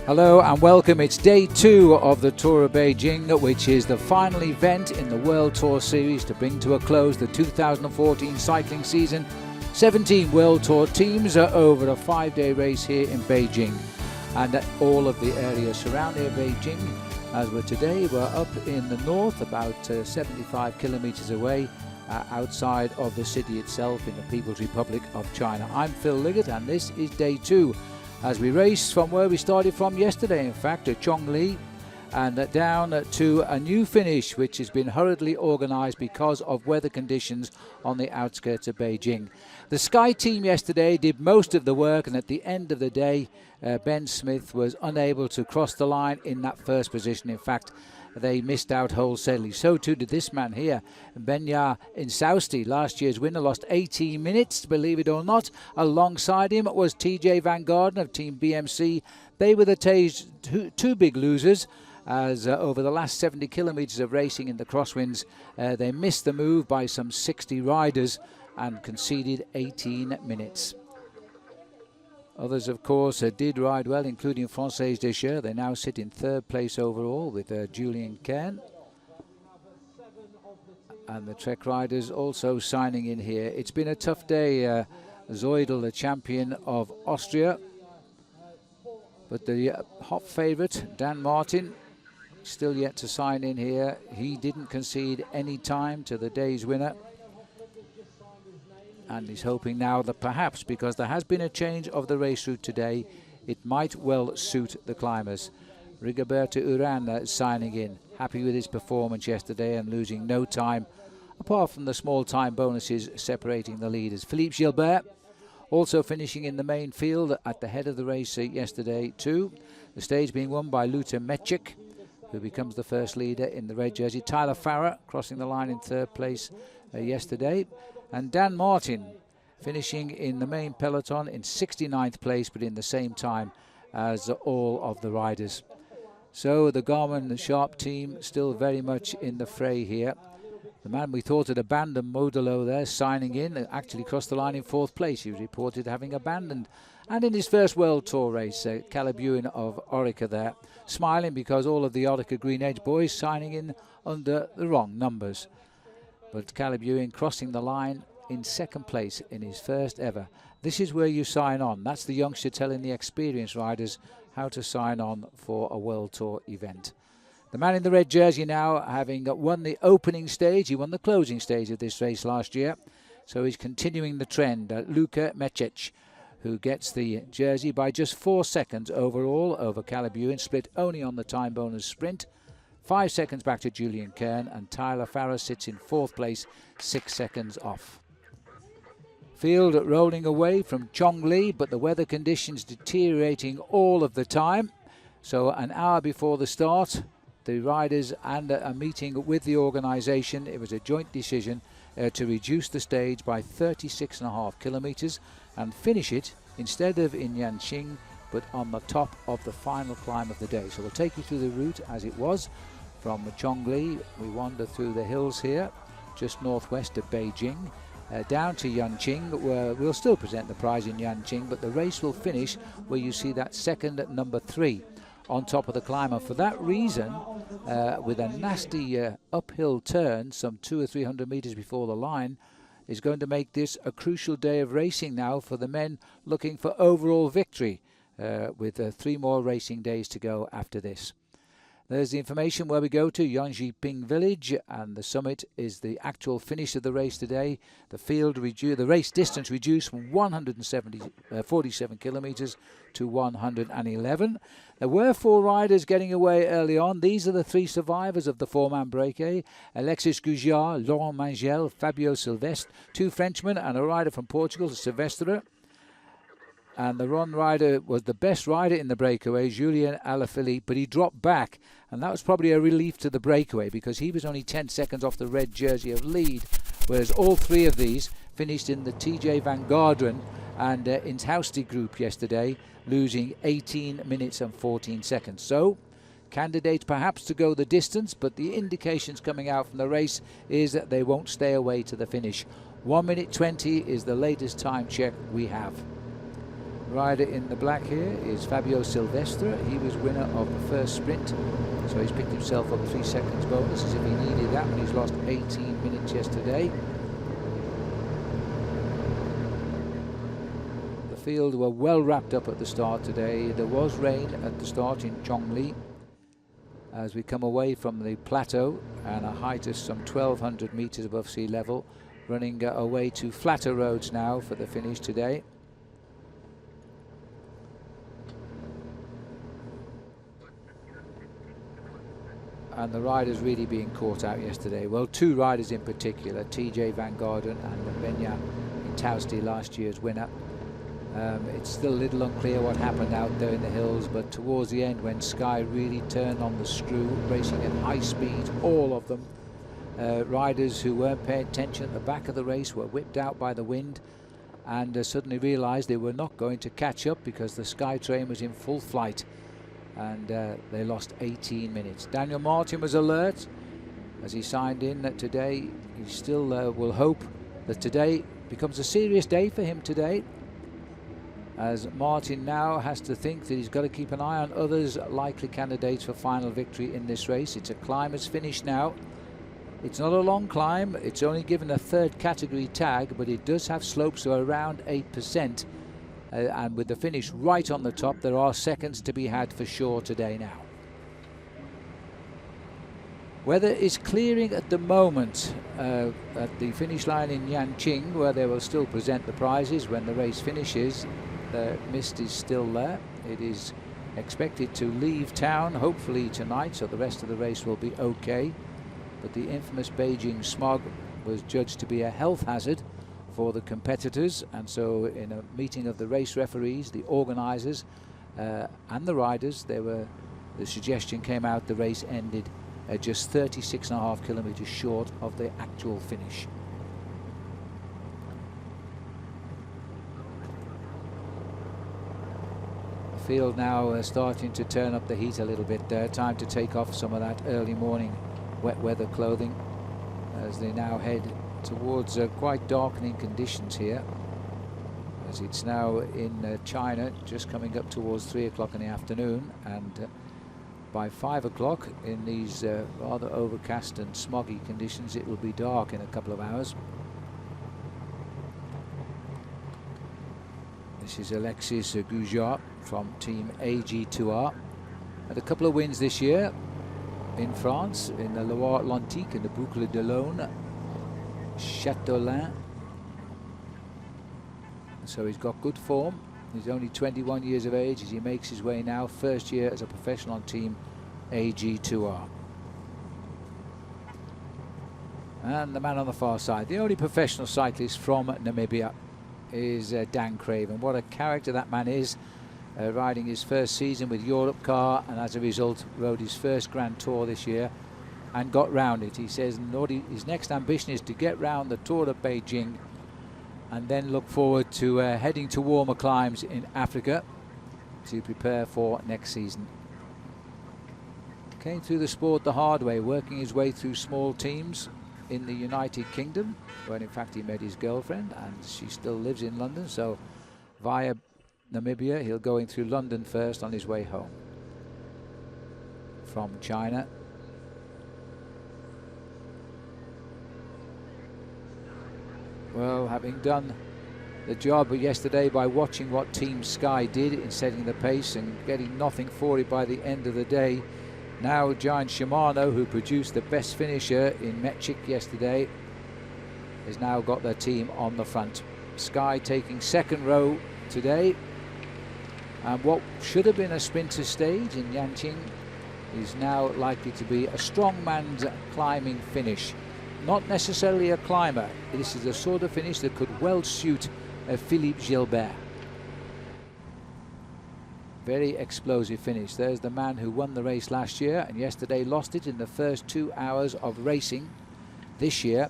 Hello and welcome. It's day 2 of the Tour of Beijing, which is the final event in the World Tour series to bring to a close the 2014 cycling season. 17 World Tour teams are over a 5-day race here in Beijing, and all of the areas surrounding Beijing, as we're today, we're up in the north about 75 kilometers away outside of the city itself in the People's Republic of China. I'm Phil Liggett and this is day 2 as we race from where we started from yesterday, in fact, at Chong Li, and down to a new finish which has been hurriedly organised because of weather conditions on the outskirts of Beijing. The Sky team yesterday did most of the work, and at the end of the day Ben Smith was unable to cross the line in that first position. In fact, they missed out wholesalely. So too did this man here, Benya Insausti, last year's winner, lost 18 minutes, believe it or not. Alongside him was TJ Van Garden of Team BMC. They were the two big losers, as over the last 70 kilometres of racing in the crosswinds, they missed the move by some 60 riders and conceded 18 minutes. Others, of course, did ride well, including Française Deschamps. They now sit in 3rd place overall with Julian Kern. And the Trek riders also signing in here. It's been a tough day. Zoidl, the champion of Austria. But the hot favourite, Dan Martin, still yet to sign in here. He didn't concede any time to the day's winner. And he's hoping now that perhaps, because there has been a change of the race route today, it might well suit the climbers. Rigoberto Urán signing in, happy with his performance yesterday and losing no time, apart from the small time bonuses separating the leaders. Philippe Gilbert also finishing in the main field at the head of the race yesterday too. The stage being won by Luta Meček, who becomes the first leader in the red jersey. Tyler Farrer crossing the line in 3rd place yesterday. And Dan Martin finishing in the main peloton in 69th place, but in the same time as all of the riders. So the Garmin Sharp team still very much in the fray here. The man we thought had abandoned, Modelo, there signing in, actually crossed the line in 4th place. He was reported having abandoned. And in his first World Tour race, Caleb Ewan of Orica there, smiling because all of the Orica Green Edge boys signing in under the wrong numbers. But Caleb Ewan crossing the line in 2nd place in his first ever. This is where you sign on. That's the youngster telling the experienced riders how to sign on for a World Tour event. The man in the red jersey now, having won the opening stage, he won the closing stage of this race last year. So he's continuing the trend. Luka Meček, who gets the jersey by just 4 seconds overall over Caleb Ewan, split only on the time bonus sprint. 5 seconds back to Julian Kern, and Tyler Farrer sits in 4th place, 6 seconds off. Field rolling away from Chong Li, but the weather conditions deteriorating all of the time. So an hour before the start, the riders and a meeting with the organisation, it was a joint decision to reduce the stage by 36.5 kilometres and finish it instead of in Yanqing, but on the top of the final climb of the day. So we'll take you through the route as it was. From Chong Li, we wander through the hills here, just northwest of Beijing, down to Yanqing, where we'll still present the prize in Yanqing, but the race will finish where you see that second number 3 on top of the climb. And for that reason, with a nasty uphill turn, some 200 or 300 meters before the line, is going to make this a crucial day of racing now for the men looking for overall victory, with 3 more racing days to go after this. There's the information where we go to Yanqing village, and the summit is the actual finish of the race today. The race distance reduced from 47 kilometres to 111. There were 4 riders getting away early on. These are the 3 survivors of the 4-man breakaway: Alexis Goujiard, Laurent Mangel, Fabio Silvestre, 2 Frenchmen and a rider from Portugal, Silvestre. And the run rider was the best rider in the breakaway, Julien Alaphilippe, but he dropped back, and that was probably a relief to the breakaway because he was only 10 seconds off the red jersey of lead, whereas all 3 of these finished in the TJ Van Garderen and Insausti group yesterday, losing 18 minutes and 14 seconds. So, candidates perhaps to go the distance, but the indications coming out from the race is that they won't stay away to the finish. 1 minute 20 is the latest time check we have. rider in the black here is Fabio Silvestre. He was winner of the first sprint, so he's picked himself up 3 seconds bonus, as if he needed that when he's lost 18 minutes yesterday. The field were well wrapped up at the start today. There was rain at the start in Chong Li as we come away from the plateau and a height of some 1,200 meters above sea level, running away to flatter roads now for the finish today. And the riders really being caught out yesterday. Well, 2 riders in particular, TJ Van Garderen and Benja Intausti, last year's winner. It's still a little unclear what happened out there in the hills, but towards the end, when Sky really turned on the screw, racing at high speed, all of them, riders who weren't paying attention at the back of the race were whipped out by the wind and suddenly realized they were not going to catch up because the Sky train was in full flight. And they lost 18 minutes. Daniel Martin was alert as he signed in that today he still will hope that today becomes a serious day for him today, as Martin now has to think that he's got to keep an eye on others likely candidates for final victory in this race. It's a climber's finish now. It's not a long climb, it's only given a 3rd category tag, but it does have slopes of around 8%. And with the finish right on the top, there are seconds to be had for sure today now. Weather is clearing at the moment at the finish line in Yanqing, where they will still present the prizes when the race finishes. The mist is still there. It is expected to leave town hopefully tonight, so the rest of the race will be okay. But the infamous Beijing smog was judged to be a health hazard for the competitors, and so in a meeting of the race referees, the organisers and the riders, the suggestion came out the race ended at just 36.5 kilometres short of the actual finish. The field now starting to turn up the heat a little bit there. Time to take off some of that early morning wet weather clothing as they now head towards quite darkening conditions here, as it's now in China just coming up towards 3 o'clock in the afternoon, and by 5 o'clock in these rather overcast and smoggy conditions it will be dark in a couple of hours. This is Alexis Goujart from Team AG Tour. Had a couple of wins this year in France, in the Loire-Atlantique and the Boucle de l'Aune, Châteaulin. So he's got good form. He's only 21 years of age as he makes his way now, first year as a professional on Team AG Tour. And the man on the far side, the only professional cyclist from Namibia, is Dan Craven. What a character that man is, riding his first season with Europe Car, and as a result rode his first Grand Tour this year and got round it. He says his next ambition is to get round the Tour of Beijing and then look forward to heading to warmer climes in Africa to prepare for next season. Came through the sport the hard way, working his way through small teams in the United Kingdom, where in fact he met his girlfriend, and she still lives in London, so via Namibia he'll going through London first on his way home from China. Well, having done the job yesterday by watching what Team Sky did in setting the pace and getting nothing for it by the end of the day, now Giant Shimano, who produced the best finisher in Mechik yesterday, has now got their team on the front. Sky taking second row today, and what should have been a sprinter stage in Yanqing is now likely to be a strongman's climbing finish. Not necessarily a climber. This is the sort of finish that could well suit Philippe Gilbert. Very explosive finish. There's the man who won the race last year and yesterday lost it in the first 2 hours of racing this year,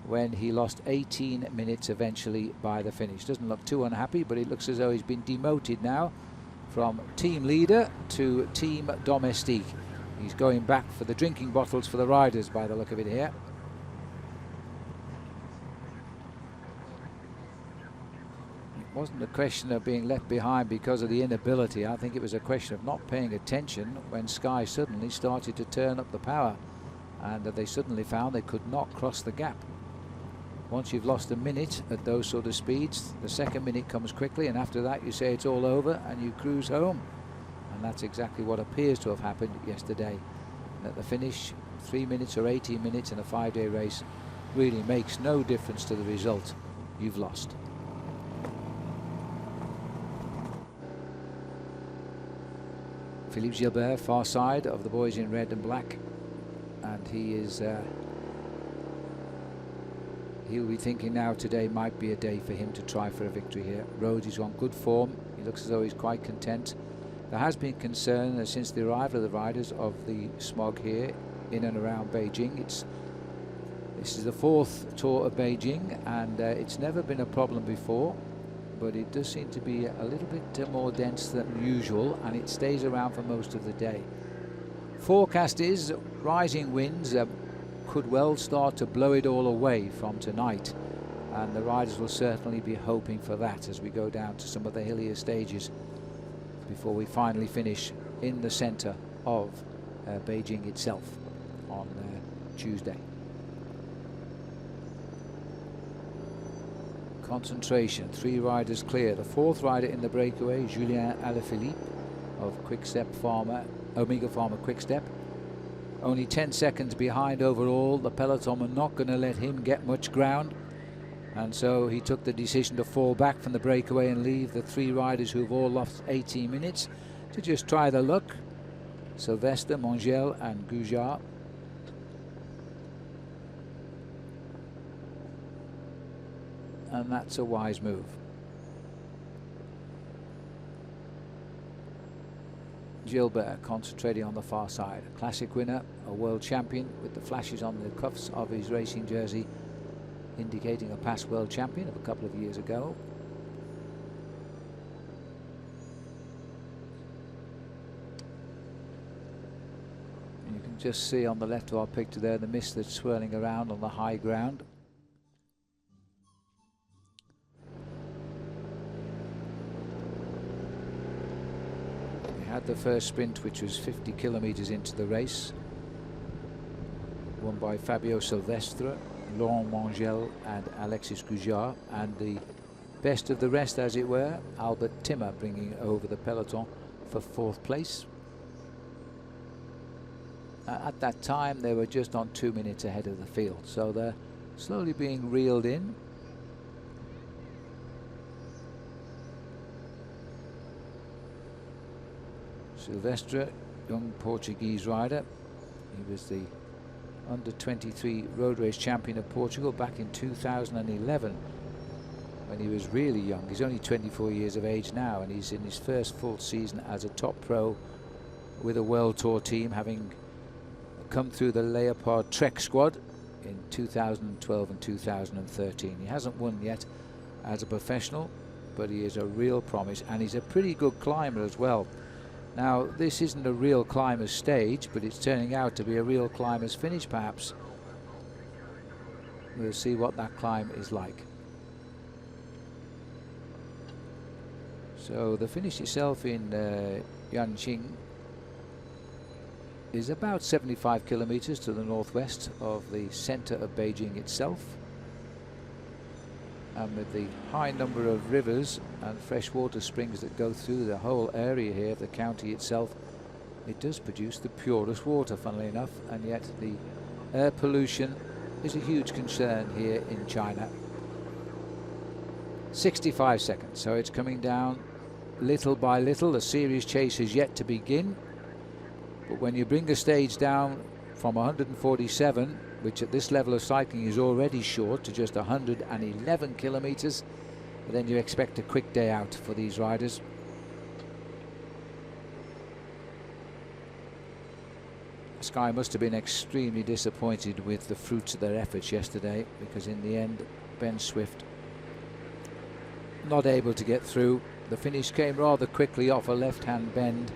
when he lost 18 minutes eventually by the finish. Doesn't look too unhappy, but it looks as though he's been demoted now from team leader to team domestique. He's going back for the drinking bottles for the riders by the look of it here. wasn't a question of being left behind because of the inability. I think it was a question of not paying attention when Sky suddenly started to turn up the power, and they suddenly found they could not cross the gap. Once you've lost a minute at those sort of speeds, the second minute comes quickly, and after that you say it's all over and you cruise home. And that's exactly what appears to have happened yesterday. And at the finish, 3 minutes or 18 minutes in a 5-day race really makes no difference to the result. You've lost. Philippe Gilbert, far side of the boys in red and black, and he is he'll be thinking now today might be a day for him to try for a victory here. Rhodes is on good form. He looks as though he's quite content. There has been concern since the arrival of the riders of the smog here in and around Beijing. This is the 4th Tour of Beijing, and it's never been a problem before, but it does seem to be a little bit more dense than usual, and it stays around for most of the day. Forecast is rising winds could well start to blow it all away from tonight, and the riders will certainly be hoping for that as we go down to some of the hillier stages before we finally finish in the center of Beijing itself on Tuesday. Concentration, 3 riders clear. The 4th rider in the breakaway, Julien Alaphilippe of Quick-Step Pharma, Omega Pharma Quick-Step. Only 10 seconds behind overall. The peloton are not going to let him get much ground, and so he took the decision to fall back from the breakaway and leave the 3 riders who've all lost 18 minutes to just try their luck. Sylvestre, Mongel and Gujard. And that's a wise move. Gilbert concentrating on the far side. A classic winner, a world champion with the flashes on the cuffs of his racing jersey indicating a past world champion of a couple of years ago. And you can just see on the left of our picture there the mist that's swirling around on the high ground. Had the first sprint, which was 50 kilometers into the race, won by Fabio Silvestre, Laurent Mongel and Alexis Gujard, and the best of the rest, as it were, Albert Timmer bringing over the peloton for 4th place. At that time they were just on 2 minutes ahead of the field, so they're slowly being reeled in. Silvestre, young Portuguese rider. He was the under-23 road race champion of Portugal back in 2011 when he was really young. He's only 24 years of age now, and he's in his first full season as a top pro with a World Tour team, having come through the Leopard Trek squad in 2012 and 2013. He hasn't won yet as a professional, but he is a real promise, and he's a pretty good climber as well. Now, this isn't a real climber's stage, but it's turning out to be a real climber's finish, perhaps. We'll see what that climb is like. So the finish itself in Yanqing is about 75 kilometers to the northwest of the center of Beijing itself. And with the high number of rivers and freshwater springs that go through the whole area here of the county itself, it does produce the purest water, funnily enough, and yet the air pollution is a huge concern here in China. 65 seconds, so it's coming down little by little. The serious chase is yet to begin, but when you bring a stage down from 147, which at this level of cycling is already short, to just 111 kilometers, then you expect a quick day out for these riders. Sky must have been extremely disappointed with the fruits of their efforts yesterday, because in the end Ben Swift not able to get through. The finish came rather quickly off a left-hand bend,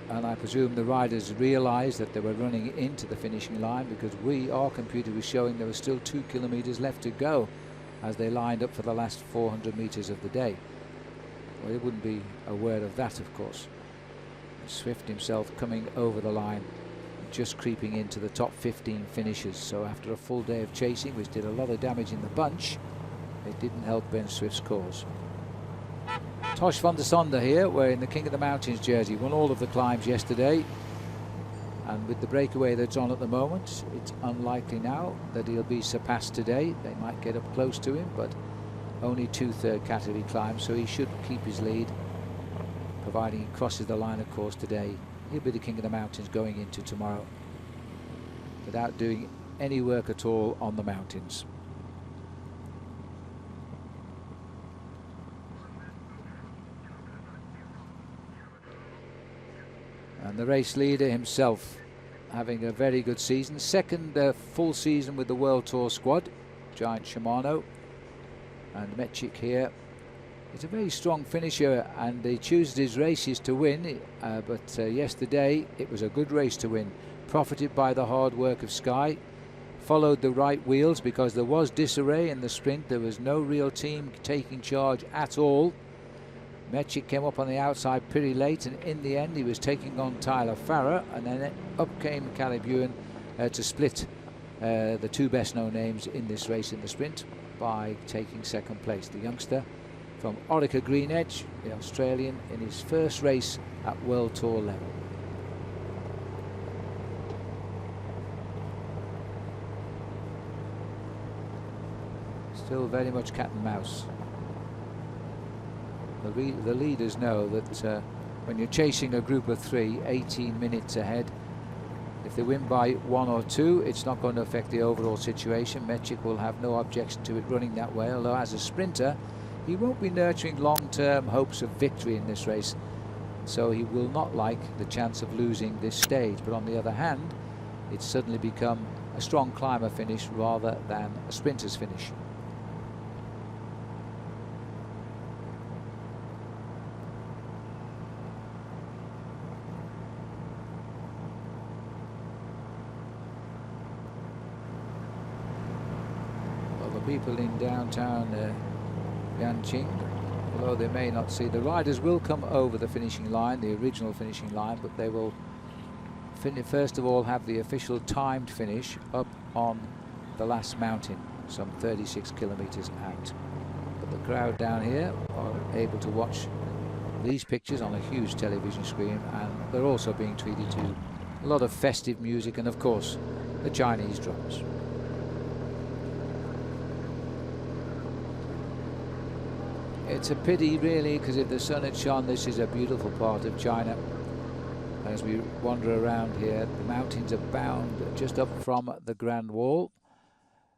and I presume the riders realized that they were running into the finishing line, because our computer was showing there was still 2 kilometers left to go. as they lined up for the last 400 meters of the day. Well, he wouldn't be aware of that, of course. Swift himself coming over the line, just creeping into the top 15 finishers. So after a full day of chasing, which did a lot of damage in the bunch, it didn't help Ben Swift's cause. Tosh van der Sande here, wearing the King of the Mountains jersey, won all of the climbs yesterday. And with the breakaway that's on at the moment, it's unlikely now that he'll be surpassed today. They might get up close to him, but only 2 third category climbs, so he should keep his lead, providing he crosses the line, of course, today. He'll be the King of the Mountains going into tomorrow without doing any work at all on the mountains. And the race leader himself having a very good season. Second full season with the World Tour squad, Giant Shimano. And Mečík here is a very strong finisher, and he chooses his races to win. But yesterday it was a good race to win. Profited by the hard work of Sky. Followed the right wheels because there was disarray in the sprint. There was no real team taking charge at all. Mečík came up on the outside pretty late, and in the end he was taking on Tyler Farrer, and then up came Caleb Ewan to split the 2 best known names in this race in the sprint by taking second place. The youngster from Orica Green Edge, the Australian, in his first race at World Tour level. Still very much cat and mouse. The leaders know that when you're chasing a group of 3, 18 minutes ahead, if they win by 1 or 2, it's not going to affect the overall situation. Mečík will have no objection to it running that way, although as a sprinter he won't be nurturing long-term hopes of victory in this race, so he will not like the chance of losing this stage. But on the other hand, it's suddenly become a strong climber finish rather than a sprinter's finish. People in downtown Yanqing, although they may not see, the riders will come over the finishing line, the original finishing line, but they will first of all have the official timed finish up on the last mountain, some 36 kilometers out. But the crowd down here are able to watch these pictures on a huge television screen, and they're also being treated to a lot of festive music and of course the Chinese drums. It's a pity really, because if the sun had shone, this is a beautiful part of China. As we wander around here, the mountains are bound just up from the Grand Wall,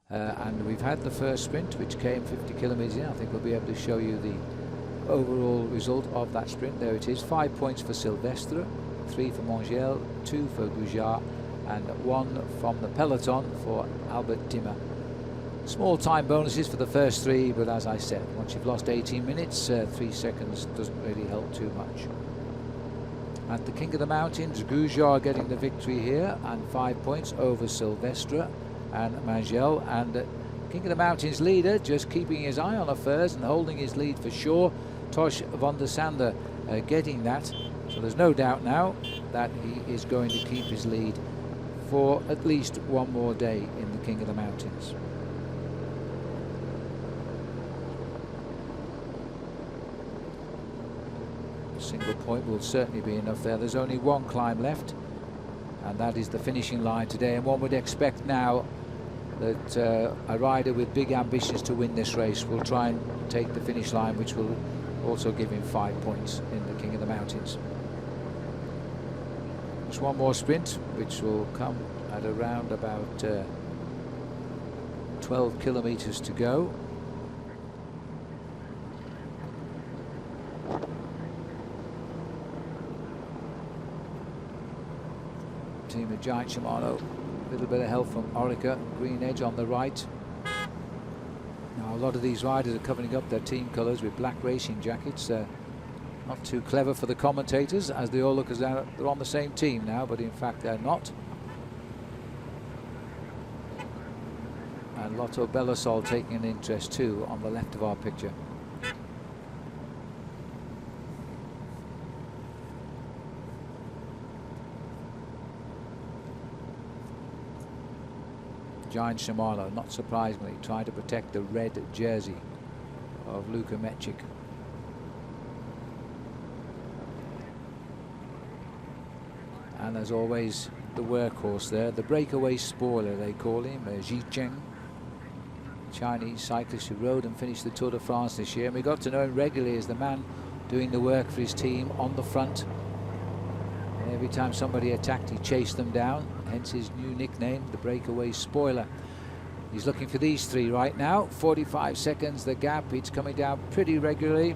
and we've had the first sprint which came 50 kilometers in. I think we'll be able to show you the overall result of that sprint. There it is, 5 points for Silvestre, 3 for Mongel, 2 for Goujar, and 1 from the peloton for Albert Timmer. Small time bonuses for the first 3, but as I said, once you've lost 18 minutes, 3 seconds doesn't really help too much. At the King of the Mountains, Goujar getting the victory here, and 5 points over Silvestre and Mangel. And King of the Mountains leader just keeping his eye on affairs and holding his lead for sure. Tosh van der Sande getting that. So there's no doubt now that he is going to keep his lead for at least one more day in the King of the Mountains. Single point will certainly be enough there. There's only 1 climb left, and that is the finishing line today. And one would expect now that a rider with big ambitions to win this race will try and take the finish line, which will also give him 5 points in the King of the Mountains. Just one more sprint, which will come at around about 12 kilometers to go. Team of Giant Shimano, a little bit of help from Orica Green Edge on the right. Now a lot of these riders are covering up their team colours with black racing jackets. Not too clever for the commentators, as they all look as though they're on the same team now, but in fact they're not. And And Lotto Belisol taking an interest too on the left of our picture. Giant Shimano, not surprisingly, trying to protect the red jersey of Luka Mecic. And as always, the workhorse there, the breakaway spoiler they call him, Yanqing, Chinese cyclist who rode and finished the Tour de France this year. And we got to know him regularly as the man doing the work for his team on the front. And every time somebody attacked, he chased them down, hence his new nickname, the breakaway spoiler. He's looking for these three right now. 45 seconds the gap. It's coming down pretty regularly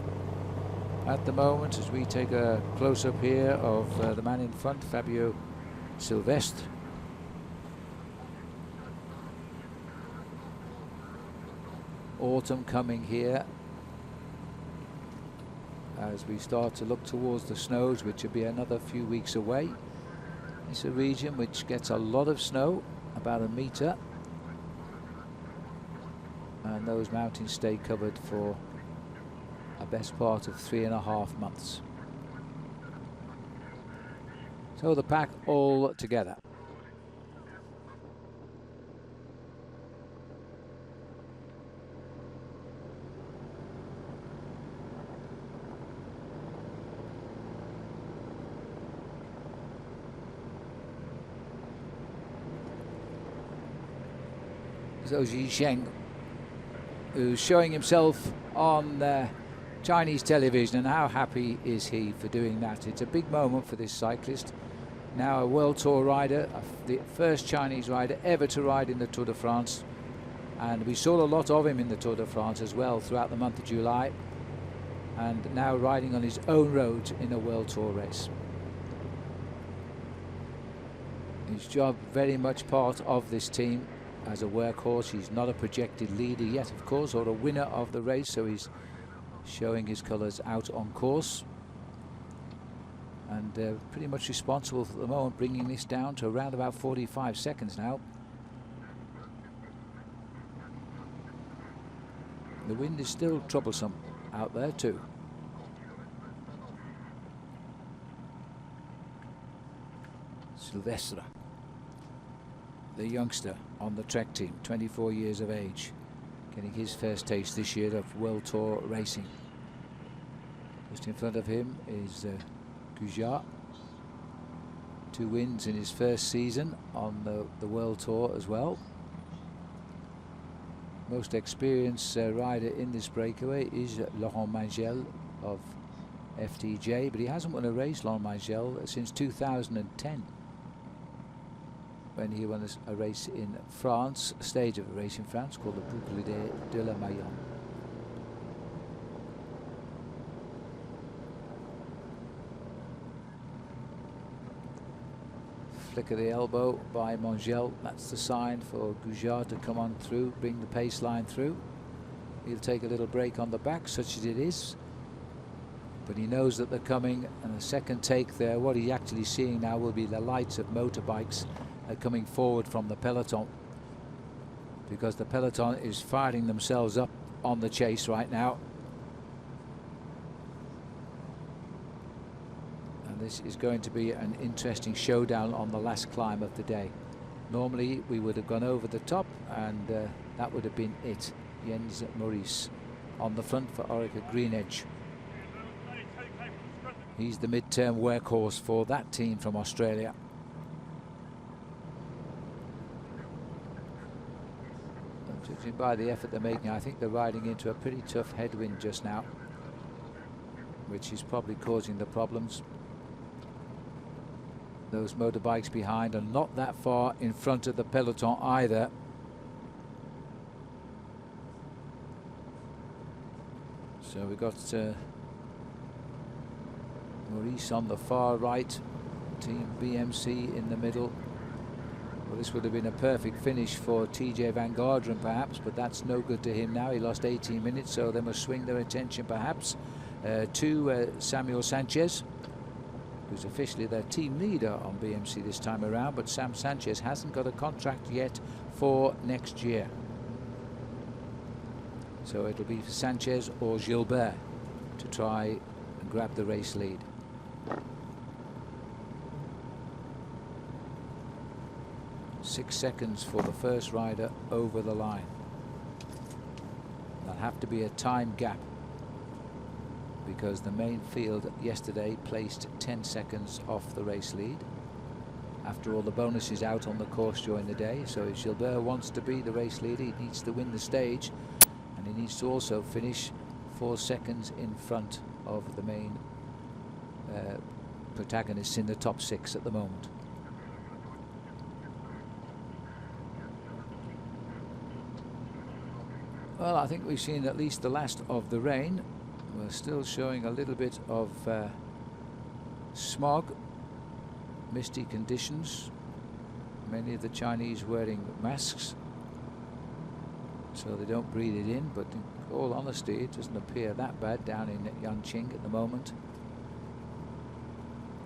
at the moment as we take a close-up here of the man in front, Fabio Silvestre. Autumn coming here as we start to look towards the snows, which will be another few weeks away. It's a region which gets a lot of snow, about a metre, and those mountains stay covered for a best part of 3.5 months. So the pack all together. So Yanqing, who's showing himself on Chinese television, and how happy is he for doing that? It's a big moment for this cyclist. Now a World Tour rider, the first Chinese rider ever to ride in the Tour de France, and we saw a lot of him in the Tour de France as well throughout the month of July, and now riding on his own road in a World Tour race. His job very much part of this team as a workhorse. He's not a projected leader yet, of course, or a winner of the race, so he's showing his colours out on course, and pretty much responsible for the moment, bringing this down to around about 45 seconds now. The wind is still troublesome out there too. Silvestre, the youngster on the Trek team, 24 years of age, getting his first taste this year of World Tour racing. Just in front of him is Gujart, 2 wins in his first season on the World Tour as well. Most experienced rider in this breakaway is Laurent Mangel of FDJ, but he hasn't won a race, Laurent Mangel, since 2010. When he won a race in France, a stage of a race in France called the Boucle de la Mayenne. Flick of the elbow by Mangel, that's the sign for Gujart to come on through, bring the pace line through. He'll take a little break on the back, such as it is, but he knows that they're coming, and the second take there, what he's actually seeing now will be the lights of motorbikes coming forward from the peloton, because the peloton is firing themselves up on the chase right now. And this is going to be an interesting showdown on the last climb of the day. Normally we would have gone over the top, and that would have been it. Jens Maurice on the front for Orica Greenedge. He's the mid-term workhorse for that team from Australia. Judging by the effort they're making, I think they're riding into a pretty tough headwind just now, which is probably causing the problems. Those motorbikes behind are not that far in front of the peloton either. So we've got Maurice on the far right, Team BMC in the middle. Well, this would have been a perfect finish for TJ Van Garderen perhaps, but that's no good to him now. He lost 18 minutes, so they must swing their attention perhaps to Samuel Sanchez, who's officially their team leader on BMC this time around, but Sam Sanchez hasn't got a contract yet for next year. So it'll be for Sanchez or Gilbert to try and grab the race lead. Six seconds for the first rider over the line. There'll have to be a time gap because the main field yesterday placed 10 seconds off the race lead. After all the bonuses out on the course during the day, so if Gilbert wants to be the race leader, he needs to win the stage, and he needs to also finish 4 seconds in front of the main protagonists in the top 6 at the moment. Well, I think we've seen at least the last of the rain. We're still showing a little bit of smog, misty conditions. Many of the Chinese wearing masks so they don't breathe it in, but in all honesty it doesn't appear that bad down in Yanqing at the moment,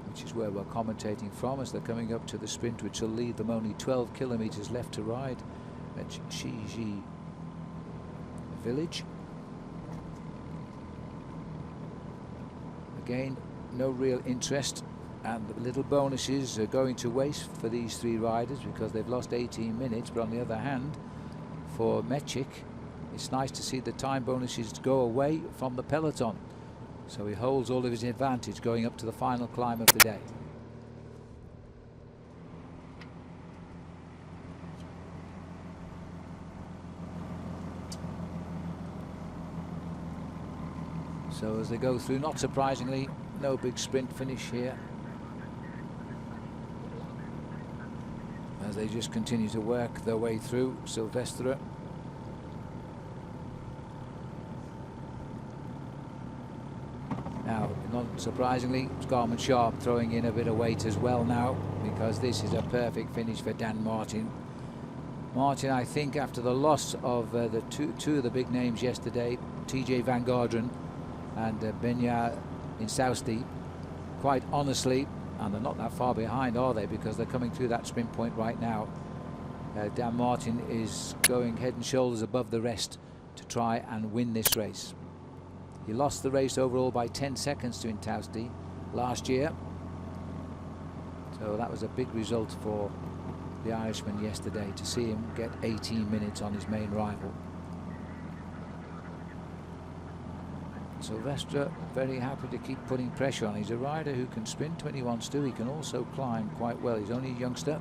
which is where we're commentating from as they're coming up to the sprint, which will leave them only 12 kilometers left to ride at Shiji village. Again, no real interest, and the little bonuses are going to waste for these 3 riders because they've lost 18 minutes. But on the other hand, for Mechik, it's nice to see the time bonuses go away from the peloton, so he holds all of his advantage going up to the final climb of the day. So as they go through, not surprisingly, no big sprint finish here, as they just continue to work their way through. Silvestre. Now, not surprisingly, Scarman Sharp throwing in a bit of weight as well now, because this is a perfect finish for Dan Martin. Martin, I think, after the loss of the two of the big names yesterday, TJ Van Garderen and Benya in Southsteep, quite honestly, and they're not that far behind, are they? Because they're coming through that sprint point right now. Dan Martin is going head and shoulders above the rest to try and win this race. He lost the race overall by 10 seconds to Intausti last year, so that was a big result for the Irishman yesterday, to see him get 18 minutes on his main rival. Silvestre very happy to keep putting pressure on. He's a rider who can sprint when he wants to. He can also climb quite well. He's only a youngster.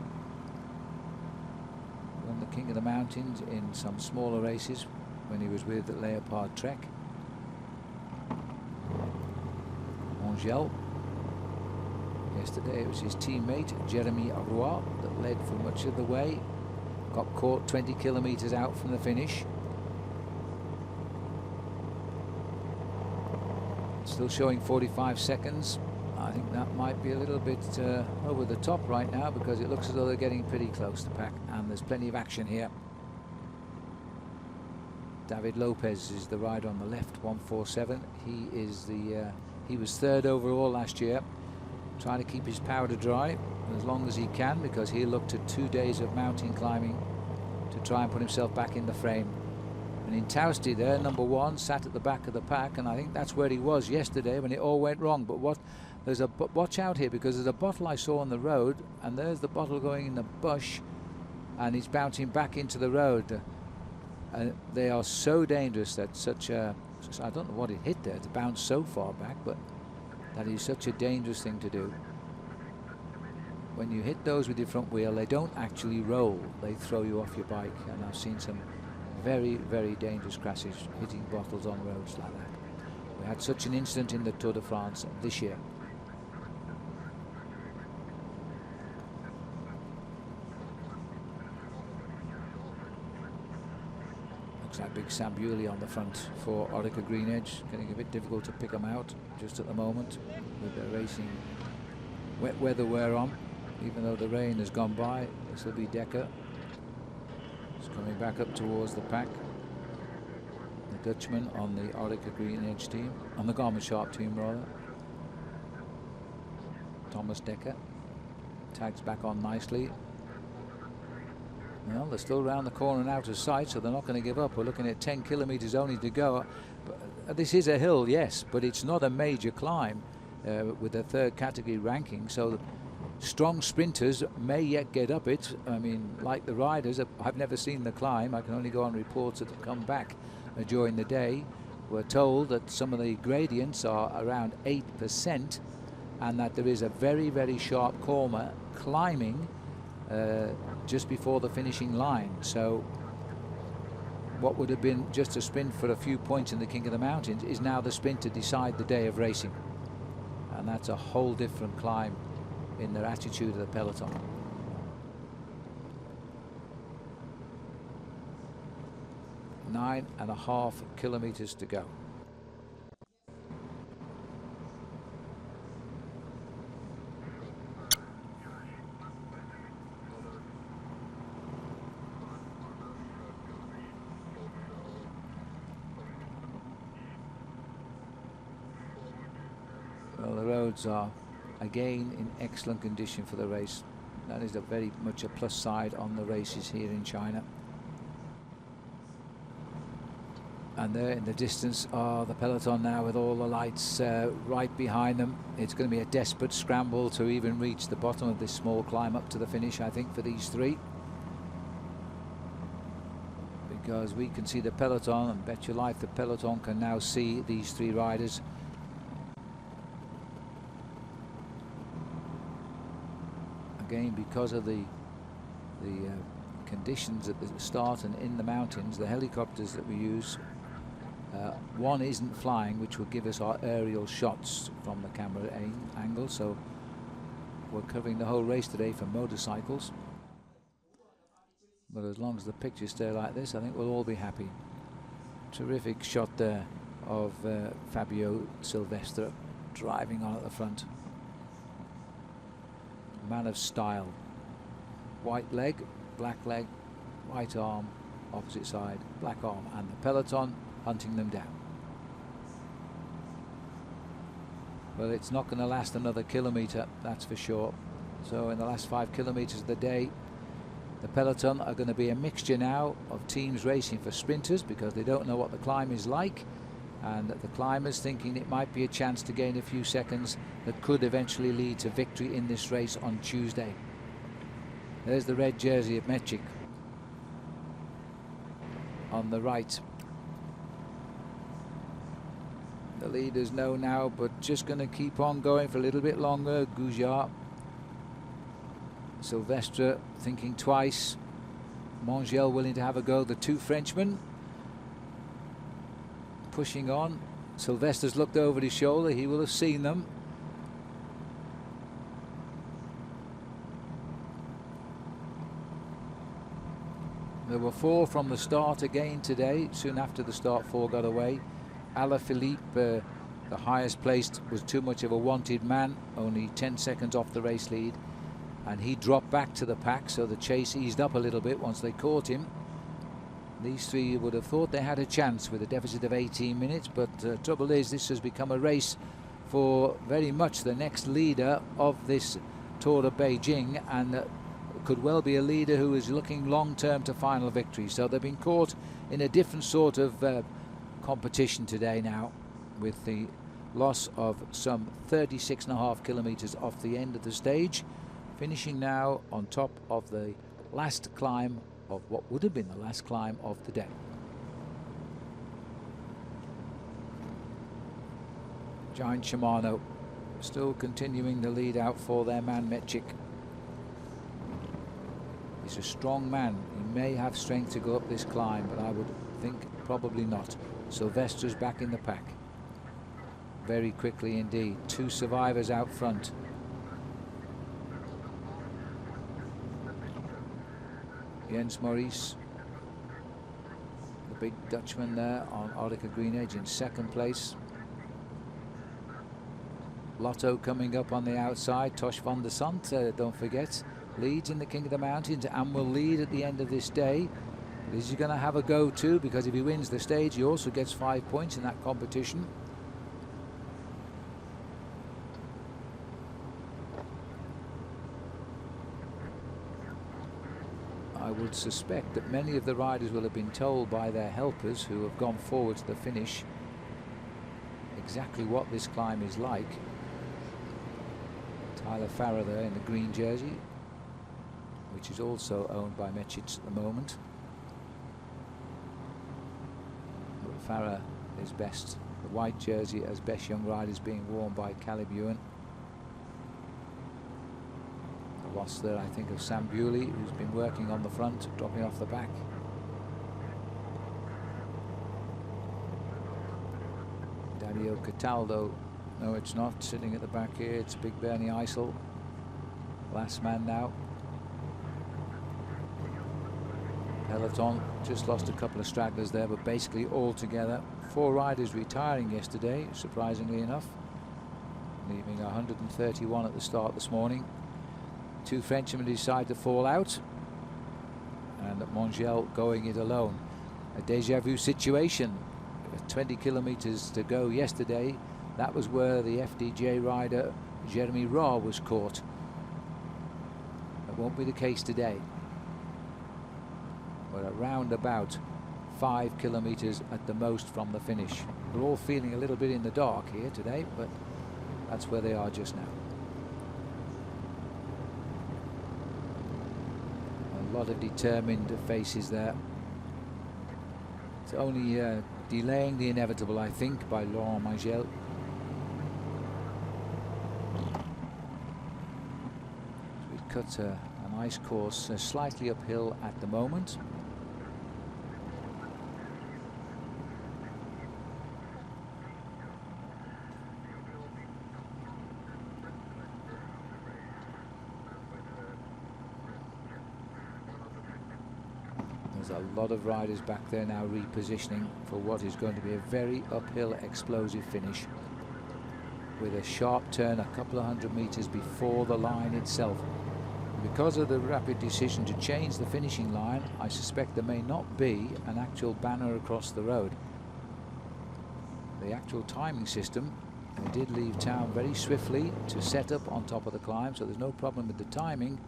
Won the King of the Mountains in some smaller races when he was with the Leopard Trek. Angel. Yesterday it was his teammate Jeremy Roy that led for much of the way. Got caught 20 kilometers out from the finish. Still showing 45 seconds. I think that might be a little bit over the top right now, because it looks as though they're getting pretty close to pack, and there's plenty of action here. David Lopez is the rider on the left, 147. He is he was 3rd overall last year, trying to keep his powder dry as long as he can, because he looked at 2 days of mountain climbing to try and put himself back in the frame. And in Intausti there, number 1, sat at the back of the pack, and I think that's where he was yesterday when it all went wrong. But watch out here, because there's a bottle I saw on the road, and there's the bottle going in the bush, and he's bouncing back into the road. They are so dangerous, that I don't know what it hit there to bounce so far back, but that is such a dangerous thing to do. When you hit those with your front wheel, they don't actually roll, they throw you off your bike, and I've seen some very, very dangerous crashes hitting bottles on roads like that. We had such an incident in the Tour de France this year. Looks like big Sam Bewley on the front for Orica Green Edge. Getting a bit difficult to pick them out just at the moment with their racing wet weather wear on. Even though the rain has gone by, this will be Decker. He's coming back up towards the pack. The Dutchman on the Orica Green Edge team, on the Garmin Sharp team rather. Thomas Decker tags back on nicely. Well, they're still round the corner and out of sight, so they're not going to give up. We're looking at 10 kilometres only to go. But this is a hill, yes, but it's not a major climb with a third category ranking. So strong sprinters may yet get up it. I mean, like the riders, I've never seen the climb. I can only go on reports that have come back during the day. We're told that some of the gradients are around 8% and that there is a very, very sharp corner climbing just before the finishing line. So what would have been just a sprint for a few points in the King of the Mountains is now the sprint to decide the day of racing. And that's a whole different climb in their attitude of the peloton. Nine and a half kilometers to go. Well, the roads are again in excellent condition for the race. That is very much a plus side on the races here in China. And there in the distance are the peloton now with all the lights right behind them. It's going to be a desperate scramble to even reach the bottom of this small climb up to the finish, I think, for these three. Because we can see the peloton, and bet your life the peloton can now see these three riders. Again, because of the conditions at the start and in the mountains, the helicopters that we use, one isn't flying, which will give us our aerial shots from the camera angle. So we're covering the whole race today for motorcycles. But as long as the pictures stay like this, I think we'll all be happy. Terrific shot there of Fabio Silvestre driving on at the front. Man of style. White leg, black leg, white arm, opposite side, black arm, and the peloton hunting them down. Well, it's not going to last another kilometre, that's for sure. So in the last 5 kilometres of the day, the peloton are going to be a mixture now of teams racing for sprinters because they don't know what the climb is like, and the climbers thinking it might be a chance to gain a few seconds that could eventually lead to victory in this race on Tuesday. There's the red jersey of Mechik on the right. The leaders know now, but just going to keep on going for a little bit longer. Goujar, Silvestre thinking twice, Mongel willing to have a go. The two Frenchmen pushing on. Silvestre's looked over his shoulder, he will have seen them. There were 4 from the start again today. Soon after the start, 4 got away. Alaphilippe, the highest placed, was too much of a wanted man, only 10 seconds off the race lead, and he dropped back to the pack, so the chase eased up a little bit once they caught him. These three would have thought they had a chance with a deficit of 18 minutes, but trouble is this has become a race for very much the next leader of this Tour of Beijing, and could well be a leader who is looking long term to final victory. So they've been caught in a different sort of competition today now, with the loss of some 36.5 kilometers off the end of the stage, finishing now on top of the last climb of what would have been the last climb of the day. Giant Shimano still continuing the lead out for their man Mechik. He's a strong man. He may have strength to go up this climb, but I would think probably not. Silvestre's back in the pack very quickly indeed. 2 survivors out front. Jens Maurice, the big Dutchman there on Orica Green Edge, in 2nd place. Lotto coming up on the outside. Tosh van der Sant, don't forget, leads in the King of the Mountains and will lead at the end of this day. But is he going to have a go too? Because if he wins the stage, he also gets 5 points in that competition. I will would suspect that many of the riders will have been told by their helpers who have gone forward to the finish exactly what this climb is like. Tyler Farrer there in the green jersey, which is also owned by Mechitz at the moment. But Farrer is best. The white jersey as best young rider is being worn by Caleb Ewan. The loss there, I think, of Sam Bewley, who's been working on the front, dropping off the back. Dario Cataldo, no it's not, sitting at the back here, it's Big Bernie Eisel. Last man now. Peloton just lost a couple of stragglers there, but basically all together. 4 riders retiring yesterday, surprisingly enough, leaving 131 at the start this morning. 2 Frenchmen decide to fall out, and Mongel going it alone. A déjà vu situation. 20 kilometers to go yesterday. That was where the FDJ rider Jeremy Raw was caught. That won't be the case today. We're around about 5 kilometers at the most from the finish. We're all feeling a little bit in the dark here today, but that's where they are just now. A lot of determined faces there. It's only delaying the inevitable, I think, by Laurent Mangel. We cut a nice course, slightly uphill at the moment. There's a lot of riders back there now repositioning for what is going to be a very uphill explosive finish, with a sharp turn a couple of 100 meters before the line itself. Because of the rapid decision to change the finishing line, I suspect there may not be an actual banner across the road. The actual timing system, they did leave town very swiftly to set up on top of the climb, so there's no problem with the timing.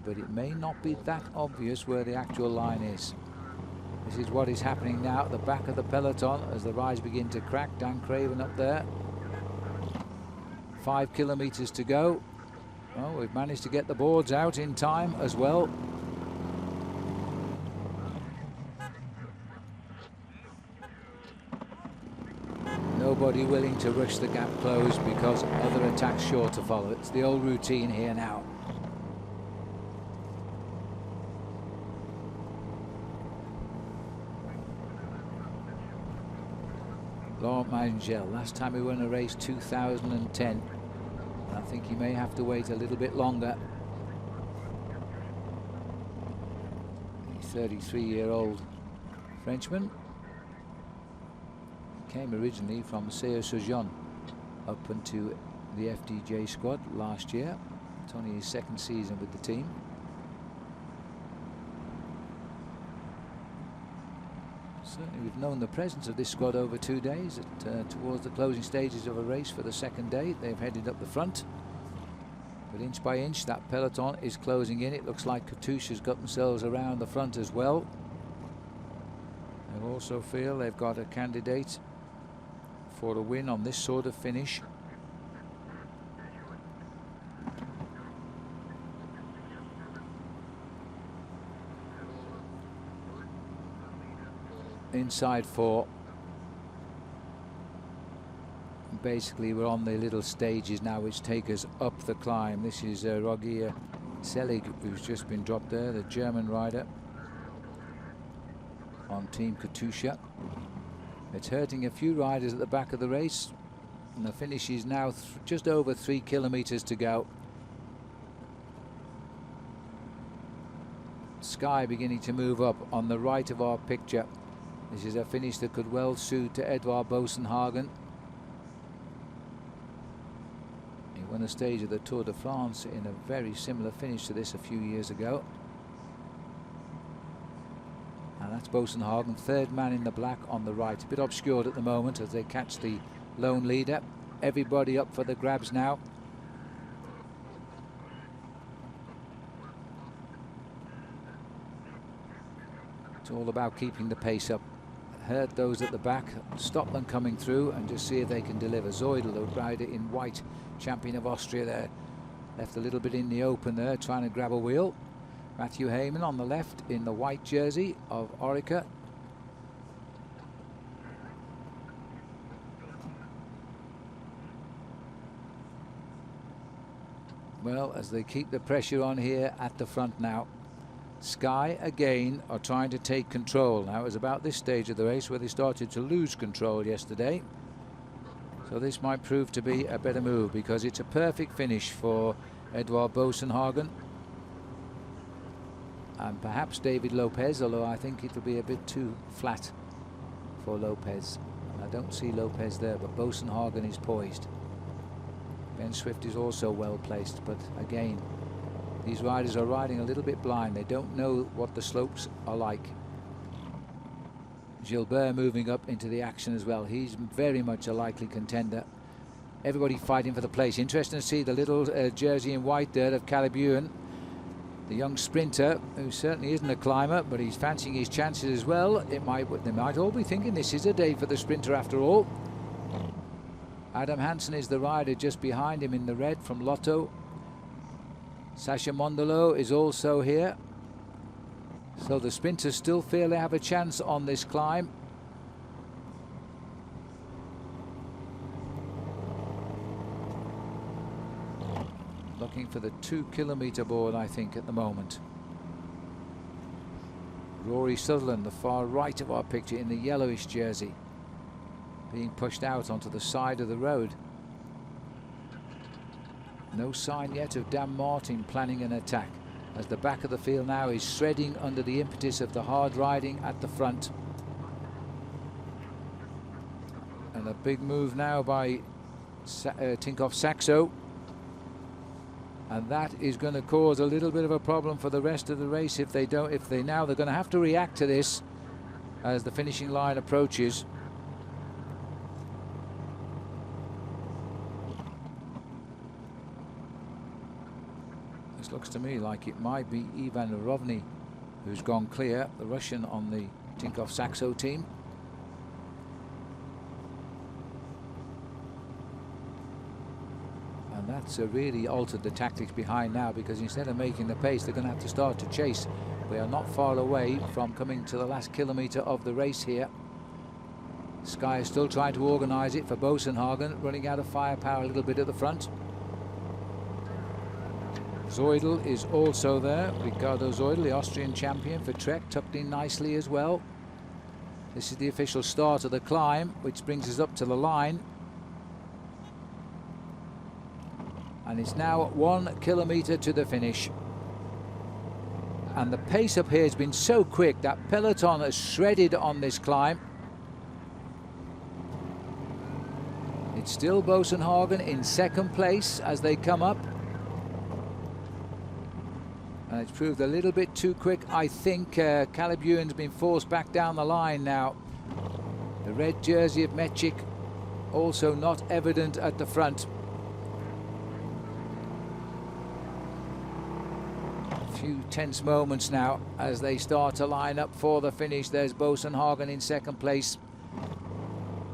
But it may not be that obvious where the actual line is. This is what is happening now at the back of the peloton as the rides begin to crack. Dan Craven up there. 5 kilometers to go. Oh, we've managed to get the boards out in time as well. Nobody willing to rush the gap close because other attacks sure to follow. It's the old routine here now. Laurent Mangel, last time he won a race 2010. I think he may have to wait a little bit longer. The 33-year-old Frenchman came originally from Seo-Sujeon up into the FDJ squad last year. It's only his 2nd season with the team. Certainly we've known the presence of this squad over 2 days. Towards the closing stages of a race for the 2nd day, they've headed up the front. But inch by inch, that peloton is closing in. It looks like Katusha's got themselves around the front as well. They also feel they've got a candidate for a win on this sort of finish. Inside 4. Basically we're on the little stages now which take us up the climb. This is Rogier Selig, who's just been dropped there, the German rider on Team Katusha. It's hurting a few riders at the back of the race, and the finish is now just over 3 kilometers to go. Sky beginning to move up on the right of our picture. This is a finish that could well suit to Edouard Boassenhagen. He won a stage of the Tour de France in a very similar finish to this a few years ago. And that's Boassenhagen, 3rd man in the black on the right. A bit obscured at the moment as they catch the lone leader. Everybody up for the grabs now. It's all about keeping the pace up. Hurt those at the back, stop them coming through, and just see if they can deliver. Zoidl, the rider in white, champion of Austria there, left a little bit in the open there, trying to grab a wheel. Matthew Heyman on the left in the white jersey of Orica. Well, as they keep the pressure on here at the front now. Sky again are trying to take control. Now it was about this stage of the race where they started to lose control yesterday. So this might prove to be a better move, because it's a perfect finish for Edouard Boassenhagen. And perhaps David Lopez, although I think it'll be a bit too flat for Lopez. I don't see Lopez there, but Boassenhagen is poised. Ben Swift is also well placed, but again, these riders are riding a little bit blind. They don't know what the slopes are like. Gilbert moving up into the action as well. He's very much a likely contender. Everybody fighting for the place. Interesting to see the little jersey in white there of Caleb Ewan, the young sprinter, who certainly isn't a climber, but he's fancying his chances as well. They might all be thinking this is a day for the sprinter after all. Adam Hansen is the rider just behind him in the red from Lotto. Sasha Mondolo is also here. So the sprinters still feel they have a chance on this climb. Looking for the 2 kilometre board, I think, at the moment. Rory Sutherland, the far right of our picture, in the yellowish jersey, being pushed out onto the side of the road. No sign yet of Dan Martin planning an attack, as the back of the field now is shredding under the impetus of the hard riding at the front. And a big move now by Tinkoff Saxo, and that is going to cause a little bit of a problem for the rest of the race if they don't. They're going to have to react to this as the finishing line approaches. This looks to me like it might be Ivan Rovny who's gone clear, the Russian on the Tinkoff Saxo team. And that's really altered the tactics behind now, because instead of making the pace, they're going to have to start to chase. We are not far away from coming to the last kilometre of the race here. Sky is still trying to organise it for Boassenhagen, running out of firepower a little bit at the front. Zoidl is also there. Ricardo Zoidl, the Austrian champion for Trek, tucked in nicely as well. This is the official start of the climb, which brings us up to the line. And it's now 1 kilometre to the finish. And the pace up here has been so quick that peloton has shredded on this climb. It's still Boassenhagen in second place as they come up. And it's proved a little bit too quick. I think Caleb Ewan's been forced back down the line now. The red jersey of Mechik also not evident at the front. A few tense moments now as they start to line up for the finish. There's Boassenhagen in second place.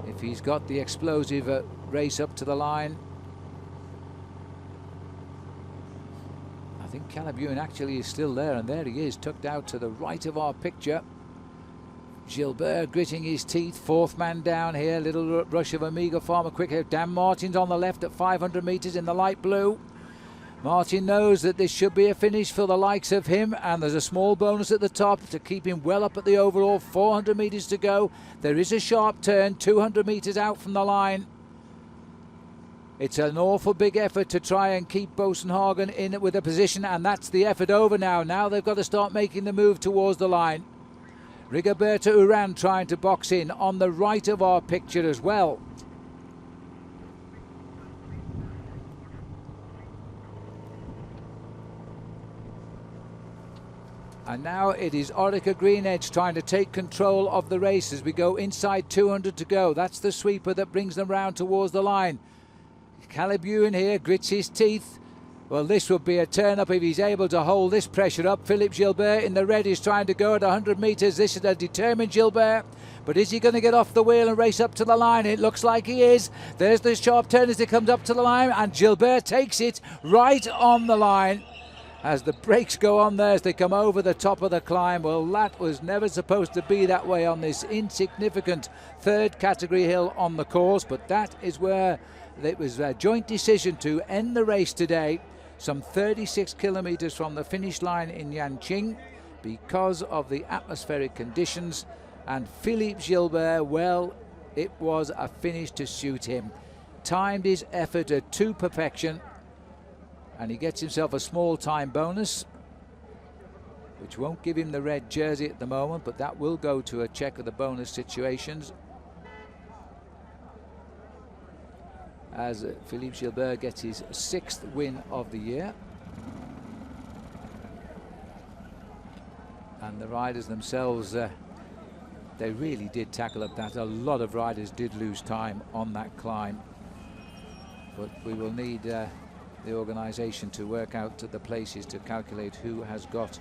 If he's got the explosive race up to the line. I think Caleb Ewan actually is still there, and there he is, tucked out to the right of our picture. Gilbert gritting his teeth, fourth man down here. Little rush of Amiga Farmer quick here. Dan Martin's on the left at 500 metres in the light blue. Martin knows that this should be a finish for the likes of him, and there's a small bonus at the top to keep him well up at the overall. 400 metres to go. There is a sharp turn, 200 metres out from the line. It's an awful big effort to try and keep Boassenhagen in with a position, and that's the effort over now. Now they've got to start making the move towards the line. Rigoberto Urán trying to box in on the right of our picture as well. And now it is Orica Greenedge trying to take control of the race as we go inside 200 to go. That's the sweeper that brings them round towards the line. Caleb Ewan here grits his teeth. Well, this would be a turn-up if he's able to hold this pressure up. Philippe Gilbert in the red is trying to go at 100 metres. This is a determined Gilbert. But is he going to get off the wheel and race up to the line? It looks like he is. There's the sharp turn as it comes up to the line. And Gilbert takes it right on the line. As the brakes go on there as they come over the top of the climb. Well, that was never supposed to be that way on this insignificant third category hill on the course. But that is where it was a joint decision to end the race today. Some 36 kilometers from the finish line in Yanqing because of the atmospheric conditions. And Philippe Gilbert, well, it was a finish to suit him. Timed his effort to perfection, and he gets himself a small time bonus, which won't give him the red jersey at the moment, but that will go to a check of the bonus situations. As Philippe Gilbert gets his 6th win of the year. And the riders themselves, they really did tackle up that. A lot of riders did lose time on that climb. But we will need the organisation to work out the places to calculate who has got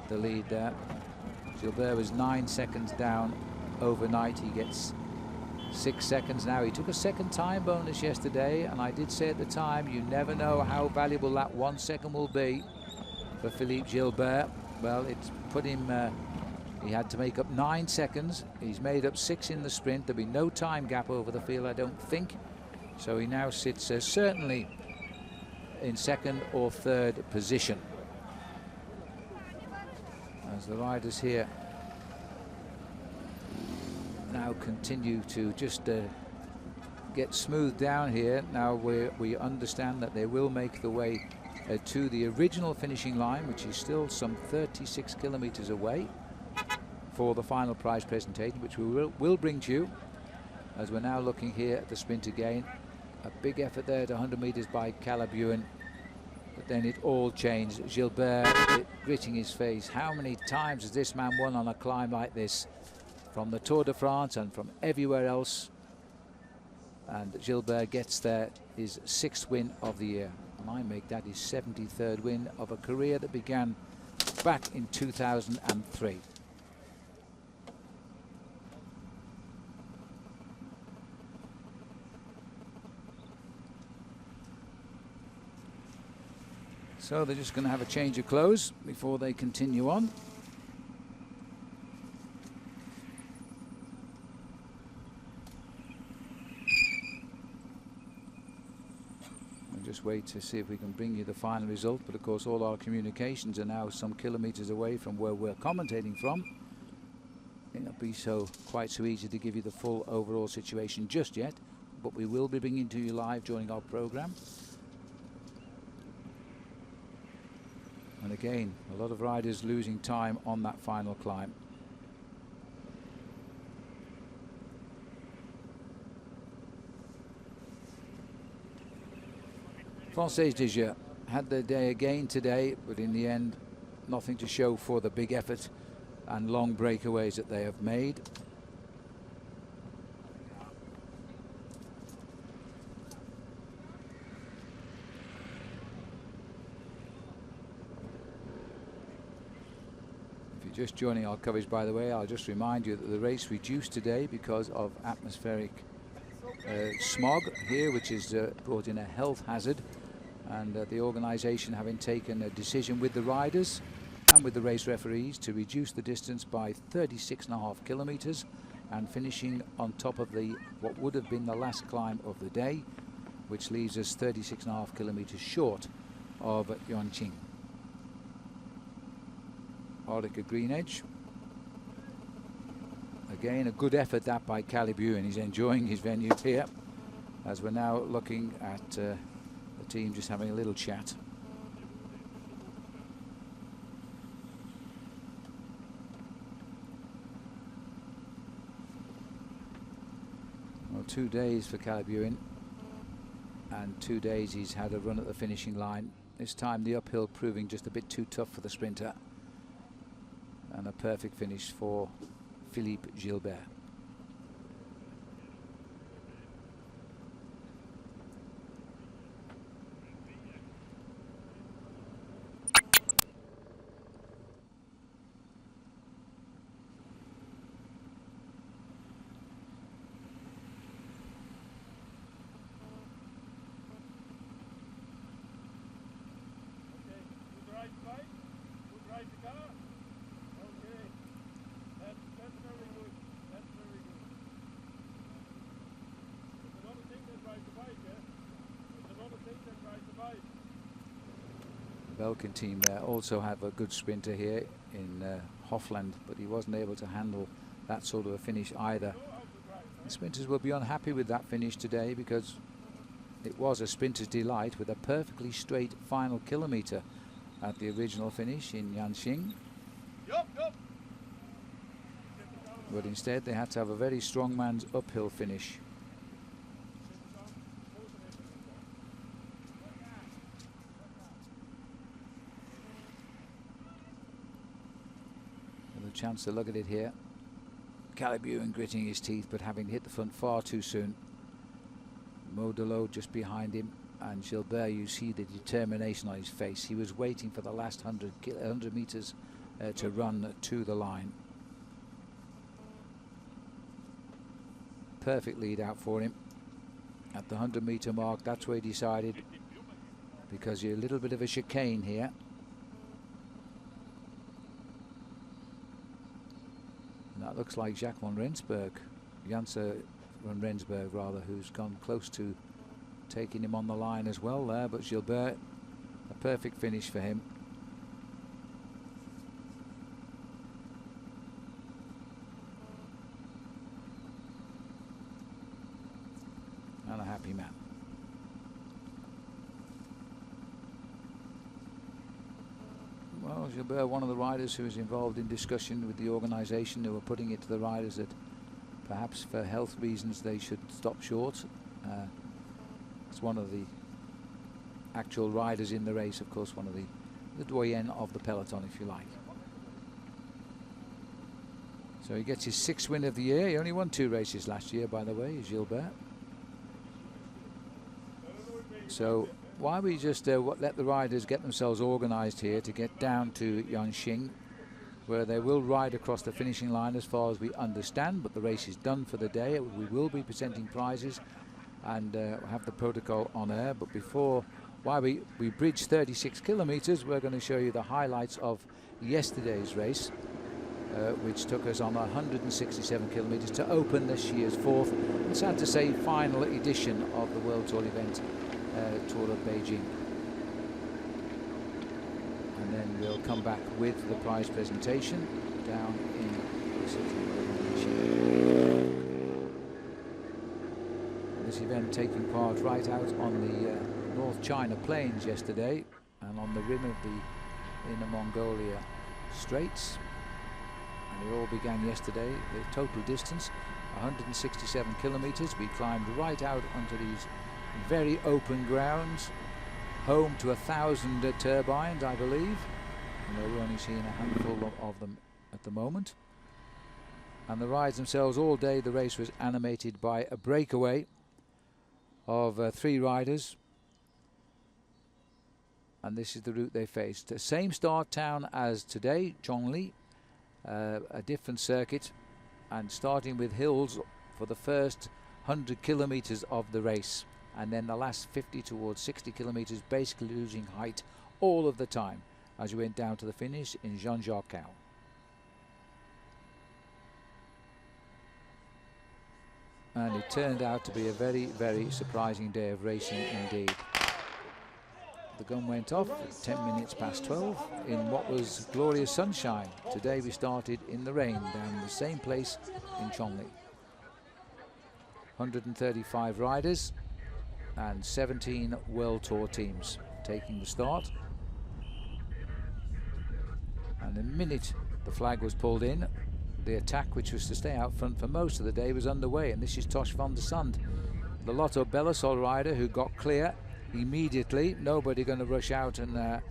the lead there. Gilbert was 9 seconds down overnight. He gets 6 seconds now. He took a second time bonus yesterday, and I did say at the time, you never know how valuable that 1 second will be for Philippe Gilbert. Well, it's put him, he had to make up 9 seconds. He's made up 6 in the sprint. There'll be no time gap over the field, I don't think. So he now sits certainly in second or third position. As the riders here now continue to just get smoothed down here. Now we understand that they will make the way to the original finishing line, which is still some 36 kilometers away, for the final prize presentation, which we will bring to you. As we're now looking here at the sprint again, a big effort there at 100 meters by Calabuin, but then it all changed. Gilbert gritting his face. How many times has this man won on a climb like this? From the Tour de France and from everywhere else. And Gilbert gets there his 6th win of the year. And I make that his 73rd win of a career that began back in 2003. So they're just going to have a change of clothes before they continue on. Just wait to see if we can bring you the final result, but of course all our communications are now some kilometers away from where we're commentating from. It won't be quite so easy to give you the full overall situation just yet, but we will be bringing to you live during our program. And again, a lot of riders losing time on that final climb. Française des Jeux had their day again today, but in the end, nothing to show for the big effort and long breakaways that they have made. If you're just joining our coverage, by the way, I'll just remind you that the race reduced today because of atmospheric smog here, which is brought in a health hazard. And the organisation having taken a decision with the riders and with the race referees to reduce the distance by 36.5 kilometres and finishing on top of what would have been the last climb of the day, which leaves us 36.5 kilometres short of Yanqing. Orica Green Edge. Again, a good effort that by Calabuin. He's enjoying his venue here as we're now looking at the team just having a little chat. Well, 2 days for Calabuin, and 2 days he's had a run at the finishing line. This time the uphill proving just a bit too tough for the sprinter, and a perfect finish for Philippe Gilbert. Belkin team there also have a good sprinter here in Hofland, but he wasn't able to handle that sort of a finish either. The sprinters will be unhappy with that finish today, because it was a sprinter's delight with a perfectly straight final kilometre at the original finish in Yanqing. But instead they had to have a very strong man's uphill finish. With a chance to look at it here. Calibuin gritting his teeth, but having hit the front far too soon. Modelot just behind him, and Gilbert, you see the determination on his face. He was waiting for the last 100 meters to run to the line. Perfect lead out for him at the 100-meter mark. That's where he decided, because you're a little bit of a chicane here. And that looks like Jacques van Rensburg, Janse van Rensburg rather, who's gone close to taking him on the line as well there. But Gilbert, a perfect finish for him. And a happy man. Well, Gilbert, one of the riders who is involved in discussion with the organisation, who are putting it to the riders that perhaps for health reasons they should stop short. It's one of the actual riders in the race, of course, one of the doyen of the peloton, if you like. So he gets his 6th win of the year. He only won 2 races last year, by the way, Gilbert. So why we just let the riders get themselves organised here to get down to Yanqing, where they will ride across the finishing line as far as we understand, but the race is done for the day. We will be presenting prizes and have the protocol on air. But before, while we bridge 36 kilometres, we're going to show you the highlights of yesterday's race, which took us on 167 kilometres to open this year's 4th, and sad to say, final edition of the World Tour event, Tour of Beijing. And then we'll come back with the prize presentation down in the city of Yanqing. This event taking part right out on the North China Plains yesterday, and on the rim of the Inner Mongolia Straits. And it all began yesterday. The total distance, 167 kilometres. We climbed right out onto these very open grounds, home to 1,000 turbines, I believe. And we're only seeing a handful of them at the moment. And the rides themselves all day, the race was animated by a breakaway of 3 riders. And this is the route they faced. The same start town as today, Chong Li, a different circuit, and starting with hills for the first 100 kilometres of the race. And then the last 50 towards 60 kilometres basically losing height all of the time as you went down to the finish in Jean-Jacques. And it turned out to be a very, very surprising day of racing indeed. The gun went off at 10 minutes past 12 in what was glorious sunshine. Today we started in the rain down the same place in Chong Li. 135 riders and 17 World Tour teams taking the start. And the minute the flag was pulled in, the attack, which was to stay out front for most of the day, was underway. And this is Tosh van der Sand, the Lotto Belisol rider, who got clear immediately. Nobody going to rush out and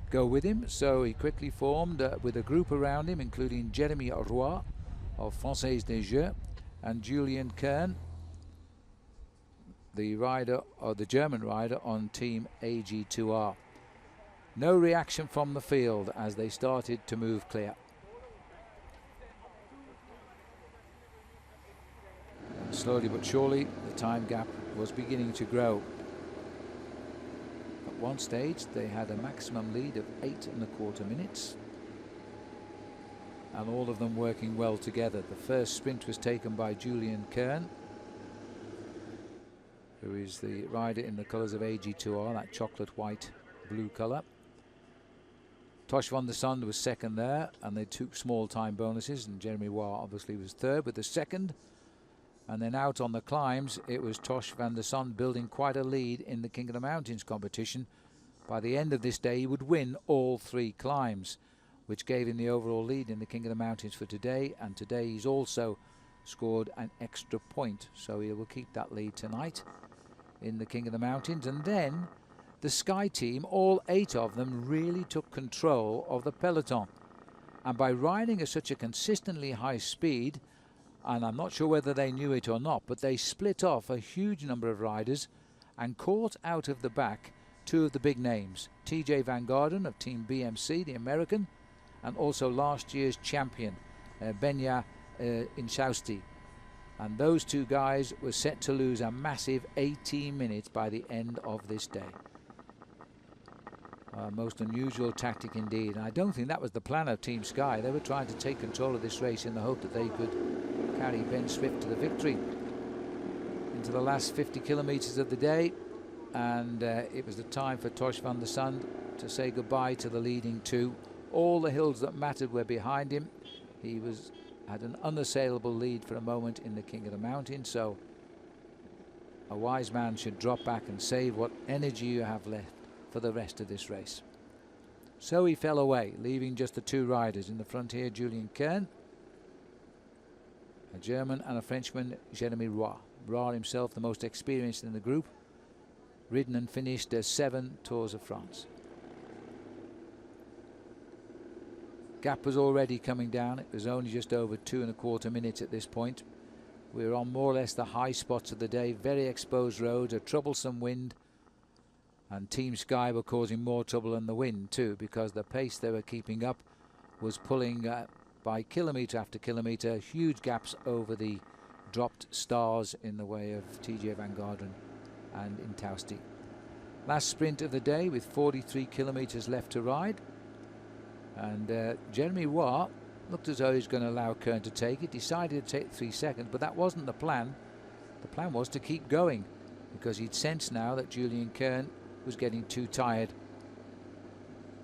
go with him, so he quickly formed with a group around him, including Jeremy Roy of Française des Jeux and Julian Kern, the rider, or the German rider, on team AG2R. No reaction from the field as they started to move clear. And slowly but surely the time gap was beginning to grow. At one stage they had a maximum lead of 8¼ minutes, and all of them working well together. The first sprint was taken by Julian Kern, who is the rider in the colours of AG2R, that chocolate white blue colour. Tosh van der Sande was second there, and they took small time bonuses, and Jeremy Roy obviously was third with the second. And then out on the climbs, it was Tosh van der Sande building quite a lead in the King of the Mountains competition. By the end of this day, he would win all 3 climbs, which gave him the overall lead in the King of the Mountains for today. And today he's also scored an extra point, so he will keep that lead tonight in the King of the Mountains. And then the Sky team, all 8 of them, really took control of the peloton. And by riding at such a consistently high speed, and I'm not sure whether they knew it or not, but they split off a huge number of riders and caught out of the back 2 of the big names, TJ Van Garderen of Team BMC, the American, and also last year's champion, Benya Inchausti. And those 2 guys were set to lose a massive 18 minutes by the end of this day. Most unusual tactic indeed. And I don't think that was the plan of Team Sky. They were trying to take control of this race in the hope that they could carry Ben Swift to the victory into the last 50 kilometres of the day. And it was the time for Tosh van der Sande to say goodbye to the leading 2. All the hills that mattered were behind him. He had an unassailable lead for a moment in the King of the Mountains, so a wise man should drop back and save what energy you have left for the rest of this race. So he fell away, leaving just the 2 riders in the front here, Julian Kern, a German, and a Frenchman, Jeremy Roy. Roy himself the most experienced in the group, ridden and finished 7 Tours of France. Gap was already coming down. It was only just over 2¼ minutes at this point. We were on more or less the high spots of the day, very exposed roads, a troublesome wind, and Team Sky were causing more trouble than the wind too, because the pace they were keeping up was pulling by kilometre after kilometre, huge gaps over the dropped stars in the way of TJ Van Garderen and Intausti. Last sprint of the day with 43 kilometres left to ride. And Jeremy Roy looked as though he was going to allow Kern to take it. Decided to take 3 seconds, but that wasn't the plan. The plan was to keep going, because he'd sensed now that Julian Kern was getting too tired.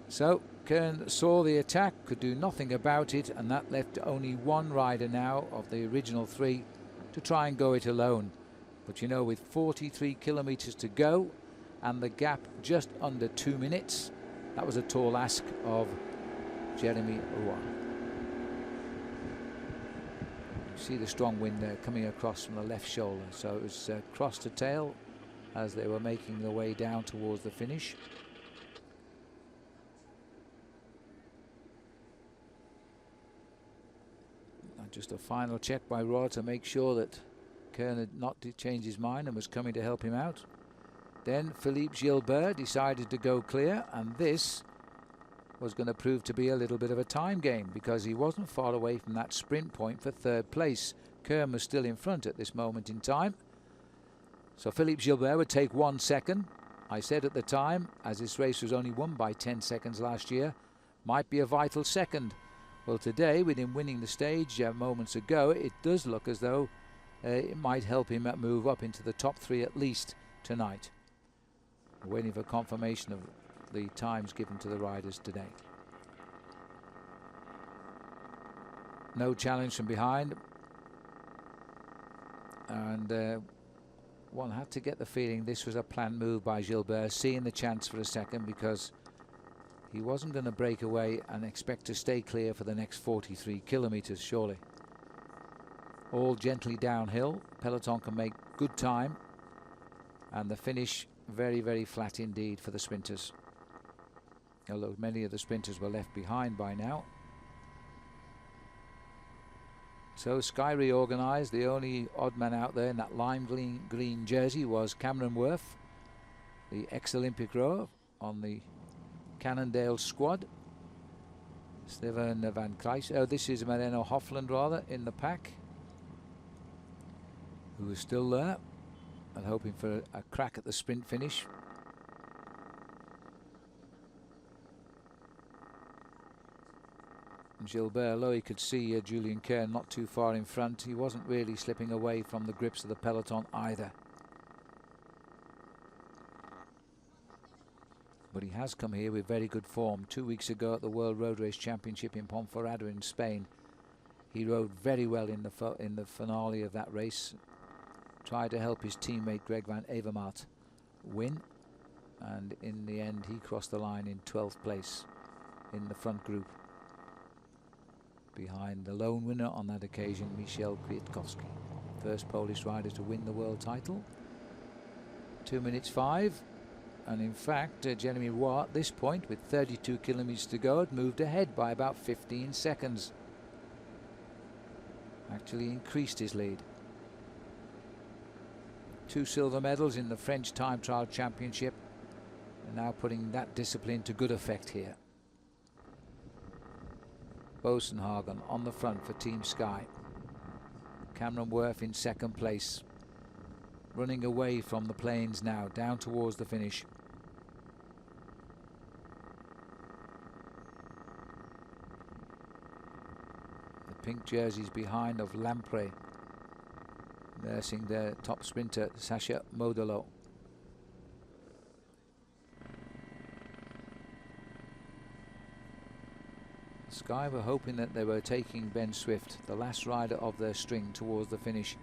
So Kern saw the attack, could do nothing about it, and that left only 1 rider now of the original 3 to try and go it alone. But you know, with 43 kilometres to go and the gap just under 2 minutes, that was a tall ask of Jeremy Roy. You see the strong wind there coming across from the left shoulder, so it was cross to tail as they were making their way down towards the finish. And just a final check by Roy to make sure that Kern had not changed his mind and was coming to help him out. Then Philippe Gilbert decided to go clear, and this was going to prove to be a little bit of a time game, because he wasn't far away from that sprint point for 3rd place. Kern was still in front at this moment in time. So Philippe Gilbert would take 1 second. I said at the time, as this race was only won by 10 seconds last year, might be a vital second. Well, today, with him winning the stage moments ago, it does look as though it might help him move up into the top 3 at least tonight. We're waiting for confirmation of the times given to the riders today. No challenge from behind, and one had to get the feeling this was a planned move by Gilbert, seeing the chance for a second, because he wasn't going to break away and expect to stay clear for the next 43 kilometres, surely. All gently downhill, peloton can make good time, and the finish very, very flat indeed for the sprinters, although many of the sprinters were left behind by now. So Sky reorganised. The only odd man out there in that lime green jersey was Cameron Worth, the ex-Olympic rower on the Cannondale squad. Steven van Kruijs. Oh, this is Moreno Hofland rather in the pack, who is still there and hoping for a crack at the sprint finish. Gilbert, although he could see Julian Kern not too far in front, he wasn't really slipping away from the grips of the peloton either. But he has come here with very good form. 2 weeks ago at the World Road Race Championship in Ponferrada in Spain, he rode very well in the finale of that race. Tried to help his teammate Greg van Avermaet win, and in the end he crossed the line in 12th place in the front group, behind the lone winner on that occasion, Michel Kwiatkowski, first Polish rider to win the world title. 2 minutes 5. And in fact, Jeremy Roy at this point, with 32 kilometers to go, had moved ahead by about 15 seconds. Actually increased his lead. 2 silver medals in the French Time Trial Championship, and now putting that discipline to good effect here. Bosenhagen on the front for Team Sky. Cameron Worth in second place. Running away from the plains now, down towards the finish. The pink jerseys behind of Lampre, nursing their top sprinter Sasha Modolo. Sky were hoping that they were taking Ben Swift, the last rider of their string, towards the finish.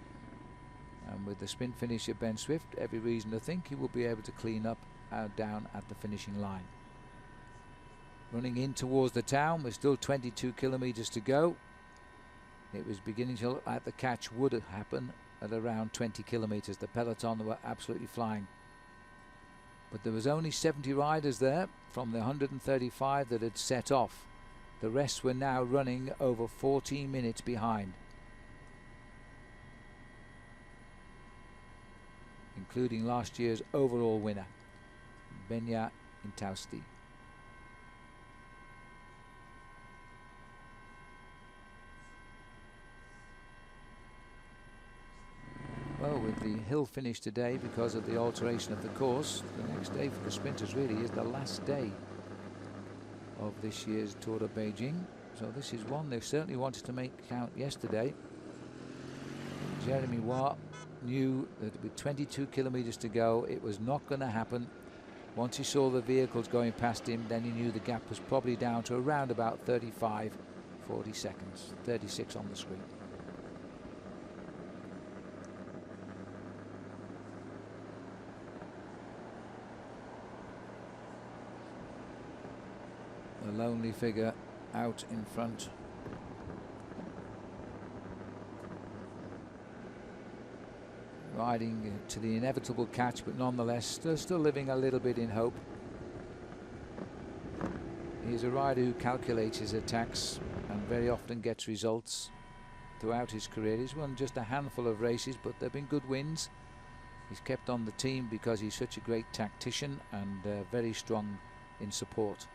And with the sprint finish of Ben Swift, every reason to think he will be able to clean up down at the finishing line. Running in towards the town with still 22 kilometers to go. It was beginning to look like the catch would happen at around 20 kilometers. The peloton were absolutely flying. But there was only 70 riders there from the 135 that had set off. The rest were now running over 14 minutes behind, including last year's overall winner, Benya Intausti. Well, with the hill finish today because of the alteration of the course, the next day for the sprinters really is the last day of this year's Tour of Beijing. So this is one they certainly wanted to make count yesterday. Jeremy Roy knew that with 22 kilometers to go, it was not going to happen. Once he saw the vehicles going past him, then he knew the gap was probably down to around about 35, 40 seconds, 36 on the screen. The lonely figure out in front. Riding to the inevitable catch, but nonetheless still living a little bit in hope. He's a rider who calculates his attacks and very often gets results throughout his career. He's won just a handful of races, but there have been good wins. He's kept on the team because he's such a great tactician and very strong in support.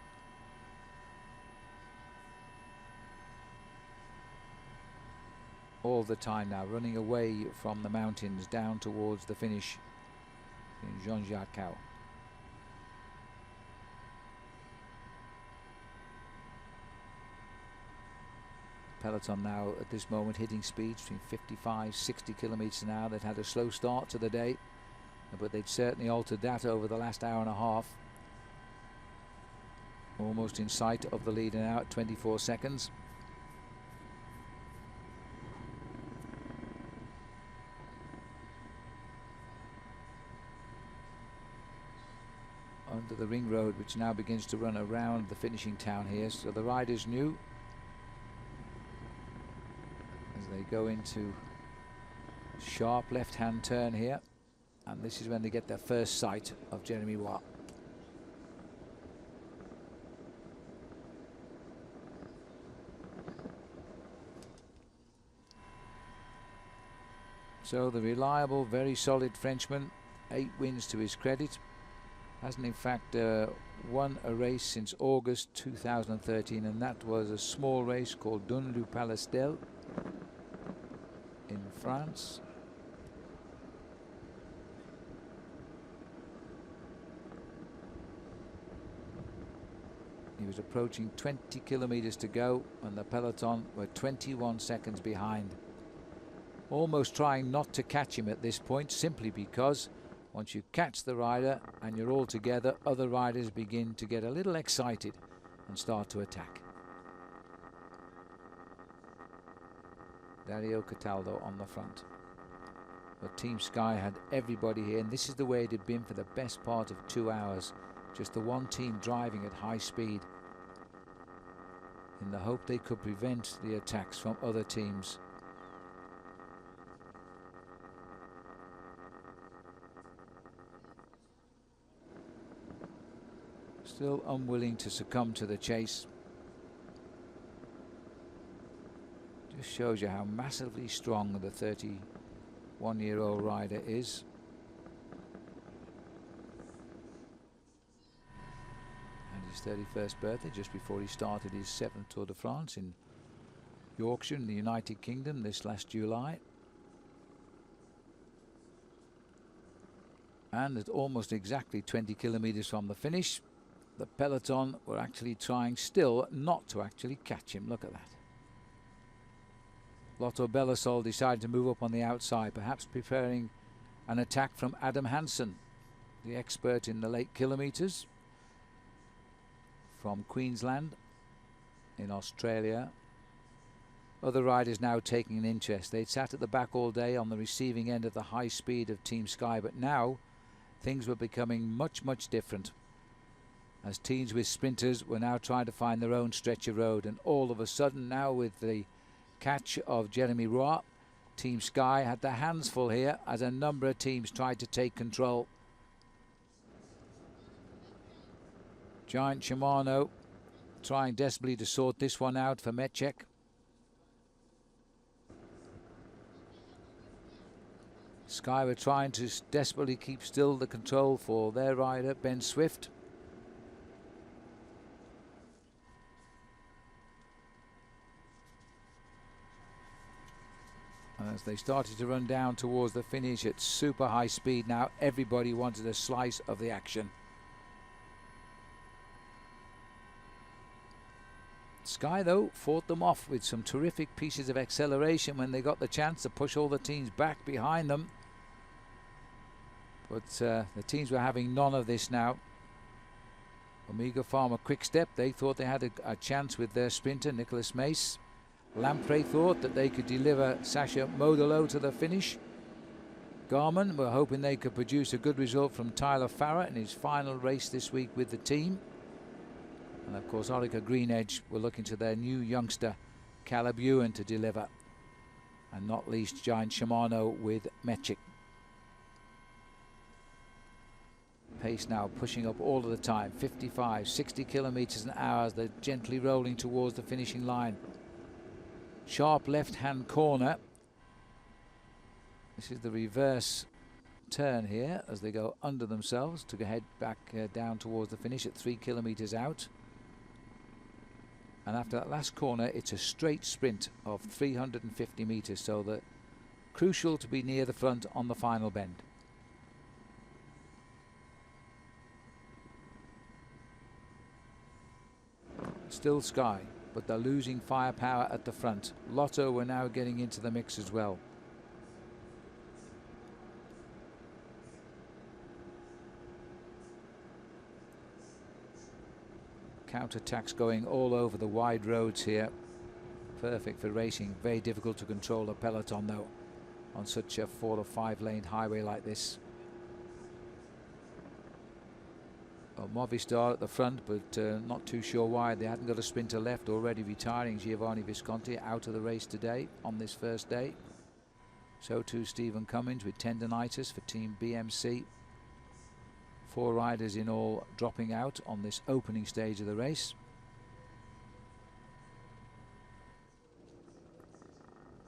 All the time now, running away from the mountains down towards the finish in Jean-Jacques. Peloton now at this moment hitting speeds between 55, 60 kilometers an hour. They'd had a slow start to the day, but they'd certainly altered that over the last hour and a half. Almost in sight of the leader now at 24 seconds. Under the ring road, which now begins to run around the finishing town here, so the riders knew as they go into sharp left-hand turn here, and this is when they get their first sight of Jeremy Roy. So the reliable, very solid Frenchman, 8 wins to his credit. Hasn't in fact won a race since August 2013, and that was a small race called Dun-du-Palestel in France. He was approaching 20 kilometers to go, and the peloton were 21 seconds behind. Almost trying not to catch him at this point, simply because Once you catch the rider and you're all together, other riders begin to get a little excited and start to attack. Dario Cataldo on the front. But Team Sky had everybody here, and this is the way it had been for the best part of 2 hours. Just the one team driving at high speed in the hope they could prevent the attacks from other teams. Still unwilling to succumb to the chase. Just shows you how massively strong the 31-year-old rider is. And his 31st birthday, just before he started his 7th Tour de France in Yorkshire in the United Kingdom this last July. And at almost exactly 20 kilometers from the finish, the peloton were actually trying still not to actually catch him. Look at that. Lotto Belisol decided to move up on the outside, perhaps preparing an attack from Adam Hansen, the expert in the late kilometres from Queensland in Australia. Other riders now taking an interest. They'd sat at the back all day on the receiving end of the high speed of Team Sky, but now things were becoming much, much different, as teams with sprinters were now trying to find their own stretch of road. And all of a sudden now, with the catch of Jeremy Roy, Team Sky had their hands full here as a number of teams tried to take control. Giant Shimano trying desperately to sort this one out for Meček. Sky were trying to desperately keep still the control for their rider, Ben Swift. And as they started to run down towards the finish at super high speed, now everybody wanted a slice of the action. Sky, though, fought them off with some terrific pieces of acceleration when they got the chance to push all the teams back behind them. But the teams were having none of this now. Omega Pharma Quick-Step, they thought they had a chance with their sprinter, Nicholas Mace. Lamprey thought that they could deliver Sasha Modolo to the finish. Garmin were hoping they could produce a good result from Tyler Farrar in his final race this week with the team. And of course, Orica Greenedge were looking to their new youngster, Caleb Ewan, to deliver. And not least, Giant Shimano with Meček. Pace now pushing up all of the time, 55, 60 kilometers an hour as they're gently rolling towards the finishing line. Sharp left-hand corner. This is the reverse turn here as they go under themselves to head back down towards the finish at 3 kilometers out. And after that last corner, it's a straight sprint of 350 meters, so the crucial to be near the front on the final bend. Still Sky, but they're losing firepower at the front. Lotto were now getting into the mix as well. Counterattacks going all over the wide roads here. Perfect for racing. Very difficult to control a peloton though on such a 4 or 5 lane highway like this. Well, Movistar at the front, but not too sure why. They hadn't got a sprinter left, already retiring. Giovanni Visconti out of the race today on this first day. So too Stephen Cummins with tendonitis for Team BMC. 4 riders in all dropping out on this opening stage of the race.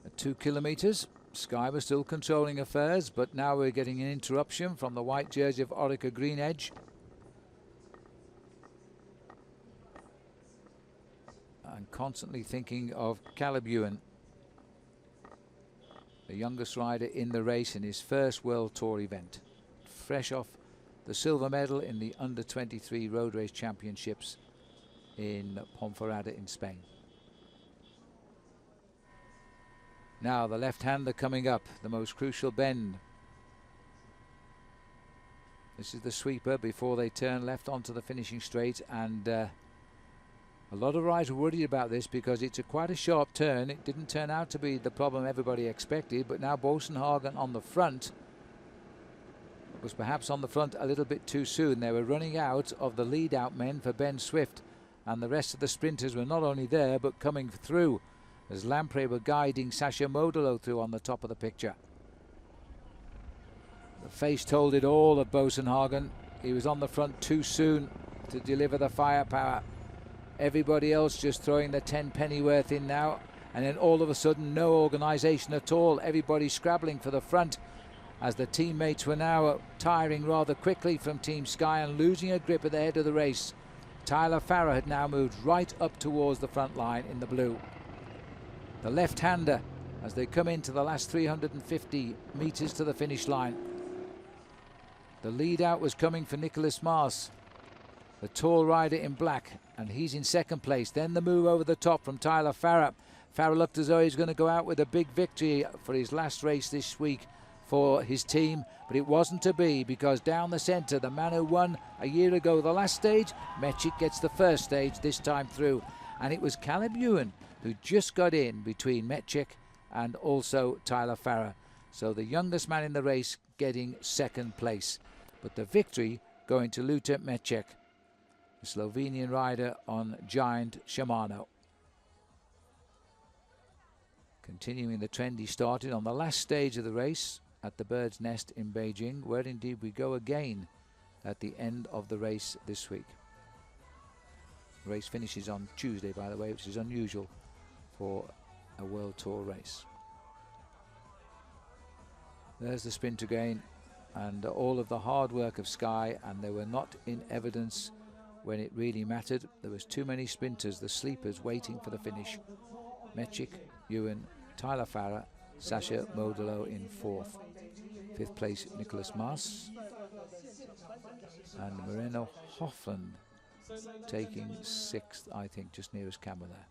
At 2 kilometers, Sky was still controlling affairs, but now we're getting an interruption from the white jersey of Orica Greenedge. And constantly thinking of Caleb Ewan, the youngest rider in the race in his first World Tour event, fresh off the silver medal in the under-23 road race championships in Ponferrada in Spain. Now the left-hander coming up, the most crucial bend. This is the sweeper before they turn left onto the finishing straight, and a lot of riders were worried about this because it's quite a sharp turn. It didn't turn out to be the problem everybody expected, but now Bosenhagen on the front was perhaps on the front a little bit too soon. They were running out of the lead out men for Ben Swift, and the rest of the sprinters were not only there but coming through as Lampre were guiding Sasha Modolo through on the top of the picture. The face told it all of Bosenhagen. He was on the front too soon to deliver the firepower. Everybody else just throwing the 10 pennyworth in now, and then all of a sudden no organisation at all. Everybody scrabbling for the front as the teammates were now tiring rather quickly from Team Sky and losing a grip at the head of the race. Tyler Farrar had now moved right up towards the front line in the blue. The left-hander as they come into the last 350 metres to the finish line. The lead out was coming for Nicholas Maas, the tall rider in black, and he's in second place. Then the move over the top from Tyler Farrar. Farrar looked as though he's going to go out with a big victory for his last race this week for his team, but it wasn't to be, because down the centre, the man who won a year ago the last stage, Mechik, gets the first stage this time through, and it was Caleb Ewan who just got in between Mechik and also Tyler Farrar. So the youngest man in the race getting second place, but the victory going to Luta Mechik, the Slovenian rider on giant Shimano. Continuing the trend he started on the last stage of the race at the Bird's Nest in Beijing, where indeed we go again at the end of the race this week. The race finishes on Tuesday, by the way, which is unusual for a World Tour race. There's the sprint again, and all of the hard work of Sky, and they were not in evidence when it really mattered. There was too many sprinters, the sleepers, waiting for the finish. Mechik, Ewan, Tyler Farrar, Sasha Modolo in fourth. Fifth place, Nicholas Maas, and Moreno Hofland taking sixth, I think, just near his camera there.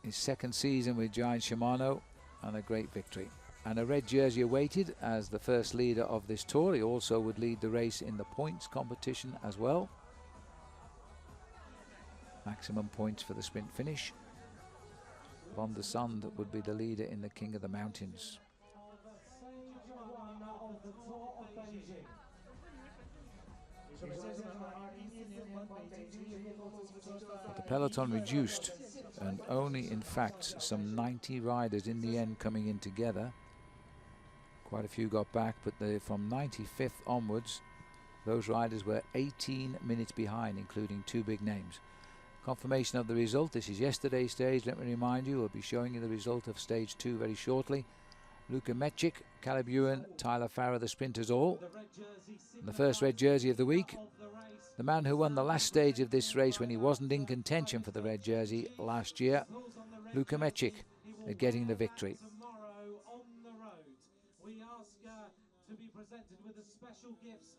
His second season with Giant Shimano, and a great victory. And a red jersey awaited as the first leader of this tour. He also would lead the race in the points competition as well. Maximum points for the sprint finish. Van der Sande would be the leader in the King of the Mountains. But the peloton reduced, and only in fact some 90 riders in the end coming in together. Quite a few got back, but from 95th onwards, those riders were 18 minutes behind, including two big names. Confirmation of the result. This is yesterday's stage. Let me remind you, we'll be showing you the result of stage 2 very shortly. Luka Mechik, Caleb Ewan, Tyler Farrar, the sprinters all. And the first red jersey of the week, the man who won the last stage of this race when he wasn't in contention for the red jersey last year, Luka Mechik, getting the victory. We ask to be presented with a special gifts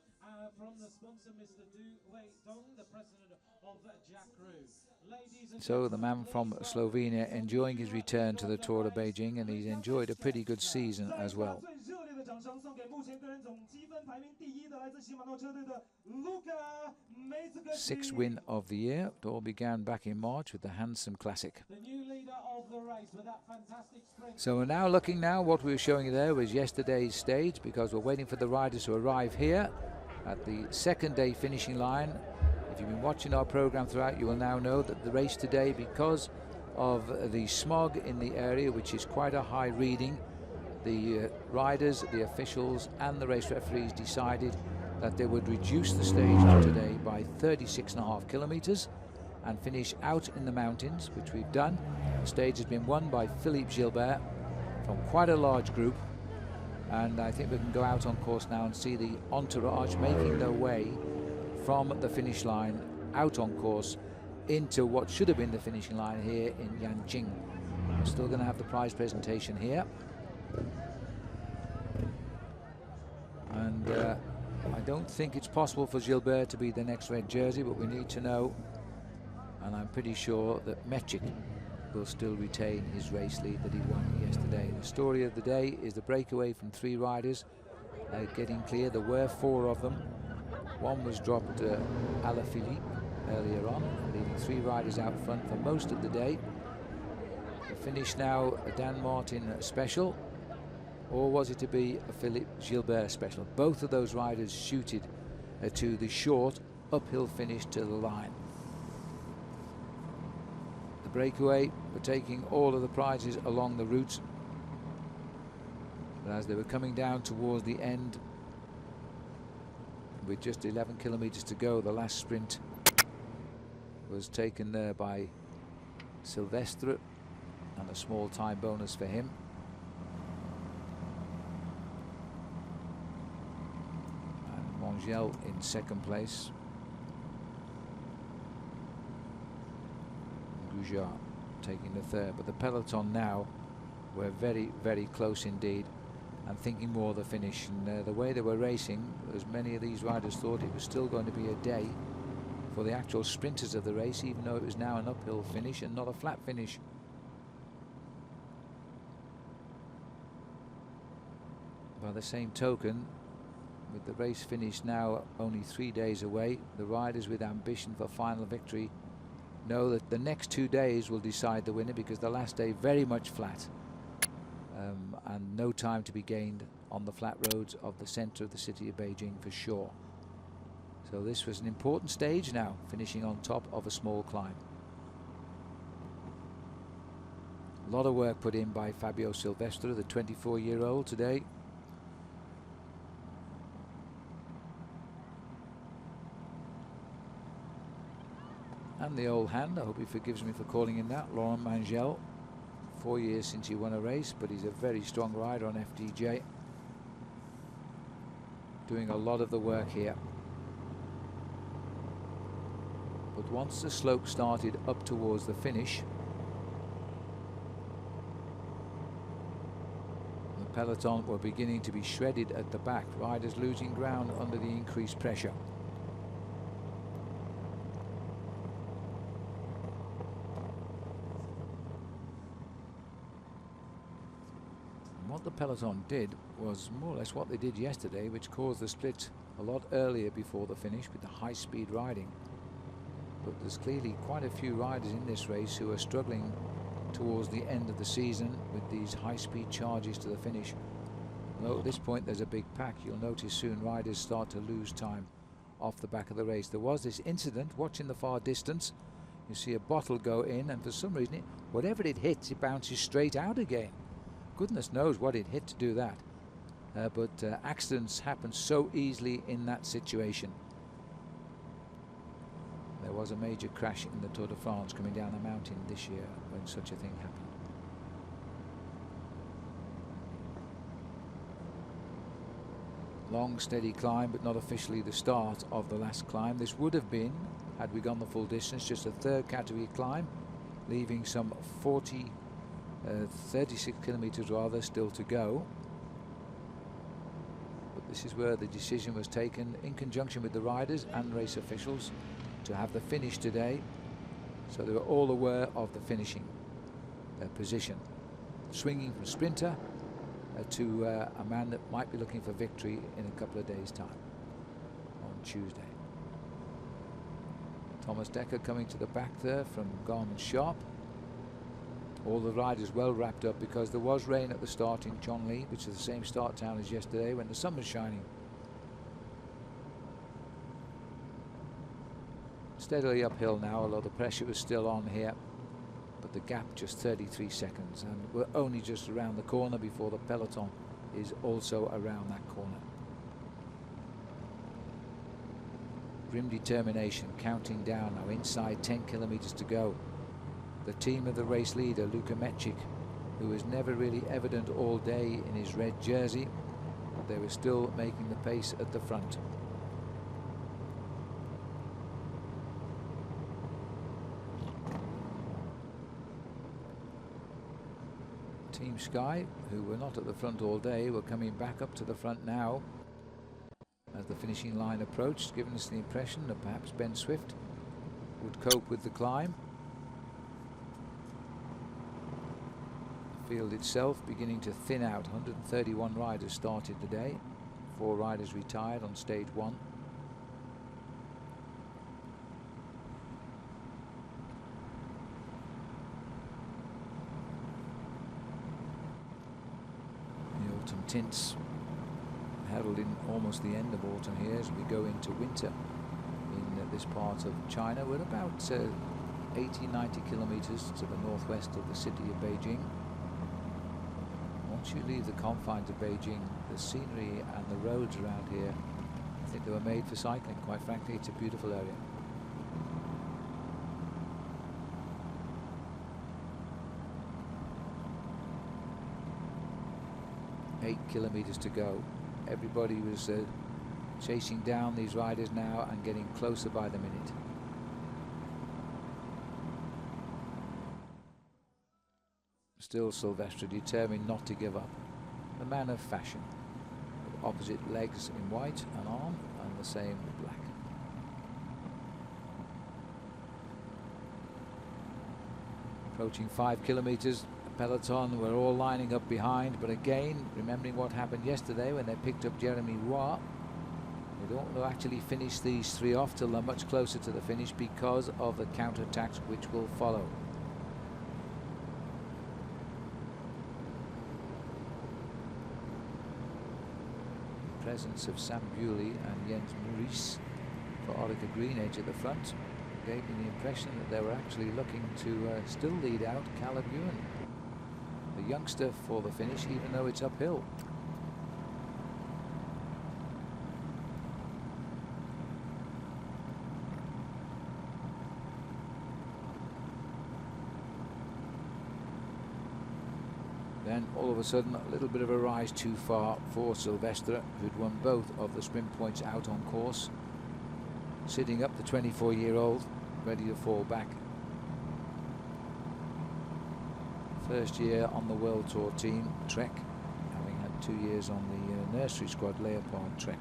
from the sponsor, Mr. Du Wei Dong, the president of Jack Roo. So the man from Slovenia enjoying his return to the Tour of Beijing, and he's enjoyed a pretty good season as well. Sixth win of the year. It all began back in March with the Handsome Classic. So we're now looking what we were showing you there was yesterday's stage, because we're waiting for the riders to arrive here at the second day finishing line. If you've been watching our program throughout, you will now know that the race today, because of the smog in the area, which is quite a high reading, the riders, the officials and the race referees decided that they would reduce the stage today by 36.5 kilometers and finish out in the mountains, which we've done. The stage has been won by Philippe Gilbert from quite a large group, and I think we can go out on course now and see the entourage making their way from the finish line out on course into what should have been the finishing line here in Yanqing. We're still going to have the prize presentation here, and I don't think it's possible for Gilbert to be the next red jersey, but we need to know, and I'm pretty sure that Mechik will still retain his race lead that he won yesterday. The story of the day is the breakaway from 3 riders getting clear. There were 4 of them. One was dropped, Alaphilippe, earlier on, leaving 3 riders out front for most of the day. The finish now, a Dan Martin special, or was it to be a Philippe Gilbert special? Both of those riders shooted to the short uphill finish to the line. The breakaway were taking all of the prizes along the route, but as they were coming down towards the end, with just 11 kilometers to go, the last sprint was taken there by Silvestre, and a small time bonus for him. And Mongel in second place. Goujard taking the third, but the peloton now were very, very close indeed, and thinking more of the finish. And the way they were racing, as many of these riders thought it was still going to be a day for the actual sprinters of the race, even though it was now an uphill finish and not a flat finish. By the same token, with the race finished now only 3 days away, the riders with ambition for final victory know that the next 2 days will decide the winner, because the last day very much flat, and no time to be gained on the flat roads of the center of the city of Beijing for sure. So this was an important stage now, finishing on top of a small climb. A lot of work put in by Fabio Silvestre, the 24-year-old today. And the old hand, I hope he forgives me for calling him that, Laurent Mangel. 4 years since he won a race, but he's a very strong rider on FDJ. Doing a lot of the work here. But once the slope started up towards the finish, the peloton were beginning to be shredded at the back, riders losing ground under the increased pressure. What the peloton did was more or less what they did yesterday, which caused the split a lot earlier before the finish with the high-speed riding. But there's clearly quite a few riders in this race who are struggling towards the end of the season with these high-speed charges to the finish. Although at this point there's a big pack, you'll notice soon riders start to lose time off the back of the race. There was this incident, watching the far distance, you see a bottle go in, and for some reason, whatever it hits, it bounces straight out again. Goodness knows what it hit to do that. But accidents happen so easily in that situation. There was a major crash in the Tour de France coming down the mountain this year when such a thing happened. Long steady climb, but not officially the start of the last climb. This would have been, had we gone the full distance, just a third category climb, leaving some 36 kilometers rather still to go. But this is where the decision was taken in conjunction with the riders and race officials to have the finish today, so they were all aware of the finishing position, swinging from sprinter to a man that might be looking for victory in a couple of days' time on Tuesday. Thomas Dekker coming to the back there from Garmin Sharp. All the riders well wrapped up, because there was rain at the start in Chong Li, which is the same start town as yesterday when the sun was shining. Steadily uphill now, although the pressure was still on here, but the gap just 33 seconds, and we're only just around the corner before the peloton is also around that corner. Grim determination, counting down now, inside 10 kilometers to go. The team of the race leader, Luka Mecic, who was never really evident all day in his red jersey, but they were still making the pace at the front. Team Sky, who were not at the front all day, were coming back up to the front now as the finishing line approached, giving us the impression that perhaps Ben Swift would cope with the climb. field itself beginning to thin out. 131 riders started the day. 4 riders retired on stage 1. The autumn tints heralding almost the end of autumn here as we go into winter in this part of China. We're about 80-90 kilometers to the northwest of the city of Beijing. Once you leave the confines of Beijing, the scenery and the roads around here, I think they were made for cycling. Quite frankly, it's a beautiful area. Eight kilometers to go. Everybody was chasing down these riders now and getting closer by the minute. Still Silvestre determined not to give up. The man of fashion, with opposite legs in white, an arm, and the same black. Approaching 5 kilometers, the peloton were all lining up behind, but again, remembering what happened yesterday when they picked up Jeremy Roy, they don't want to actually finish these 3 off till they're much closer to the finish because of the counterattacks which will follow. Presence of Sam Bewley and Jens Maurice for Orica Greenedge at the front gave me the impression that they were actually looking to still lead out Caleb Ewan, the youngster, for the finish, even though it's uphill. Then all of a sudden a little bit of a rise too far for Silvestre, who'd won both of the sprint points out on course. Sitting up the 24-year-old, ready to fall back. First year on the World Tour team, Trek, having had 2 years on the nursery squad Leopard Trek.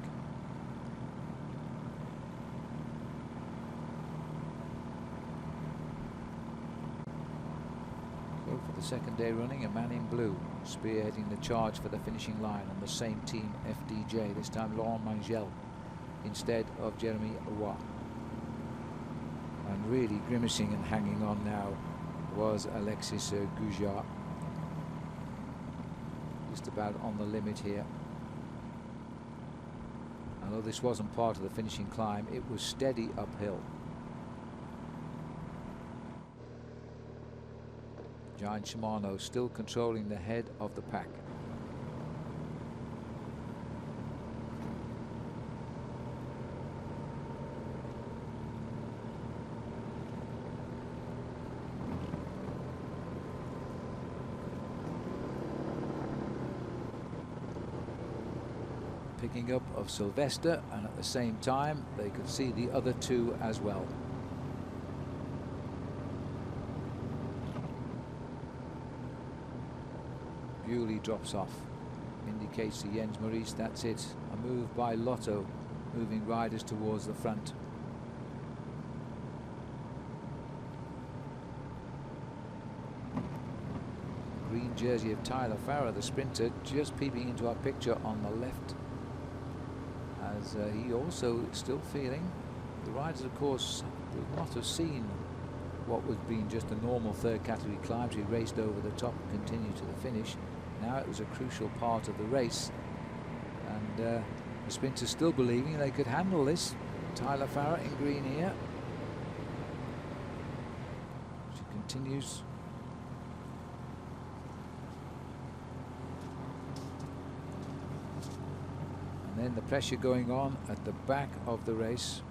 The second day running, a man in blue spearheading the charge for the finishing line on the same team, FDJ, this time Laurent Mangel instead of Jeremy Roy. And really grimacing and hanging on now was Alexis Goujar, just about on the limit here. Although this wasn't part of the finishing climb, it was steady uphill. Giant Shimano still controlling the head of the pack. Picking up of Silvestre, and at the same time they could see the other 2 as well. Bewley drops off, indicates to Jens Maurice that's it. A move by Lotto, moving riders towards the front. Green jersey of Tyler Farrar, the sprinter, just peeping into our picture on the left, as he also still feeling. The riders, of course, would not have seen what was being just a normal 3rd category climb. He raced over the top and continued to the finish. Now it was a crucial part of the race, and the sprinters still believing they could handle this. Tyler Farrar in green here. She continues. And then the pressure going on at the back of the race.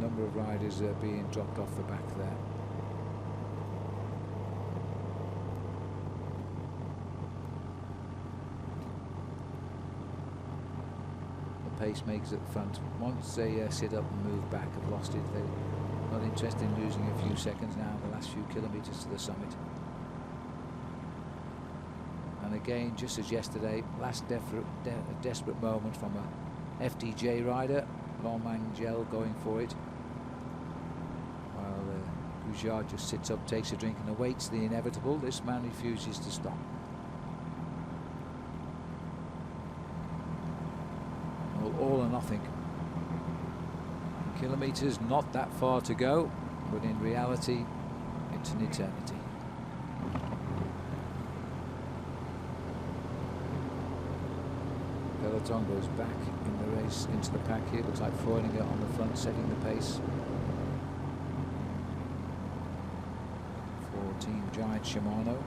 Number of riders being dropped off the back there. The pacemakers at the front, once they sit up and move back, have lost it. They're not interested in losing a few seconds now in the last few kilometers to the summit. And again, just as yesterday, last desperate moment from a FDJ rider, Laurent Mangel going for it. Bouchard just sits up, takes a drink and awaits the inevitable. This man refuses to stop. Well, all or nothing. Kilometres, not that far to go, but in reality it's an eternity. Peloton goes back in the race into the pack here. Looks like Freudinger on the front, setting the pace for Team Giant Shimano.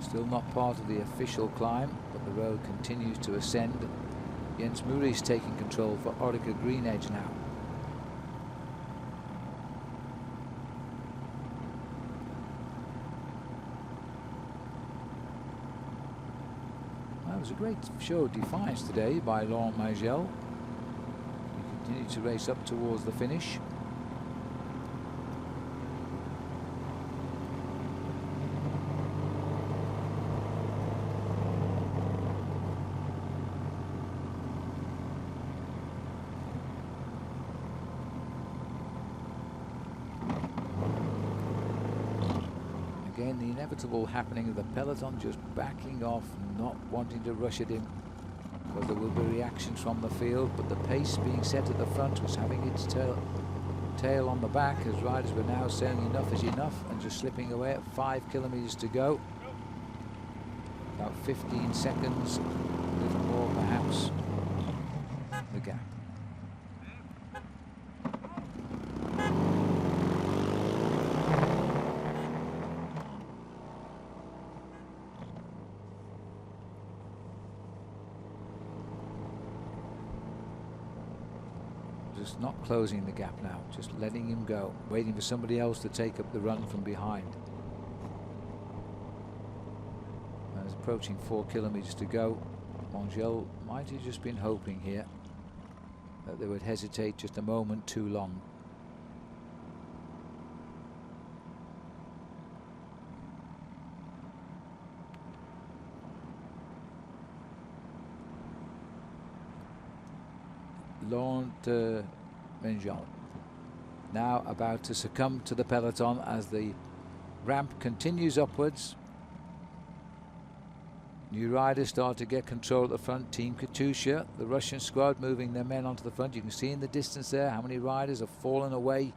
Still not part of the official climb, but the road continues to ascend. Jens Muri's taking control for Orica Green Edge now. It was a great show of defiance today by Laurent Magel. He continued to race up towards the finish. Again, the inevitable happening of the peloton just backing off, not wanting to rush at him, because there will be reactions from the field, but the pace being set at the front was having its tail on the back, as riders were now saying enough is enough and just slipping away at 5 kilometres to go. About 15 seconds, a little more perhaps, the gap. Just not closing the gap now, just letting him go, waiting for somebody else to take up the run from behind. As approaching 4 kilometres to go, Magel might have just been hoping here that they would hesitate just a moment too long. Laurent Magel now about to succumb to the peloton as the ramp continues upwards. New riders start to get control at the front. Team Katusha, the Russian squad, moving their men onto the front. You can see in the distance there how many riders have fallen away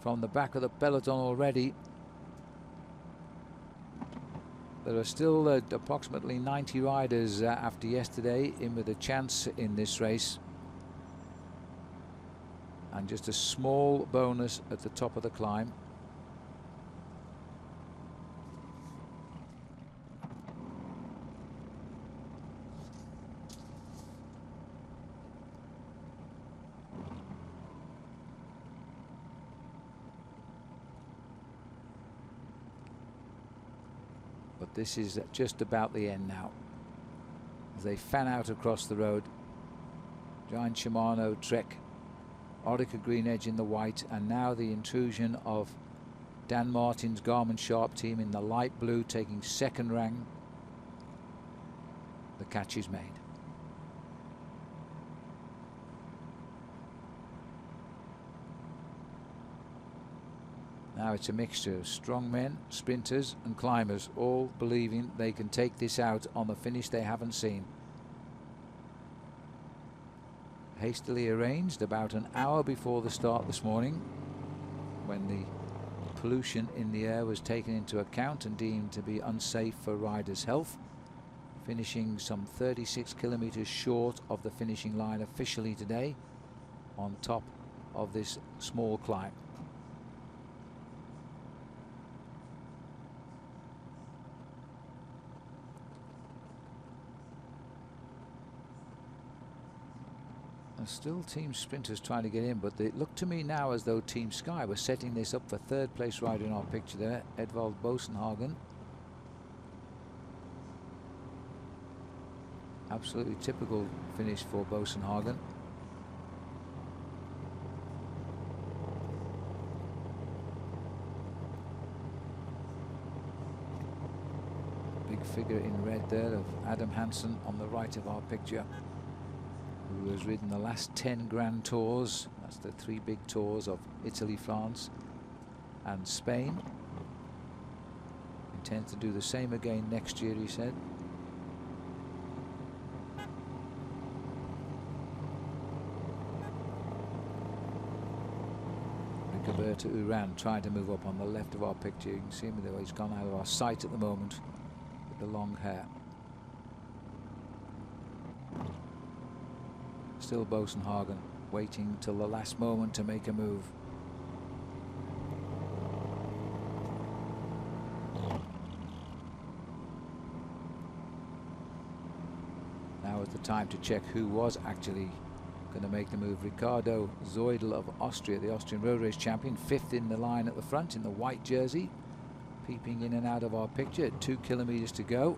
from the back of the peloton already. There are still approximately 90 riders after yesterday in with a chance in this race. And just a small bonus at the top of the climb. But this is just about the end now, as they fan out across the road. Giant Shimano, Trek, Orica Green Edge in the white, and now the intrusion of Dan Martin's Garmin Sharp team in the light blue, taking second rank. The catch is made. Now it's a mixture of strong men, sprinters and climbers, all believing they can take this out on the finish they haven't seen. Hastily arranged about an hour before the start this morning, when the pollution in the air was taken into account and deemed to be unsafe for riders' health, finishing some 36 kilometres short of the finishing line officially today on top of this small climb. Still Team Sprinters trying to get in, but it looked to me now as though Team Sky was setting this up for third place rider in our picture there, Edvald Bosenhagen. Absolutely typical finish for Bosenhagen. Big figure in red there of Adam Hansen on the right of our picture, who has ridden the last 10 Grand Tours. That's the 3 big tours of Italy, France and Spain. Intends to do the same again next year, he said. Rigoberto Urán trying to move up on the left of our picture. You can see him though, he's gone out of our sight at the moment with the long hair. Still Bosenhagen waiting till the last moment to make a move. Now is the time to check who was actually going to make the move. Ricardo Zeudel of Austria, the Austrian road race champion, 5th in the line at the front in the white jersey, peeping in and out of our picture. 2 kilometers to go.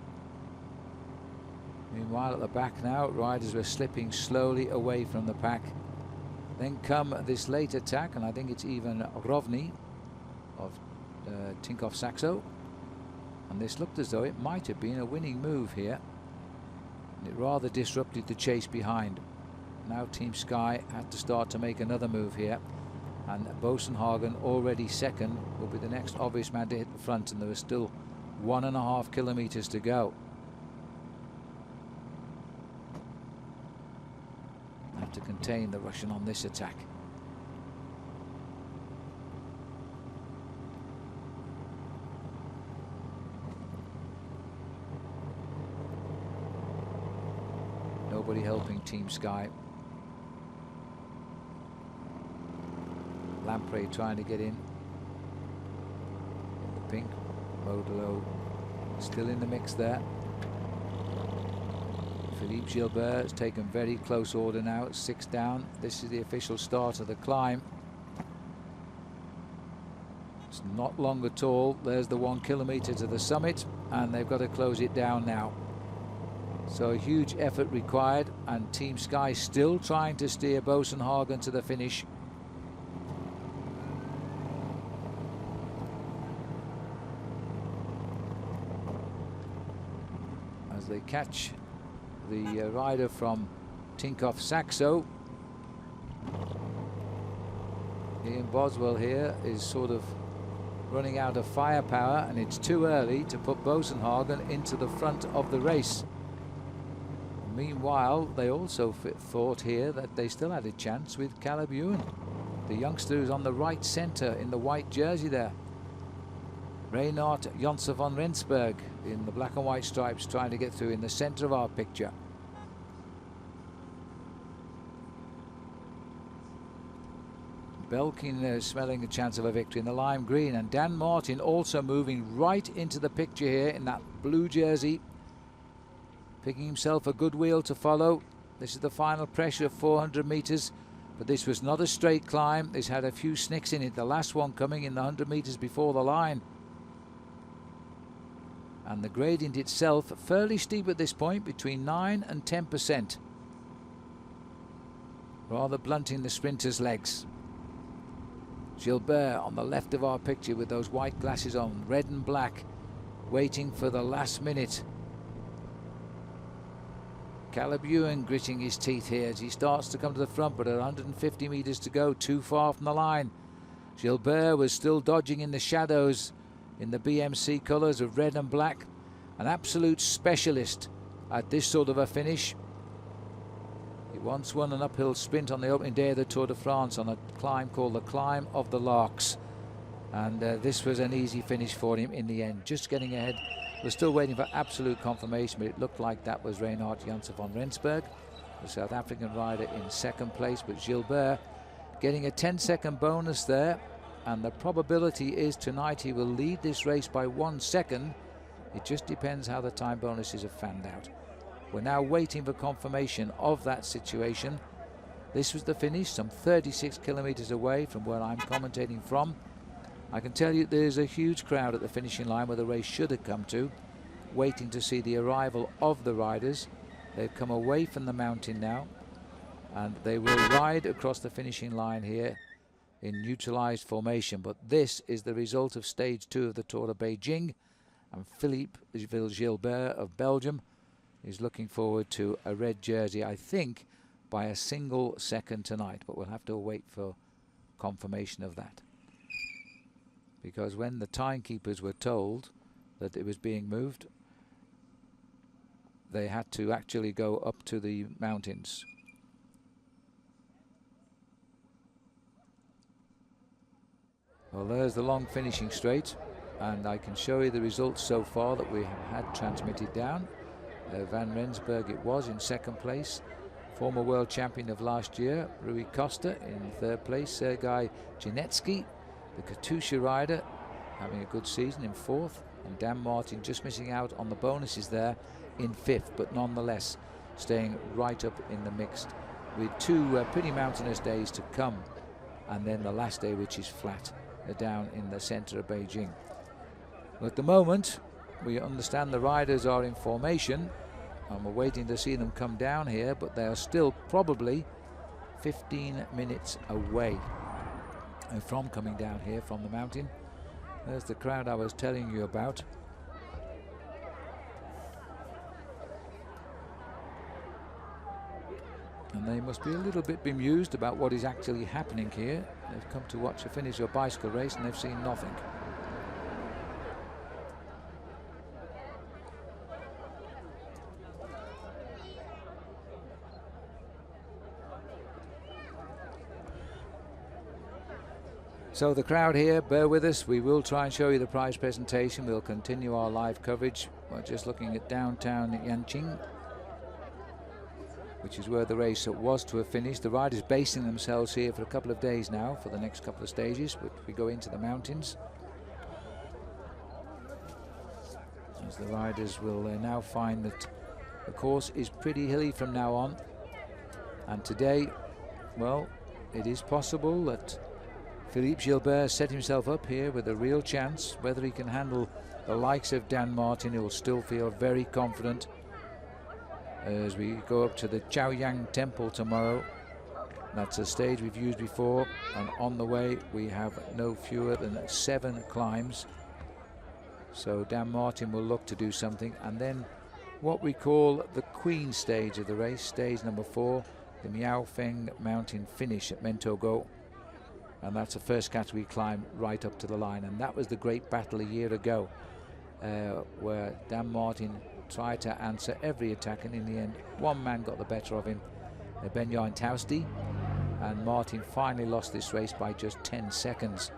Meanwhile, at the back now, riders were slipping slowly away from the pack. Then come this late attack, and I think it's even Rovny of Tinkoff Saxo. And this looked as though it might have been a winning move here. And it rather disrupted the chase behind. Now Team Sky had to start to make another move here. And Bosenhagen, already second, will be the next obvious man to hit the front, and there are still 1.5 kilometers to go. Have to contain the Russian on this attack. Nobody helping Team Sky. Lamprey trying to get in the pink. Modelo still in the mix there. Philippe Gilbert has taken very close order now at 6 down. This is the official start of the climb. It's not long at all. There's the 1 kilometer to the summit, and they've got to close it down now. So a huge effort required, and Team Sky still trying to steer Bosenhagen to the finish. As they catch the rider from Tinkoff Saxo. Ian Boswell here is sort of running out of firepower, and it's too early to put Bosenhagen into the front of the race. Meanwhile, they also thought here that they still had a chance with Caleb Ewan, the youngster who's on the right centre in the white jersey there. Reinhard Jonsson von Rensburg in the black and white stripes trying to get through in the centre of our picture. Belkin smelling a chance of a victory in the lime green, and Dan Martin also moving right into the picture here in that blue jersey, picking himself a good wheel to follow. This is the final pressure of 400 meters, but this was not a straight climb. This had a few snicks in it, the last one coming in the 100 meters before the line. And the gradient itself fairly steep at this point, between 9 and 10%, rather blunting the sprinter's legs. Gilbert on the left of our picture with those white glasses on, red and black, waiting for the last minute. Caleb Ewan gritting his teeth here as he starts to come to the front, but at 150 meters to go, too far from the line. Gilbert was still dodging in the shadows in the BMC colours of red and black. An absolute specialist at this sort of a finish. He once won an uphill sprint on the opening day of the Tour de France on a climb called the Climb of the Larks. And this was an easy finish for him in the end, just getting ahead. We're still waiting for absolute confirmation, but it looked like that was Reinhard Jonsson von Rensburg, the South African rider, in second place. But Gilbert getting a 10-second bonus there, and the probability is tonight he will lead this race by 1 second. It just depends how the time bonuses are fanned out. We're now waiting for confirmation of that situation. This was the finish, some 36 kilometers away from where I'm commentating from. I can tell you there's a huge crowd at the finishing line where the race should have come to, waiting to see the arrival of the riders. They've come away from the mountain now, and they will ride across the finishing line here in neutralized formation. But this is the result of stage 2 of the Tour of Beijing, and Philippe Gilbert of Belgium is looking forward to a red jersey. I think by a single second tonight, but we'll have to wait for confirmation of that. Because when the timekeepers were told that it was being moved, they had to actually go up to the mountains. Well, there's the long finishing straight, and I can show you the results so far that we have had transmitted down. Van Rensburg it was in second place. Former world champion of last year, Rui Costa, in third place. Sergei Janetsky, the Katusha rider, having a good season, in fourth. And Dan Martin just missing out on the bonuses there in fifth, but nonetheless staying right up in the mixed, with two pretty mountainous days to come, and then the last day, which is flat, down in the center of Beijing. At the moment, we understand the riders are in formation, and we're waiting to see them come down here, but they are still probably 15 minutes away from coming down here from the mountain. There's the crowd I was telling you about. And they must be a little bit bemused about what is actually happening here. They've come to watch a finish of a bicycle race and they've seen nothing. So the crowd here, bear with us. We will try and show you the prize presentation. We'll continue our live coverage. We're just looking at downtown Yanqing, which is where the race was to have finished. The riders basing themselves here for a couple of days now for the next couple of stages, but we go into the mountains. As the riders will now find that the course is pretty hilly from now on. And today, well, it is possible that Philippe Gilbert set himself up here with a real chance. Whether he can handle the likes of Dan Martin, he will still feel very confident as we go up to the Chaoyang Temple tomorrow. That's a stage we've used before, and on the way we have no fewer than 7 climbs. So Dan Martin will look to do something, and then what we call the Queen stage of the race, stage number 4, the Miaofeng Mountain finish at Mentogo. And that's the first category climb right up to the line, and that was the great battle a year ago where Dan Martin tried to answer every attack, and in the end one man got the better of him, Benjamin Tausti, and Martin finally lost this race by just 10 seconds.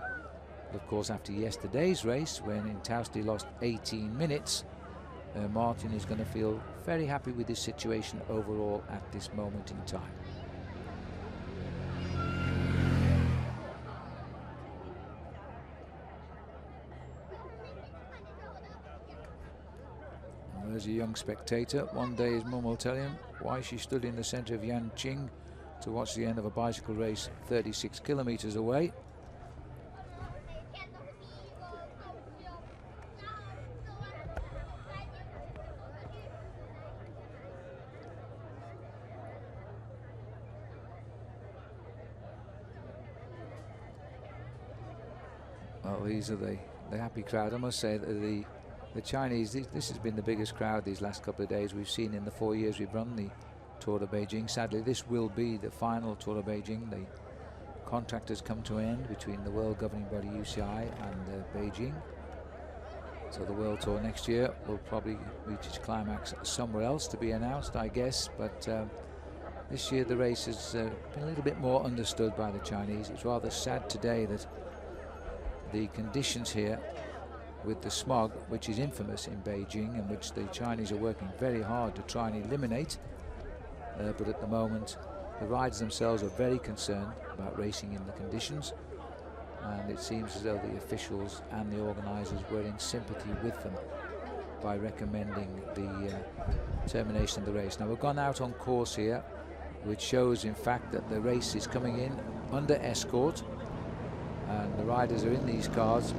Of course, after yesterday's race, when Tausti lost 18 minutes, Martin is going to feel very happy with his situation overall at this moment in time. There's a young spectator. One day his mum will tell him why she stood in the center of Yanqing to watch the end of a bicycle race 36 kilometers away. Well, these are the happy crowd. I must say that the Chinese, this has been the biggest crowd these last couple of days we've seen in the 4 years we've run the Tour of Beijing. Sadly, this will be the final Tour of Beijing. The contract has come to an end between the world governing body UCI and Beijing. So the World Tour next year will probably reach its climax somewhere else to be announced, I guess. But this year the race has been a little bit more understood by the Chinese. It's rather sad today that the conditions here with the smog, which is infamous in Beijing and which the Chinese are working very hard to try and eliminate, but at the moment the riders themselves are very concerned about racing in the conditions, and it seems as though the officials and the organisers were in sympathy with them by recommending the termination of the race. Now we've gone out on course here, which shows in fact that the race is coming in under escort, and the riders are in these cars,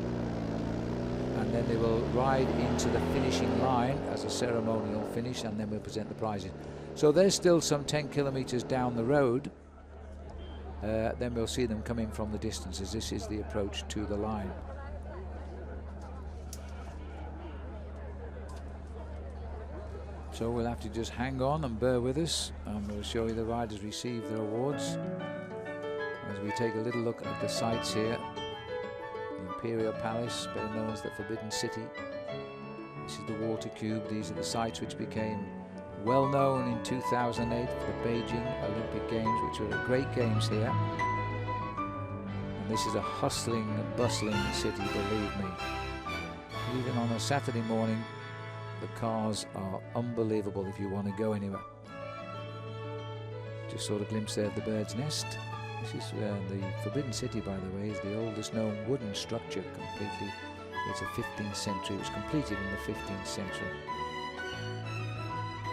and then they will ride into the finishing line as a ceremonial finish, and then we'll present the prizes. So there's still some 10 kilometers down the road. Then we'll see them coming from the distance, as this is the approach to the line. So we'll have to just hang on and bear with us, and we'll show you the riders receive their awards as we take a little look at the sights here. The Imperial Palace, better known as the Forbidden City. This is the Water Cube. These are the sites which became well known in 2008 for the Beijing Olympic Games, which were great games here. And this is a hustling, bustling city, believe me. Even on a Saturday morning, the cars are unbelievable if you want to go anywhere. Just sort of glimpse there of the bird's nest. This is the Forbidden City, by the way, is the oldest known wooden structure completely. It's a 15th century. It was completed in the 15th century.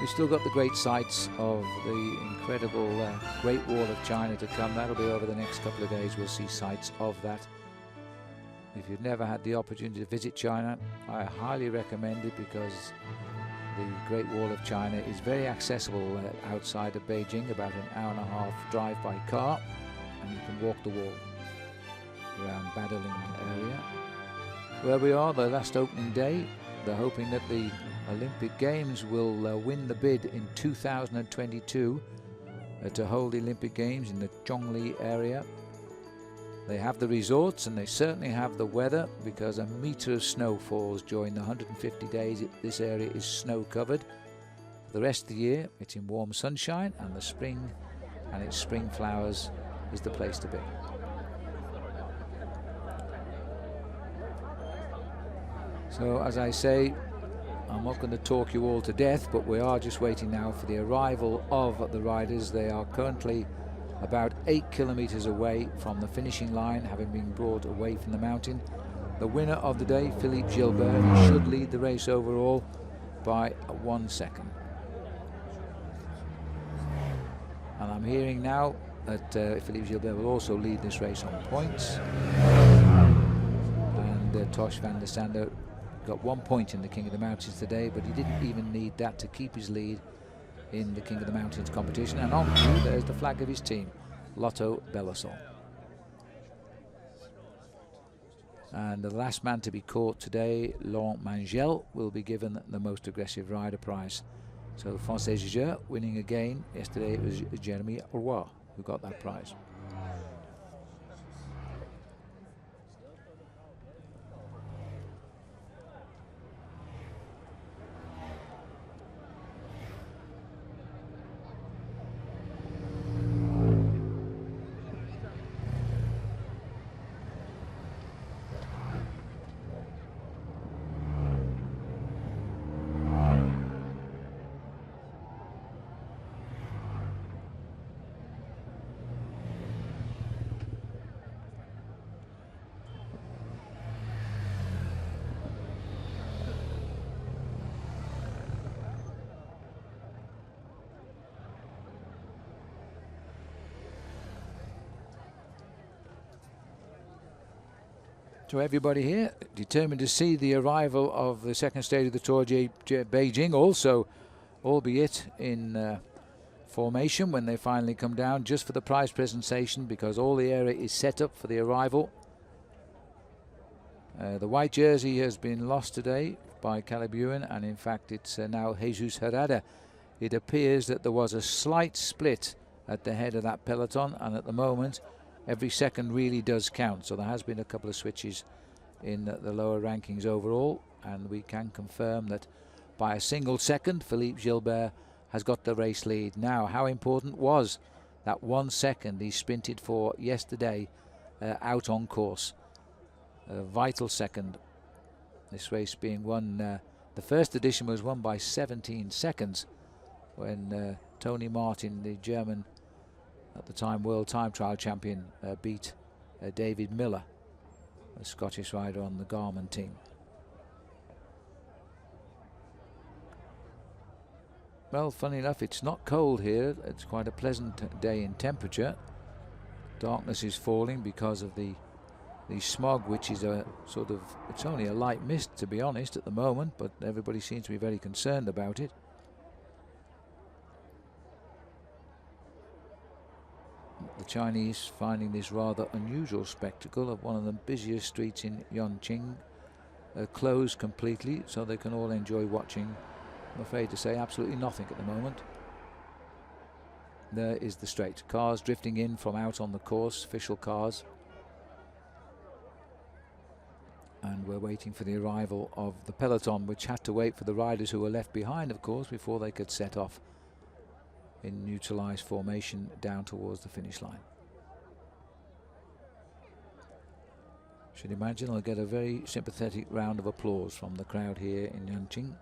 We've still got the great sights of the incredible Great Wall of China to come. That'll be over the next couple of days. We'll see sights of that. If you've never had the opportunity to visit China, I highly recommend it, because the Great Wall of China is very accessible outside of Beijing, about an hour and a half drive by car, and you can walk the wall around Badaling area. Where we are, the last opening day, they're hoping that the Olympic Games will win the bid in 2022 to hold the Olympic Games in the Chong Li area. They have the resorts, and they certainly have the weather, because a metre of snow falls during the 150 days this area is snow covered. For the rest of the year it's in warm sunshine, and the spring and its spring flowers is the place to be. So as I say, I'm not going to talk you all to death, but we are just waiting now for the arrival of the riders. They are currently about 8 kilometers away from the finishing line, having been brought away from the mountain. The winner of the day, Philippe Gilbert, he should lead the race overall by 1 second. And I'm hearing now that Philippe Gilbert will also lead this race on points. And Tosh van der Sande got 1 point in the King of the Mountains today, but he didn't even need that to keep his lead in the King of the Mountains competition. And on cue, there's the flag of his team, Lotto Bellason. And the last man to be caught today, Laurent Mangel, will be given the most aggressive rider prize. So Français Jeu winning again. Yesterday it was Jeremy Roy who got that prize. So everybody here determined to see the arrival of the second stage of the Tour of Beijing, also albeit in formation when they finally come down, just for the prize presentation, because all the area is set up for the arrival. The white jersey has been lost today by Caleb Ewan, and in fact it's now Jesus Herrera. It appears that there was a slight split at the head of that peloton, and at the moment every second really does count. So there has been a couple of switches in the lower rankings overall, and we can confirm that by a single second Philippe Gilbert has got the race lead. Now, how important was that 1 second he sprinted for yesterday out on course? A vital second. This race being won, the first edition was won by 17 seconds when Tony Martin, the German at the time world time trial champion, beat David Miller, a Scottish rider on the Garmin team. Well, funny enough, it's not cold here. It's quite a pleasant day in temperature. Darkness is falling because of the smog, which is a sort of, it's only a light mist to be honest at the moment, but everybody seems to be very concerned about it. The Chinese finding this rather unusual spectacle of one of the busiest streets in Yanqing closed completely, so they can all enjoy watching I'm afraid to say absolutely nothing at the moment. There is the straight. Cars drifting in from out on the course, official cars. And we're waiting for the arrival of the peloton, which had to wait for the riders who were left behind, of course, before they could set off in neutralized formation down towards the finish line. Should imagine I'll get a very sympathetic round of applause from the crowd here in Yanqing.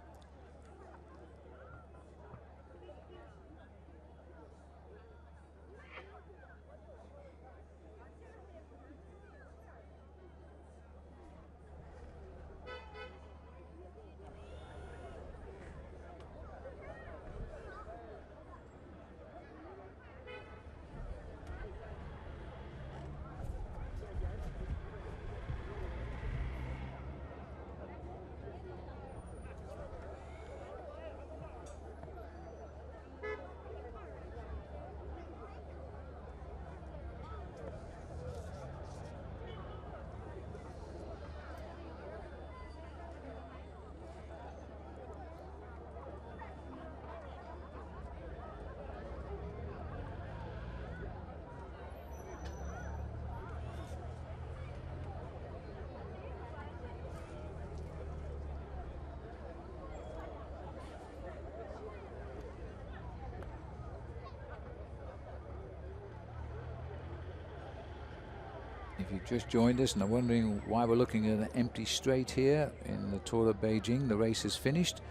If you've just joined us and are wondering why we're looking at an empty straight here in the Tour of Beijing, the race is finished.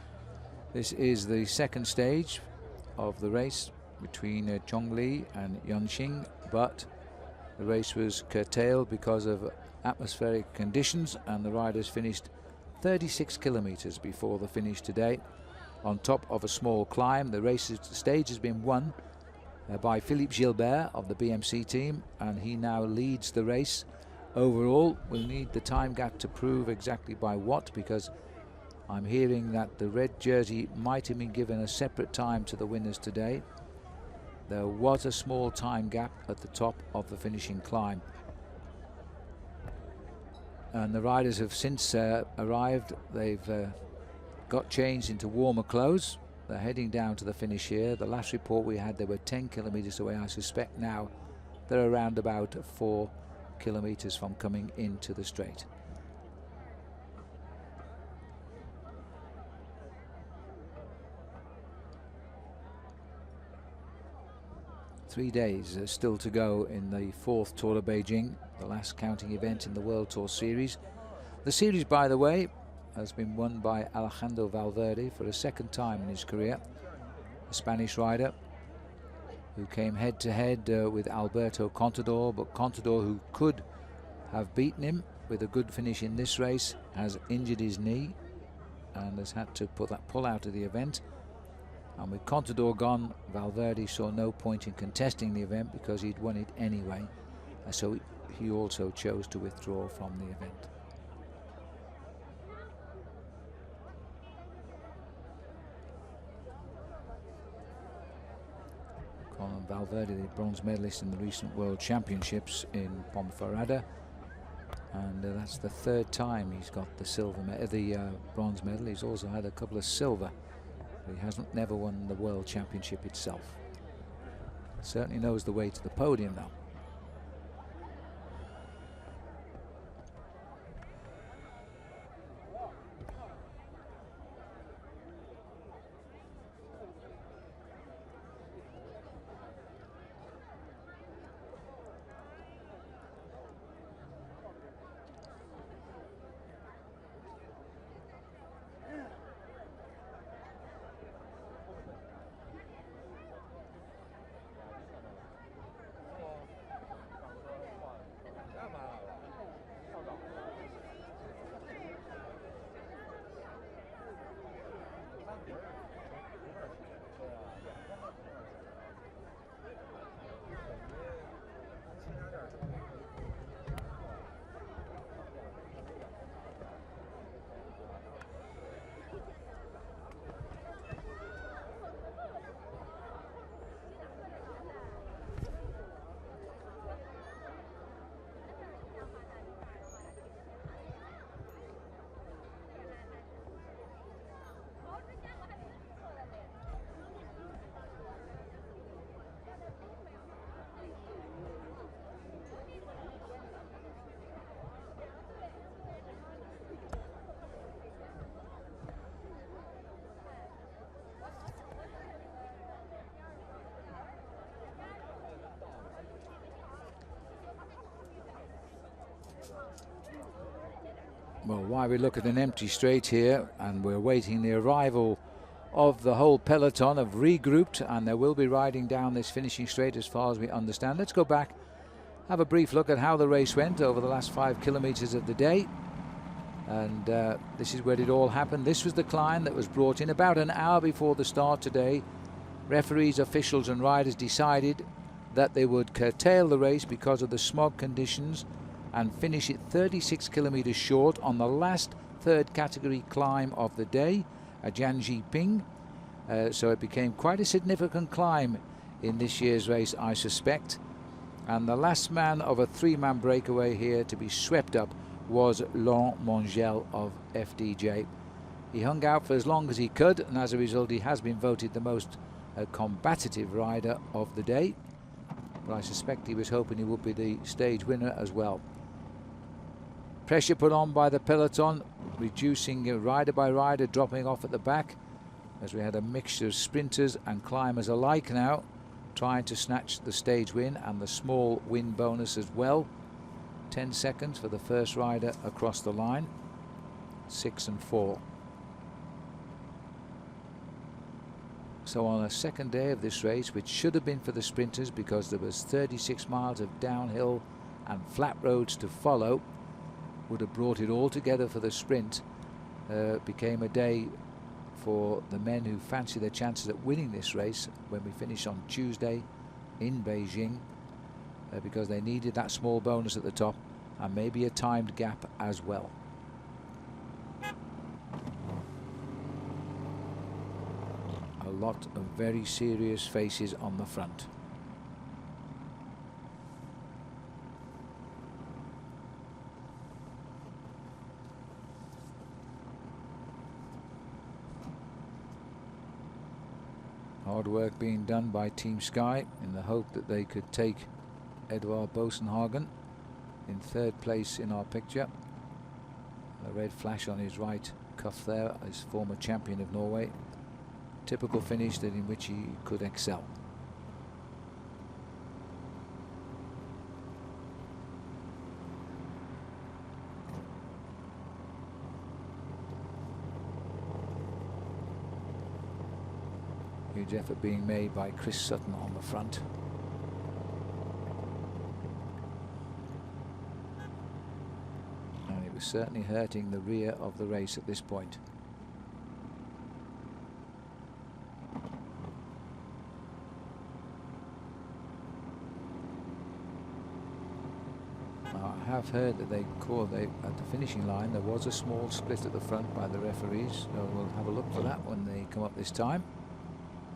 This is the second stage of the race between Chong Li and Yanqing, but the race was curtailed because of atmospheric conditions, and the riders finished 36 kilometers before the finish today on top of a small climb. The stage has been won by Philippe Gilbert of the BMC team, and he now leads the race overall. We'll need the time gap to prove exactly by what, because I'm hearing that the red jersey might have been given a separate time to the winners today. There was a small time gap at the top of the finishing climb, and the riders have since arrived. They've got changed into warmer clothes. They're heading down to the finish here. The last report we had, they were 10 kilometers away. I suspect now they're around about 4 kilometers from coming into the straight. Three days still to go in the fourth Tour of Beijing, the last counting event in the World Tour Series. The series, by the way, has been won by Alejandro Valverde for a second time in his career. A Spanish rider who came head to head with Alberto Contador, but Contador, who could have beaten him with a good finish in this race, has injured his knee and has had to pull out of the event. And with Contador gone, Valverde saw no point in contesting the event because he'd won it anyway, so he also chose to withdraw from the event. Colin Valverde, the bronze medalist in the recent World Championships in Ponferrada, and that's the third time he's got the bronze medal. He's also had a couple of silver, but he hasn't never won the World Championship itself. Certainly knows the way to the podium though. Well, while we look at an empty straight here and we're waiting the arrival of the whole peloton, have regrouped, and they will be riding down this finishing straight as far as we understand. Let's go back, have a brief look at how the race went over the last 5 kilometers of the day. And this is where it all happened. This was the climb that was brought in about an hour before the start today. Referees, officials and riders decided that they would curtail the race because of the smog conditions and finish it 36 kilometers short on the last third category climb of the day, a Yanqing. So it became quite a significant climb in this year's race, I suspect. And the last man of a 3-man breakaway here to be swept up was Laurent Mongel of FDJ. He hung out for as long as he could, and as a result he has been voted the most combative rider of the day. But I suspect he was hoping he would be the stage winner as well. Pressure put on by the peloton, reducing rider by rider, dropping off at the back, as we had a mixture of sprinters and climbers alike now trying to snatch the stage win and the small win bonus as well. 10 seconds for the first rider across the line, 6 and 4. So on a second day of this race, which should have been for the sprinters because there was 36 miles of downhill and flat roads to follow, would have brought it all together for the sprint, became a day for the men who fancy their chances at winning this race when we finish on Tuesday in Beijing, because they needed that small bonus at the top and maybe a timed gap as well. A lot of very serious faces on the front. Hard work being done by Team Sky in the hope that they could take Edvard Bosenhagen in 3rd place in our picture. A red flash on his right cuff there, his former champion of Norway. Typical finish that in which he could excel. Huge effort being made by Chris Sutton on the front. And it was certainly hurting the rear of the race at this point. Now, I have heard that at the finishing line there was a small split at the front by the referees, so we'll have a look for that when they come up this time.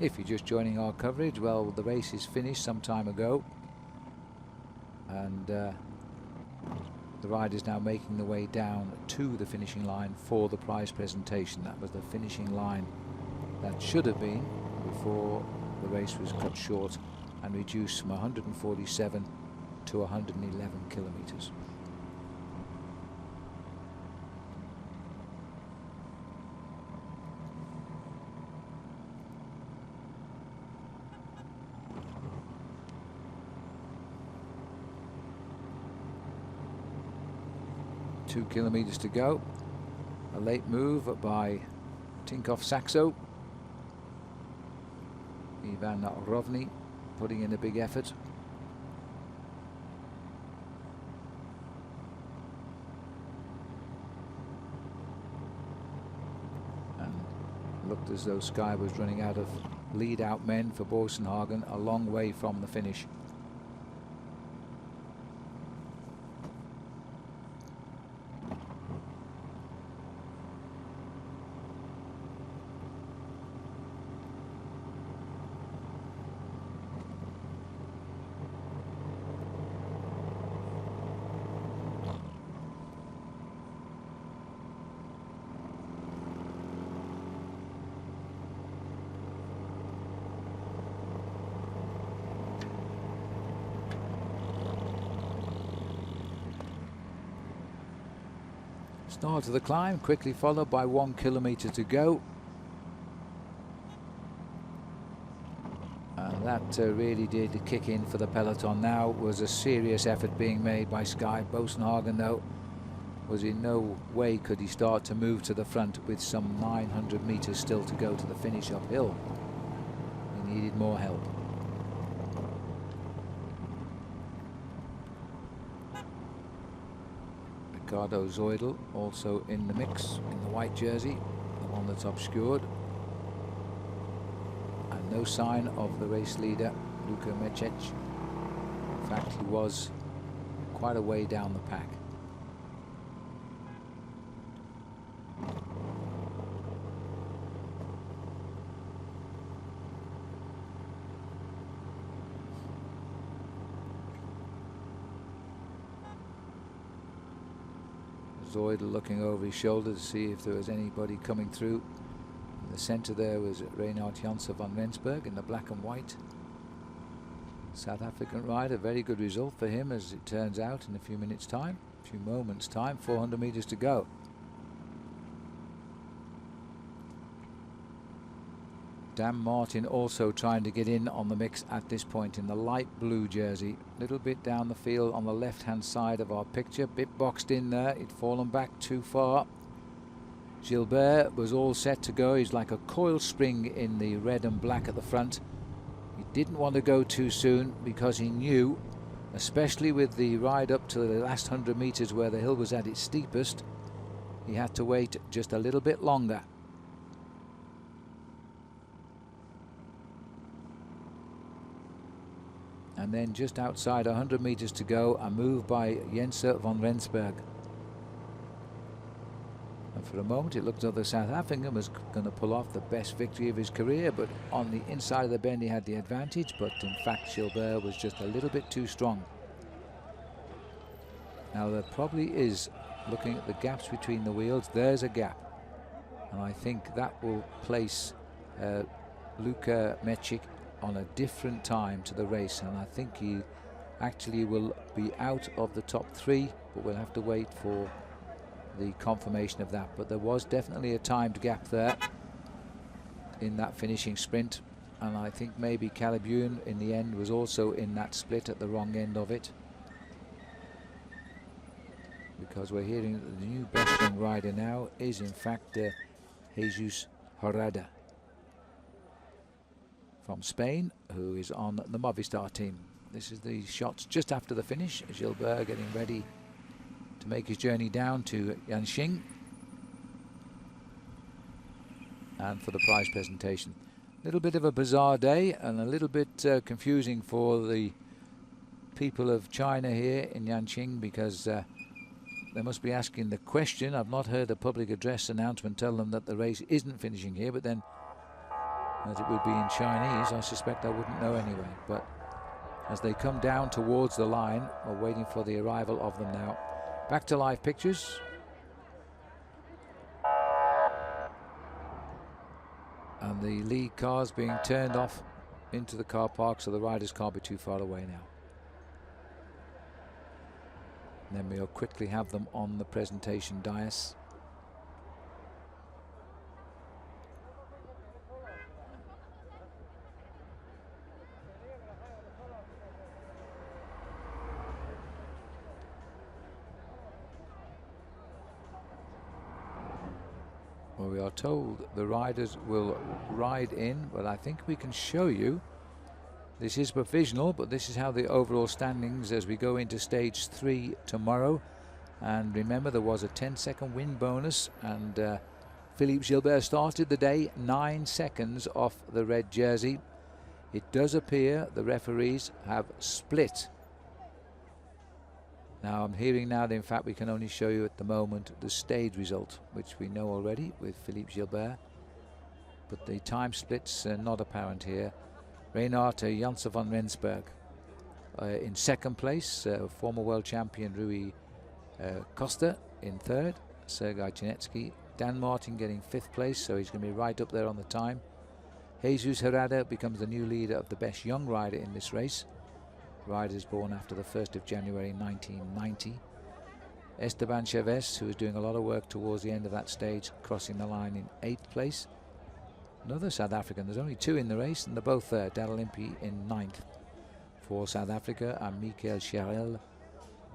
If you're just joining our coverage, well, the race is finished some time ago, and the riders now making the way down to the finishing line for the prize presentation. That was the finishing line that should have been before the race was cut short and reduced from 147 to 111 kilometers. Two kilometers to go. A late move by Tinkoff Saxo. Ivan Rovny putting in a big effort. And looked as though Sky was running out of lead out men for Bosenhagen, a long way from the finish. Start of the climb, quickly followed by 1 kilometer to go. And that really did kick in for the peloton. Now was a serious effort being made by Sky. Bosenhagen, though, was in no way could he start to move to the front with some 900 meters still to go to the finish uphill. He needed more help. Ricardo Zoidl also in the mix in the white jersey, the one that's obscured. And no sign of the race leader, Luka Mecic. In fact, he was quite a way down the pack. Zoidl looking over his shoulder to see if there was anybody coming through. In the centre there was Reinhard Janse van Rensburg in the black and white. South African rider, very good result for him as it turns out in a few minutes time, a few moments time, 400 meters to go. Dan Martin also trying to get in on the mix at this point in the light blue jersey. A little bit down the field on the left hand side of our picture, bit boxed in there, he'd fallen back too far. Gilbert was all set to go, he's like a coil spring in the red and black at the front. He didn't want to go too soon because he knew, especially with the ride up to the last 100 meters where the hill was at its steepest, he had to wait just a little bit longer. And then just outside 100 meters to go, a move by Janse van Rensburg. And for a moment it looked as though the South African was going to pull off the best victory of his career, but on the inside of the bend he had the advantage, but in fact Gilbert was just a little bit too strong. Now there probably is, looking at the gaps between the wheels, there's a gap. And I think that will place Luka Mecic on a different time to the race, and I think he actually will be out of the top three, but we'll have to wait for the confirmation of that. But there was definitely a timed gap there in that finishing sprint, and I think maybe Caleb Ewan in the end was also in that split at the wrong end of it, because we're hearing that the new best young rider now is in fact Jesus Herrada from Spain, who is on the Movistar team. This is the shots just after the finish. Gilbert getting ready to make his journey down to Yanqing and for the prize presentation. A little bit of a bizarre day and a little bit confusing for the people of China here in Yanqing, because they must be asking the question. I've not heard a public address announcement tell them that the race isn't finishing here, but then as it would be in Chinese, I suspect I wouldn't know anyway. But as they come down towards the line, we're waiting for the arrival of them now. Back to live pictures. And the lead cars being turned off into the car park so the riders can't be too far away now. And then we'll quickly have them on the presentation dais. Well, we are told the riders will ride in, but I think we can show you. This is provisional, but this is how the overall standings as we go into stage 3 tomorrow. And remember, there was a 10-second win bonus, and Philippe Gilbert started the day 9 seconds off the red jersey. It does appear the referees have split. Now I'm hearing now that in fact we can only show you at the moment the stage result, which we know already with Philippe Gilbert, but the time splits are not apparent here. Reinhard Janse van Rensburg in second place, former world champion Rui Costa in third, Sergei Chinetsky. Dan Martin getting 5th place, so he's going to be right up there on the time. Jesus Herrada becomes the new leader of the best young rider in this race. Riders born after the 1st of January 1990. Esteban Chavez, who is doing a lot of work towards the end of that stage, crossing the line in 8th place. Another South African, there's only 2 in the race, and they're both there. Daniel Impey in 9th for South Africa, and Michael Charel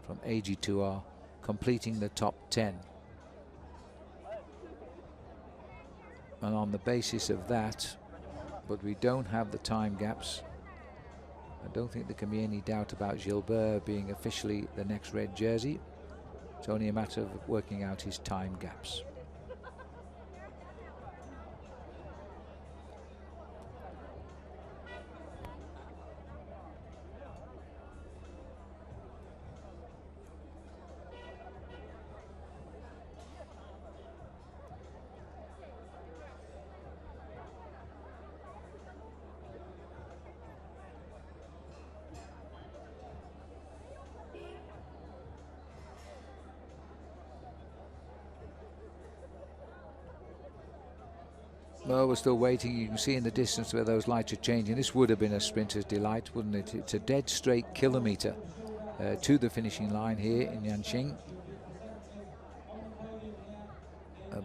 from AG2R completing the top 10. And on the basis of that, but we don't have the time gaps, I don't think there can be any doubt about Gilbert being officially the next red jersey. It's only a matter of working out his time gaps. Well, we're still waiting. You can see in the distance where those lights are changing. This would have been a sprinter's delight, wouldn't it? It's a dead straight kilometre to the finishing line here in Yanqing.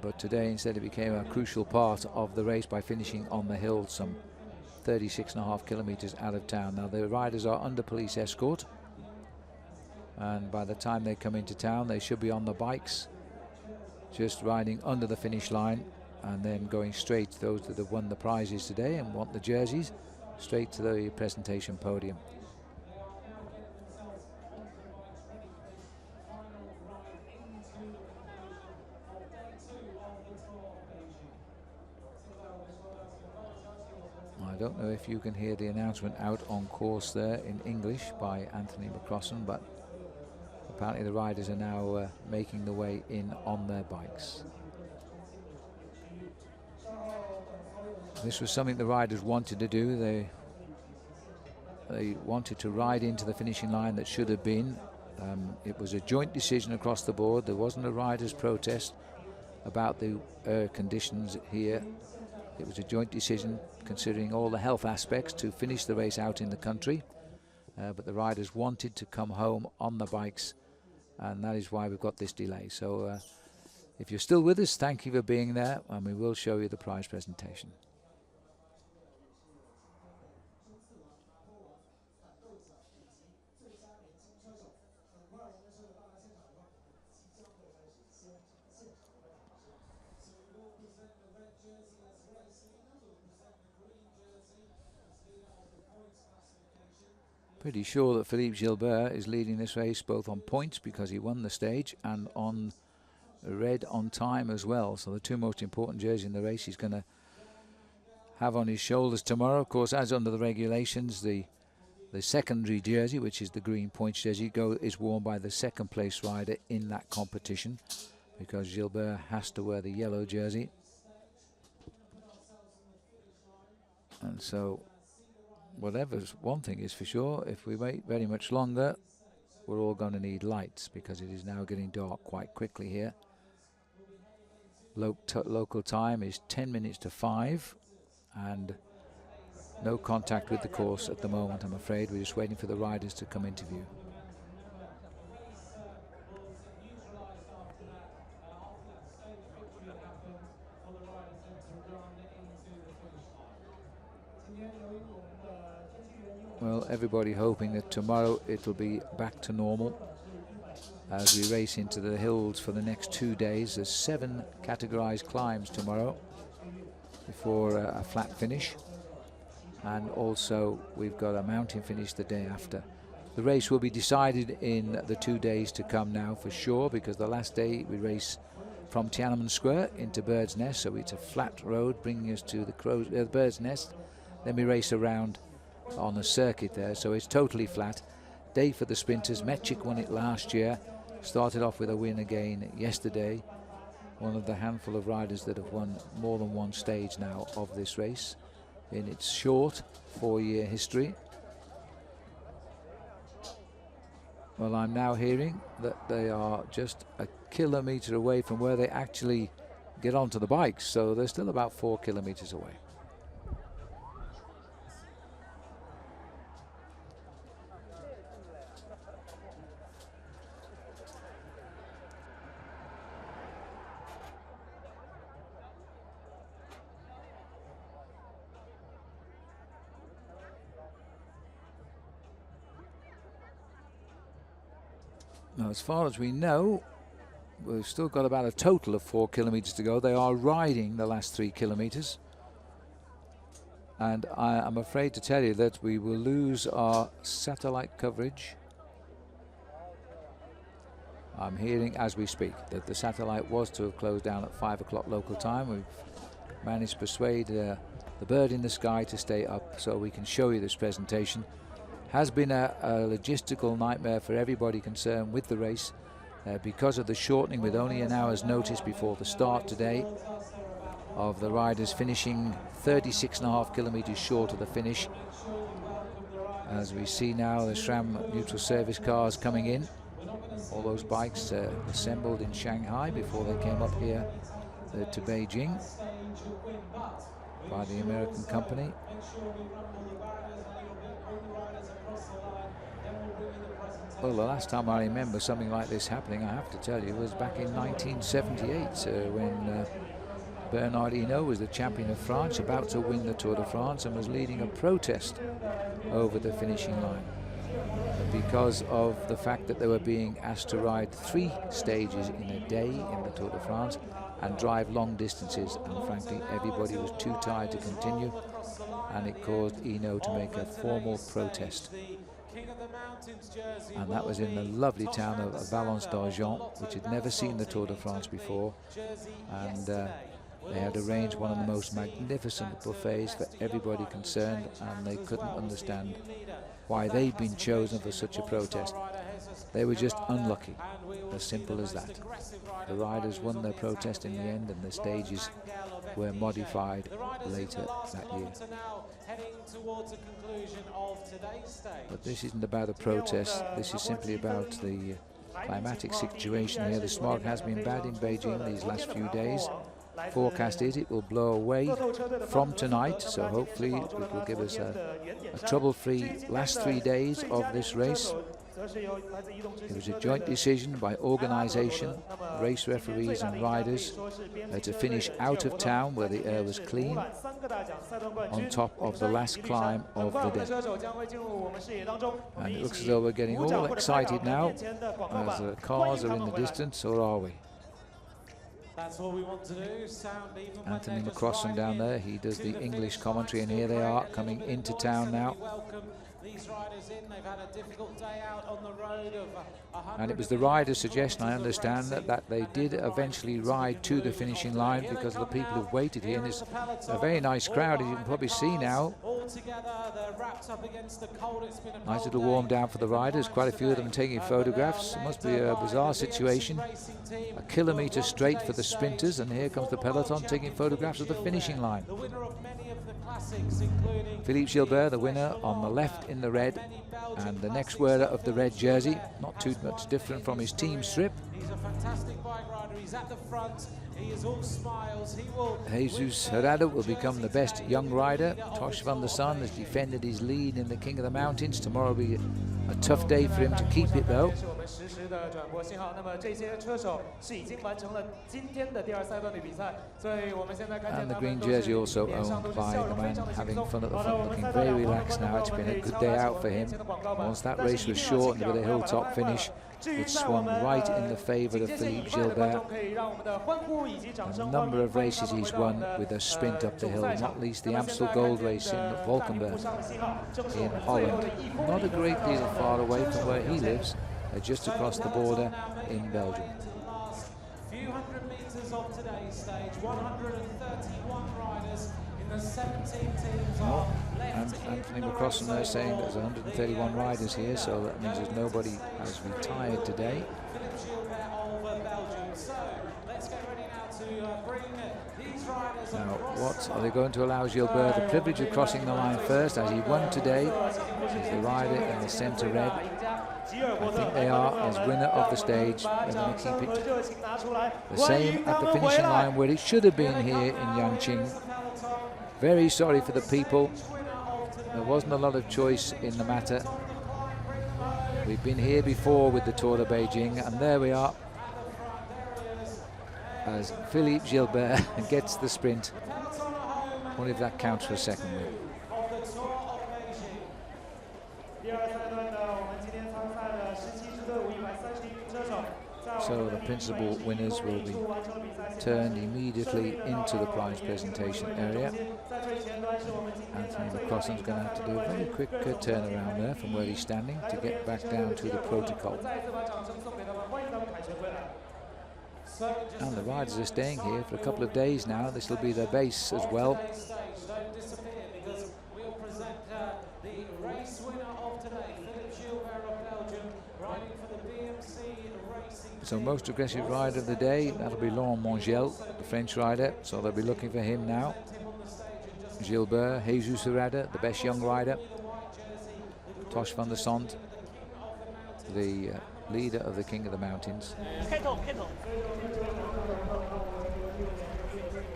But today instead it became a crucial part of the race by finishing on the hill some 36.5 kilometres out of town. Now the riders are under police escort, and by the time they come into town they should be on the bikes, just riding under the finish line and then going straight, those that have won the prizes today and want the jerseys, straight to the presentation podium. I don't know if you can hear the announcement out on course there in English by Anthony McCrossan, but apparently the riders are now making the way in on their bikes. This was something the riders wanted to do. They wanted to ride into the finishing line that should have been. It was a joint decision across the board. There wasn't a riders' protest about the conditions here. It was a joint decision considering all the health aspects to finish the race out in the country. But the riders wanted to come home on the bikes, and that is why we've got this delay. So if you're still with us, thank you for being there, and we will show you the prize presentation. Pretty sure that Philippe Gilbert is leading this race both on points because he won the stage and on red on time as well. So the two most important jerseys in the race he's going to have on his shoulders tomorrow. Of course, as under the regulations, the secondary jersey, which is the green points jersey, is worn by the second place rider in that competition, because Gilbert has to wear the yellow jersey. And so whatever's one thing is for sure, if we wait very much longer, we're all going to need lights, because it is now getting dark quite quickly here. Local time is 10 minutes to 5, and no contact with the course at the moment, I'm afraid. We're just waiting for the riders to come into view. Well, everybody hoping that tomorrow it'll be back to normal as we race into the hills for the next 2 days. There's 7 categorized climbs tomorrow before a flat finish, and also we've got a mountain finish the day after. The race will be decided in the 2 days to come now for sure, because the last day we race from Tiananmen Square into Bird's Nest, so it's a flat road bringing us to the Bird's Nest. Then we race around on a circuit there, so it's totally flat. Day for the sprinters. Mechik won it last year, started off with a win again yesterday. One of the handful of riders that have won more than one stage now of this race in its short 4-year history. Well, I'm now hearing that they are just a kilometre away from where they actually get onto the bikes, so they're still about 4 kilometres away. Now, as far as we know, we've still got about a total of 4 kilometres to go. They are riding the last 3 kilometres. And I am afraid to tell you that we will lose our satellite coverage. I'm hearing as we speak that the satellite was to have closed down at 5 o'clock local time. We've managed to persuade the bird in the sky to stay up so we can show you this presentation. Has been a logistical nightmare for everybody concerned with the race because of the shortening with only an hour's notice before the start today of the riders finishing 36.5 kilometres short of the finish. As we see now the SRAM neutral service cars coming in. All those bikes assembled in Shanghai before they came up here to Beijing by the American company. Well, the last time I remember something like this happening, I have to tell you, was back in 1978 when Bernard Hinault was the champion of France, about to win the Tour de France, and was leading a protest over the finishing line because of the fact that they were being asked to ride 3 stages in a day in the Tour de France and drive long distances, and frankly everybody was too tired to continue, and it caused Hinault to make a formal protest. And that was in the lovely town of Valence d'Argent, which had never seen the Tour de France before, and they had arranged one of the most magnificent buffets for everybody concerned, and they couldn't understand why they'd been chosen for such a protest. They were just unlucky, as simple as that. The riders won their protest in the end, and the stages were modified later that year. But this isn't about a protest, this is simply about the climatic situation here. The smog has been bad in Beijing these last few days. Forecast is it will blow away from tonight, so hopefully it will give us a trouble-free last 3 days of this race. It was a joint decision by organisation, race referees and riders to finish out of town where the air was clean on top of the last climb of the day. And it looks as though we're getting all excited now as the cars are in the distance, or are we? That's what we want to do. Sound even Anthony McCrossan down there, he does the English commentary, and here they are coming into town now. These riders in, they've had a difficult day out on the road of and it was the riders' suggestion, I understand, that they did eventually ride to the finishing line because of the people who've waited here, and it's a very nice crowd, as you can probably see now. Nice little warm down for the riders, quite a few of them taking photographs. It must be a bizarre situation. A kilometre straight for the sprinters, and here comes the peloton taking photographs of the finishing line. Philippe Gilbert, the winner, on the left in the red, and the next wearer of the red jersey, not too much different from his team strip. He's a fantastic bike rider. He's at the front. He is all smiles. He will. Jesus Herrada will become the best young rider. Tosh van der Sande has defended his lead in the King of the Mountains. Tomorrow will be a tough day for him to keep it, though. And the green jersey also owned by the man having fun at the front, looking very relaxed now. It's been a good day out for him. Once that race was shortened with a hilltop finish, it swung right in the favour of Philippe Gilbert. A number of races he's won with a sprint up the hill, not least the Amstel Gold race in Valkenburg in Holland. Not a great deal far away from where he lives, just across the border in Belgium. Few hundred meters of today's stage, 131 riders in the 17 teams are and Anthony McCrossan there saying there's 131 riders here, so that means there's nobody has retired today. Now, what are they going to allow Gilbert the privilege of crossing the line first, as he won today? He's the rider in the centre red. I think they are, as winner of the stage. They're going to keep it the same at the finishing line where it should have been here in Yanqing. Very sorry for the people. There wasn't a lot of choice in the matter. We've been here before with the Tour of Beijing, and there we are as Philippe Gilbert gets the sprint. I wonder if that counts for a second win. So the principal winners will be turned immediately into the prize presentation area. Anthony McCrossan's going to have to do a very quick turnaround there from where he's standing to get back down to the protocol. And the riders are staying here for a couple of days now. This will be their base as well. So most aggressive rider of the day, that'll be Laurent Mongel, the French rider. So they'll be looking for him now. Gilbert, Jesus Herrada, the best young rider. Tosh van der Sond, the leader of the King of the Mountains.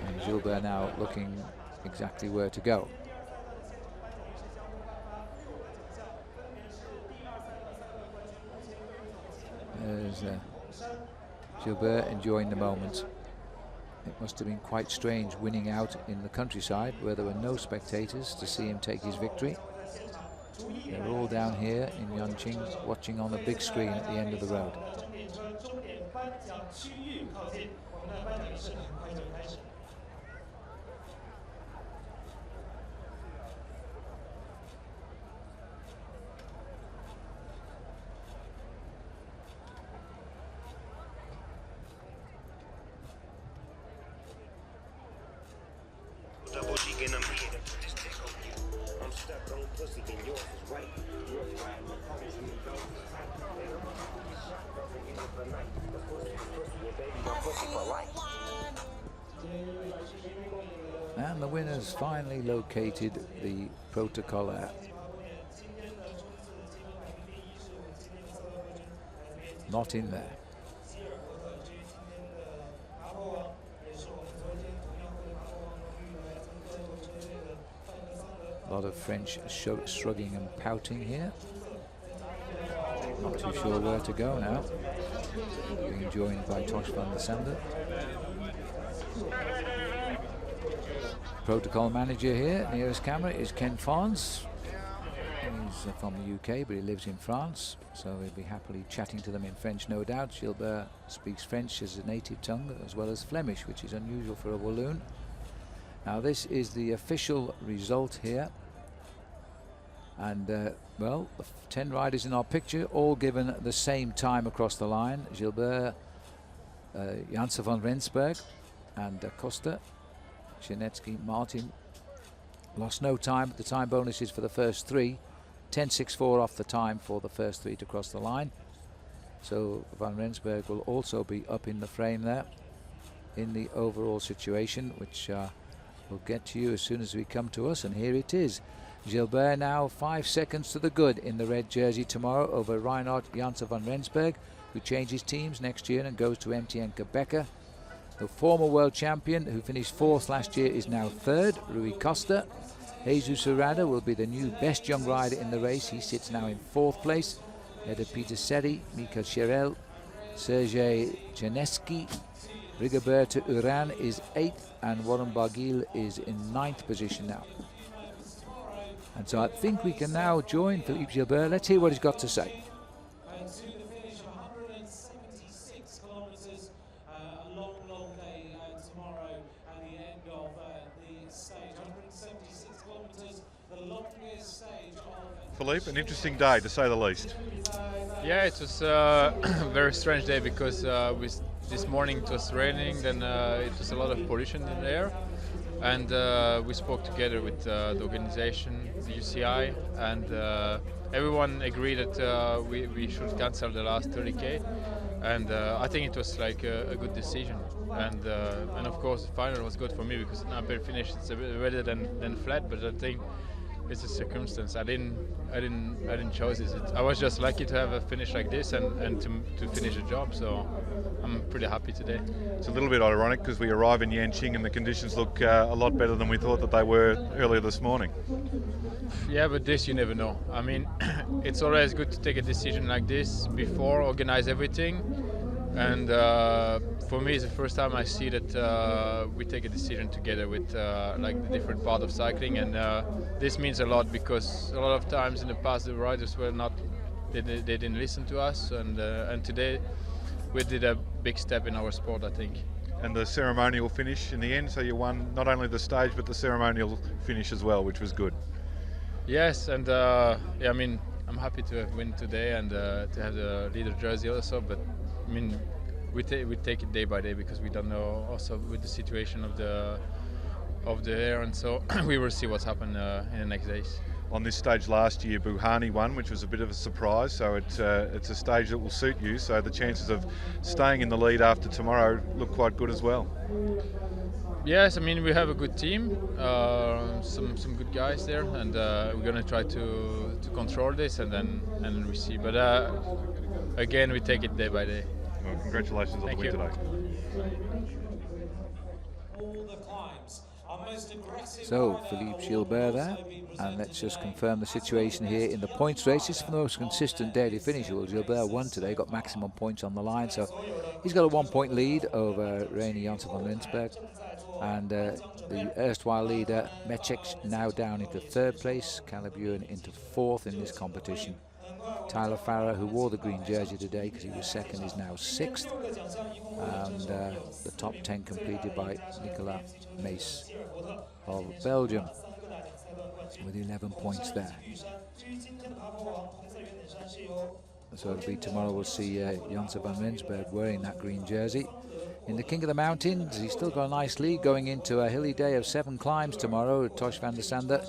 And Gilbert now looking exactly where to go. There's Gilbert enjoying the moment. It must have been quite strange winning out in the countryside where there were no spectators to see him take his victory. They're all down here in Yanqing watching on the big screen at the end of the road. And the winners finally located the protocoler. Not in there. A lot of French shrugging and pouting here. Not too sure where to go now. Being joined by Tosh van der Sande. Protocol manager here, nearest camera, is Ken Fons. He's from the UK, but he lives in France, so he'll be happily chatting to them in French, no doubt. Gilbert speaks French as a native tongue, as well as Flemish, which is unusual for a Walloon. Now this is the official result here. And, well, the 10 riders in our picture, all given the same time across the line. Gilbert, Janssen van Rensburg, and Costa, Janetsky, Martin. Lost no time. The time bonuses for the first three. 10.64 off the time for the first three to cross the line. So Van Rensburg will also be up in the frame there in the overall situation, which we'll get to you as soon as we come to us. And here it is. Gilbert now 5 seconds to the good in the red jersey tomorrow over Reinhard Janssen van Rensburg, who changes teams next year and goes to MTN Quebec. The former world champion who finished 4th last year is now 3rd, Rui Costa. Jesus Herrada will be the new best young rider in the race. He sits now in 4th place. Ahead of Peter Seri, Michael Cherel, Sergei Janeski. Rigoberto Urán is 8th and Warren Barguil is in 9th position now. And so I think we can now join Philippe Gilbert. Let's hear what he's got to say. And to the finish, 176 kilometres, a long, long day tomorrow at the end of the stage. 176 kilometres, the longest stage of... Philippe, an interesting day to say the least. Yeah, it was a very strange day because this morning it was raining, then it was a lot of pollution in the air. And we spoke together with the organization, the UCI, and everyone agreed that we should cancel the last 30K. And I think it was like a good decision. And of course, the final was good for me because an upper finish is a bit better than flat. But I think it's a circumstance. I didn't choose it. I was just lucky to have a finish like this and to finish a job. So I'm pretty happy today. It's a little bit ironic because we arrive in Yanqing and the conditions look a lot better than we thought that they were earlier this morning. Yeah, but this you never know. I mean, it's always good to take a decision like this before, organize everything. And for me, it's the first time I see that we take a decision together with like the different part of cycling, and this means a lot because a lot of times in the past the riders were not, they didn't listen to us, and today we did a big step in our sport, I think. And the ceremonial finish in the end, so you won not only the stage but the ceremonial finish as well, which was good. Yes, and yeah, I mean, I'm happy to win today and to have the leader jersey also. But I mean, we take it day by day because we don't know also with the situation of the air, and so we will see what's happened in the next days. On this stage last year, Buhani won, which was a bit of a surprise. So it's a stage that will suit you. So the chances of staying in the lead after tomorrow look quite good as well. Yes, I mean we have a good team, some good guys there, and we're gonna try to control this and then we see. But again, we take it day by day. Well, congratulations on the win today. So Philippe Gilbert there, and let's just confirm the situation here in the points race. This is the most consistent daily finish. Well, Gilbert won today, got maximum points on the line, so he's got a 1-point lead over Reini Janssen van Rensburg. And the erstwhile leader, Mechek, now down into 3rd place, Calaburan into 4th in this competition. Tyler Farrer, who wore the green jersey today because he was 2nd, is now 6th. And the top 10 completed by Nicolas Mees of Belgium with 11 points there. So it'll be tomorrow we'll see Janssen van Rensburg wearing that green jersey. In the King of the Mountains, he's still got a nice lead going into a hilly day of 7 climbs tomorrow. Tosh van der Sande,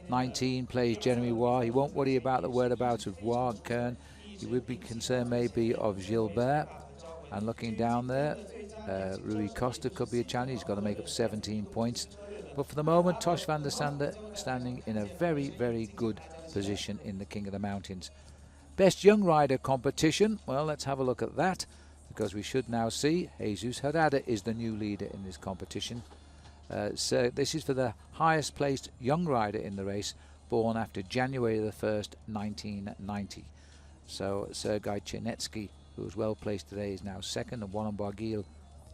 19, plays Jeremy Waugh. He won't worry about the whereabouts of Waugh and Kern. He would be concerned maybe of Gilbert. And looking down there, Rui Costa could be a challenge. He's got to make up 17 points. But for the moment, Tosh van der Sande standing in a very, very good position in the King of the Mountains. Best Young Rider competition. Well, let's have a look at that, because we should now see Jesus Herrada is the new leader in this competition. So this is for the highest placed young rider in the race, born after January the 1st, 1990. So Sergei Chernetsky, who was well placed today, is now 2nd, and Warren Barguil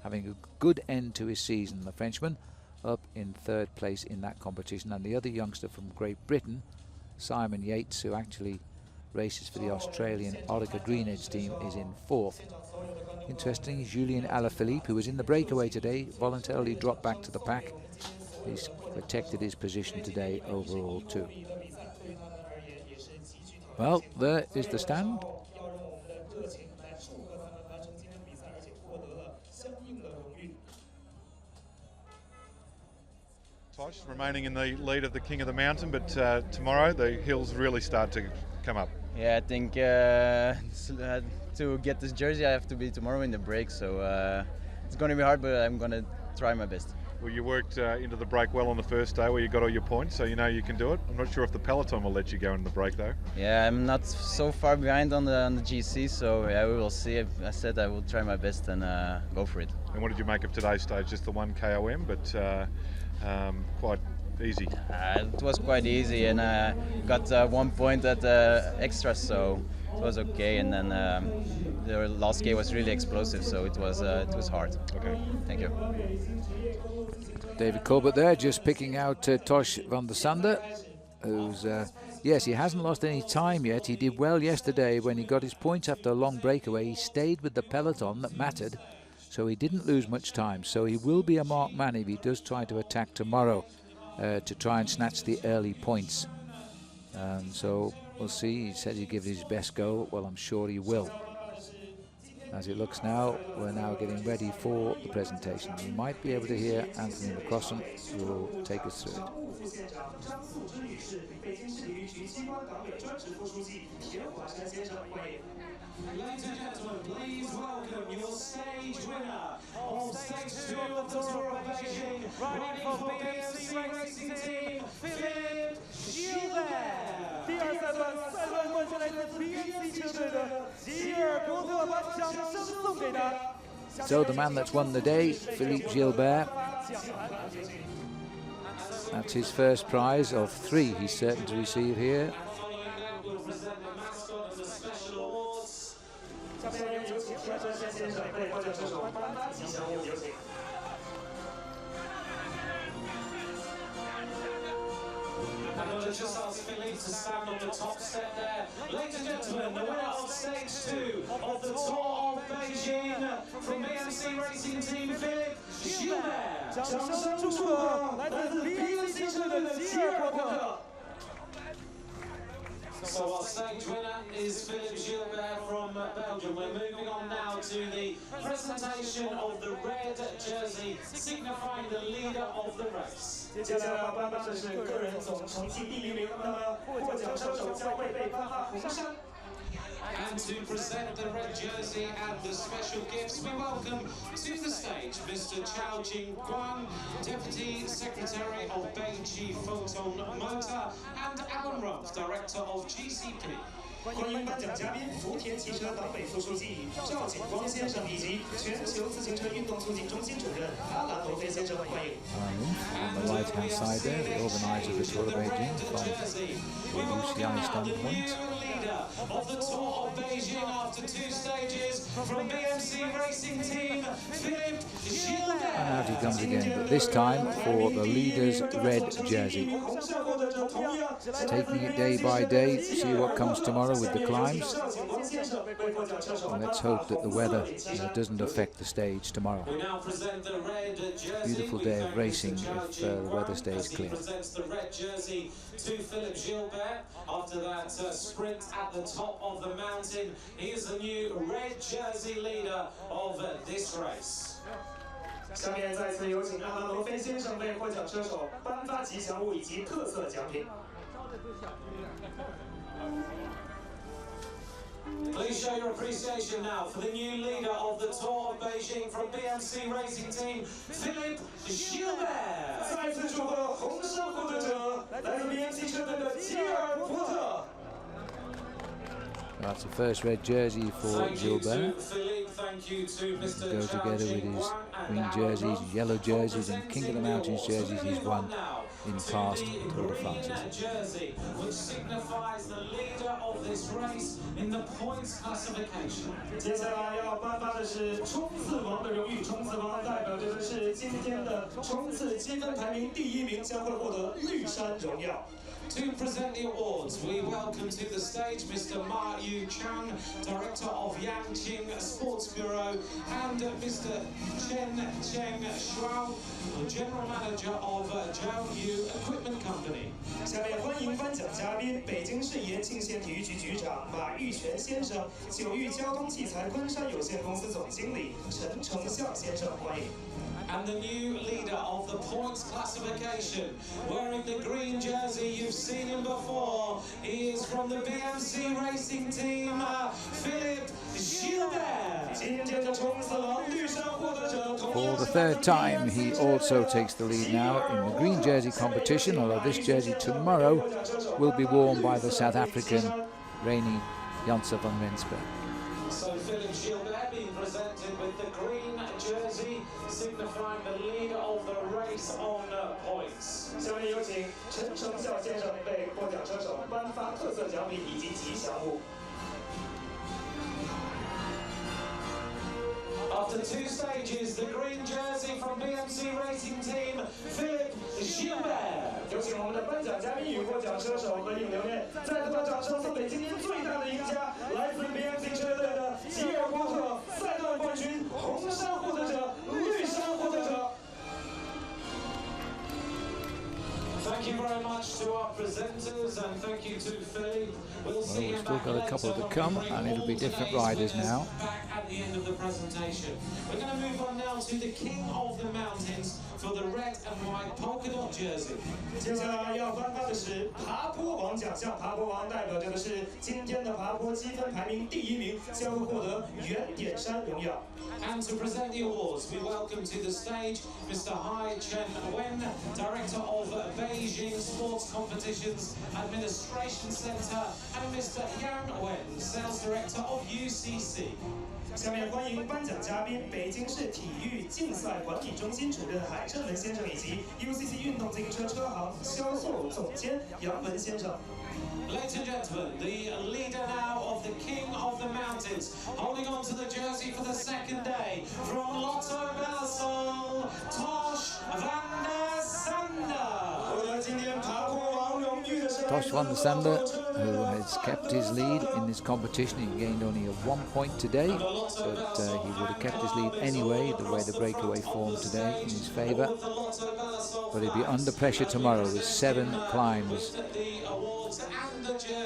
having a good end to his season. The Frenchman up in 3rd place in that competition, and the other youngster from Great Britain, Simon Yates, who actually races for the Australian Orica Green Edge team, is in 4th. Interesting, Julien Alaphilippe, who was in the breakaway today, voluntarily dropped back to the pack. He's protected his position today overall too. Well, there is the stand. Tosh remaining in the lead of the King of the Mountain, but tomorrow the hills really start to come up. Yeah, I think to get this jersey I have to be tomorrow in the break, so it's going to be hard, but I'm going to try my best. Well, you worked into the break well on the first day where you got all your points, so you know you can do it. I'm not sure if the peloton will let you go in the break though. Yeah, I'm not so far behind on the GC, so yeah, we will see. I said I will try my best and go for it. And what did you make of today's stage? Just the 1 KOM, but quite easy. It was quite easy, and got 1 point at extra, so it was okay. And then the last game was really explosive, so it was hard. Okay. Thank you. David Colbert there, just picking out Tosh van der Sande, who's yes, he hasn't lost any time yet. He did well yesterday when he got his points after a long breakaway. He stayed with the peloton that mattered, so he didn't lose much time. So he will be a marked man if he does try to attack tomorrow to try and snatch the early points. So we'll see. He said he'd give it his best go. Well, I'm sure he will. As it looks now, we're now getting ready for the presentation. We might be able to hear Anthony McCrossan, who will take us through it. Ladies and gentlemen, please welcome your stage winner of stage 2 of the Tour of Beijing, riding for BMC Racing Team, Philippe Gilbert. So the man that's won the day, Philippe Gilbert. That's his first prize of 3 he's certain to receive here. And I'll just ask Philippe to stand on the top step there. Ladies and gentlemen, the winner of stage 2 of the Tour of Beijing from BMC Racing Team, Philippe Gilbert. 掌声祝贺来自 BMC 车队的吉尔伯特。So our stage winner is Philippe Gilbert from Belgium. We're moving on now to the presentation of the red jersey, signifying the leader of the race. 接下来要颁发的是个人总成绩第1名，那么获奖车手将会被颁发红衫。 And to present the red jersey and the special gifts, we welcome to the stage Mr. Chao Jingguang, Deputy Secretary of Beijing Photon Motor, and Alan Ruff, Director of GCP. 欢迎颁奖嘉宾福田汽车党委副书记赵景光先生以及全球自行车运动促进中心主任阿兰罗菲先生，欢迎。On the right-hand side there, the organiser of the Tour of Beijing from the UCI standpoint. Of the Tour of Beijing after 2 stages from BMC Racing Team, Philippe Gilbert. And out he comes again, but this time for the leader's red jersey. Taking it day by day, see what comes tomorrow with the climbs. And let's hope that the weather doesn't affect the stage tomorrow. We now present the red jersey. Beautiful day of racing if the weather stays clear. Presents the red jersey to Philippe Gilbert after that sprint at the top of the mountain. He is the new red jersey leader of this race. 下面再次有请阿兰罗菲先生为获奖车手颁发吉祥物以及特色奖品。 Please show your appreciation now for the new leader of the Tour of Beijing from BMC Racing Team, Philippe Gilbert. 再次祝贺红衫获得者，来自 BMC 车队的吉尔伯特。 That's the first red jersey for Thank you Gilbert. to Philippe, thank you to Mr. Go together with his green jerseys, his yellow jerseys and King of the Mountains jerseys he's won in past Tour de France. Jersey, which signifies the leader of this race in the points classification. 接下来要颁发的是冲刺王的荣誉，冲刺王代表着的是今天的冲刺积分排名第1名，将会获得绿衫荣耀。 To present the awards, we welcome to the stage Mr. Ma Yu Chang, Director of Yanqing Sports Bureau, and Mr. Chen Cheng Shuao, General Manager of Zhao Yu Equipment Company. 下面欢迎颁奖嘉宾，北京市延庆县体育局局长马玉泉先生，九裕交通器材昆山有限公司总经理陈成孝先生，欢迎。 And the new leader of the points classification, wearing the green jersey, you've seen him before. He is from the BMC Racing Team, Philippe Gilbert. For the third time, he also takes the lead now in the green jersey competition, although this jersey tomorrow will be worn by the South African reigning Janse van Rensburg. So Philippe Gilbert being presented with the green jersey, signifying the leader of the race on points. 下面有请陈成孝先生为获奖车手颁发特色奖品以及吉祥物。 After 2 stages, the green jersey from BMC Racing Team, Philippe Gilbert. 有请我们的颁奖嘉宾与获奖车手合影留念，再次把掌声送给今天最大的赢家，来自 BMC 车队的吉尔伯特赛段冠军、红衫获得者、绿衫获得者。 Thank you very much to our presenters and thank you to Philippe. We'll see we've you still back got a later, couple to but come, we'll bring and it'll be all different today's riders winners now. Back at the end of the presentation. We're going to move on now to the King of the Mountains for the red and white polka dot jersey. 接下来要颁发的是爬坡王奖项，爬坡王代表着的是今天的爬坡积分排名第1名，将会获得圆点衫荣耀。 And to present the awards, we welcome to the stage Mr. Hai Chen Wen, Director of Beijing Sports Competitions Administration Center, and Mr. Yang Wen, Sales Director of UCC. 下面欢迎颁奖嘉宾，北京市体育竞赛管理中心主任海正文先生以及 UCC 运动自行车车行销售总监杨文先生。 Ladies and gentlemen, the leader now of the King of the Mountains, holding on to the jersey for the second day, from Lotto Bellassol, Tosh van der Sander. 获得今天爬坡王 Tosh van der Sande, who has kept his lead in this competition. He gained only a 1 point today, but he would have kept his lead anyway, the way the breakaway formed today in his favour. But he'll be under pressure tomorrow with 7 climbs.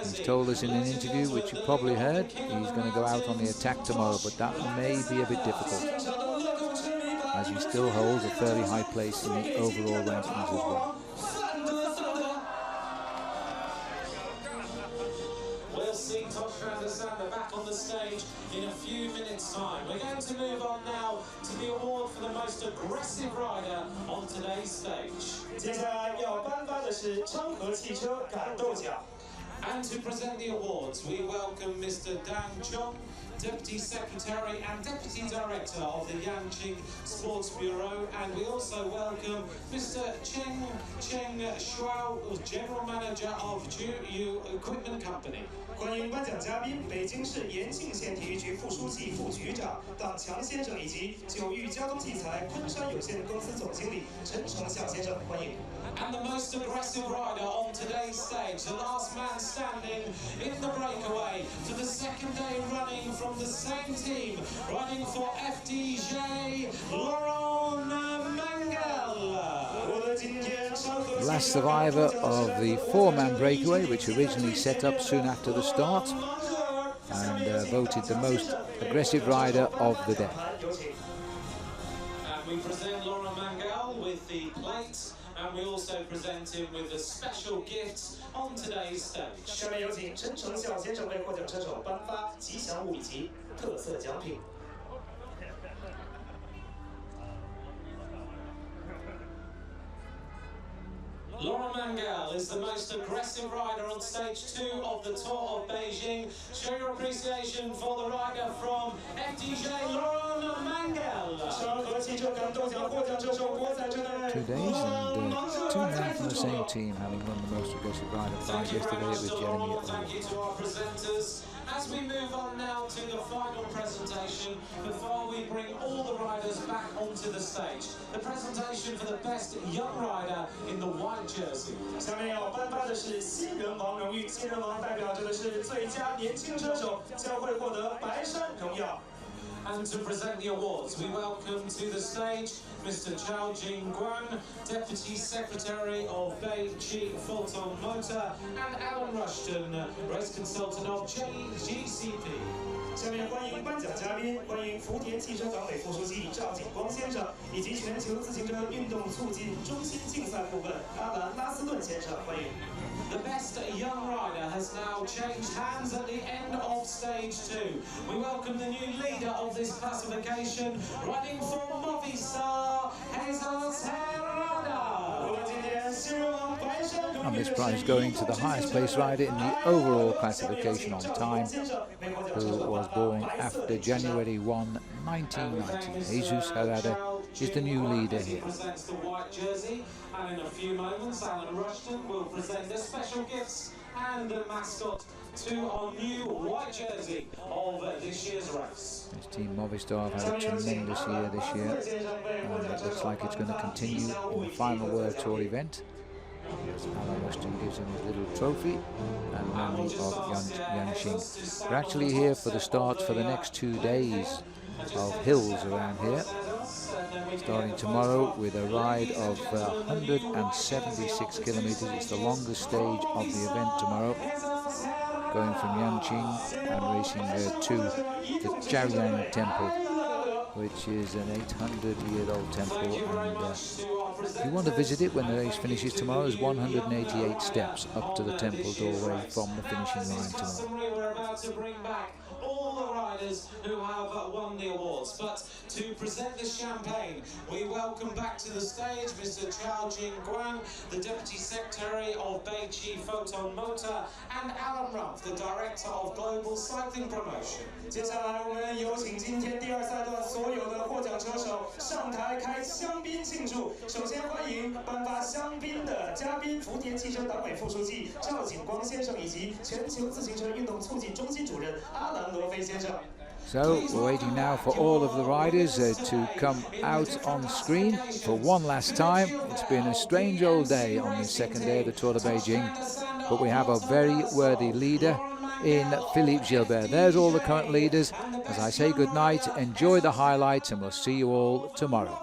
He's told us in an interview, which you probably heard, he's going to go out on the attack tomorrow, but that may be a bit difficult, as he still holds a fairly high place in the overall rankings as well. We'll see Tosh van der Sande back on the stage in a few minutes' time. We're going to move on now to the award for the most aggressive rider on today's stage. 接下来要颁发的是昌河汽车感动奖。 And to present the awards, we welcome Mr. Dan Chong, Deputy Secretary and Deputy Director of the Yanqing Sports Bureau, and we also welcome Mr. Cheng Shuao, General Manager of Ju Equipment Company. 欢迎颁奖嘉宾，北京市延庆县体育局副书记、副局长党强先生以及九裕交通器材昆山有限公司总经理陈成孝先生，欢迎。 And the most aggressive rider on today's stage, the last man standing in the breakaway for the second day running from the same team, riding for FDJ, Laurent Mangel. The last survivor of the 4-man breakaway, which originally set up soon after the start, and voted the most aggressive rider of the day. And we present Laurent Mangel with the plates. And we also present him with a special gift on today's stage. 下面有请陈成孝先生为获奖车手颁发吉祥物以及特色奖品。 Laurent Mangel is the most aggressive rider on stage 2 of the Tour of Beijing. Show your appreciation for the rider from FDJ, Laurent Mangel. 昌河汽车感动奖获奖车手郭载真。 2 days and 2 men from the same team having won the most aggressive rider prize yesterday. It was Jeremy. Thank you to our presenters. As we move on now to the final presentation, before we bring all the riders back onto the stage, the presentation for the best young rider in the white jersey. 下面要颁发的是新人王荣誉，新人王代表着的是最佳年轻车手，将会获得白山荣耀。 And to present the awards, we welcome to the stage Mr. Chao Jingguan, Deputy Secretary of Beijing Photon Motor, and Alan Rushton, Race Consultant of GCP. 下面欢迎颁奖嘉宾，欢迎福田汽车党委副书记赵景光先生，以及全球自行车运动促进中心竞赛顾问阿兰拉斯顿先生，欢迎。 The best young rider has now changed hands at the end of stage 2. We welcome the new leader of this classification, riding for Movistar, Jesus Herrada. And this prize going to the highest place rider in the overall classification on time, who was born after January 1, 1990. Jesus Herrada is the new leader here. Presents the white jersey, and in a few moments Alan Rushton will present the special gifts and the mascot to our new white jersey of this year's race. This team Movistar have had a tremendous year this year, and it looks like it's going to continue in the final World Tour event. As Alan Rushton gives him his little trophy and memory of Yanqing. We're actually here for the start for the next 2 days of hills around here, starting tomorrow with a ride of 176 kilometers. It's the longest stage of the event tomorrow, going from Yanqing and racing to the Chaoyang Temple, which is an 800-year-old temple, and if you want to visit it when the race finishes tomorrow, there's 188 steps up to the temple doorway from the finishing line tomorrow. We're about to bring back all the riders who have won the awards, but to present the champagne, we welcome back to the stage Mr. Chao Jingguan, the Deputy Secretary of Beijing Photon Motor, and Alan Rumpf, the Director of Global Cycling Promotion. 接下来我们有请今天第2赛段所有的获奖车手上台开香槟庆祝。首先欢迎颁发香槟的嘉宾，福田汽车党委副书记赵景光先生以及全球自行车运动促进中心主任阿兰罗飞先生。So we're waiting now for all of the riders to come out on screen for one last time. It's been a strange old day on the second day of the Tour of Beijing, but we have a very worthy leader in Philippe Gilbert. There's all the current leaders. As I say goodnight, enjoy the highlights, and we'll see you all tomorrow.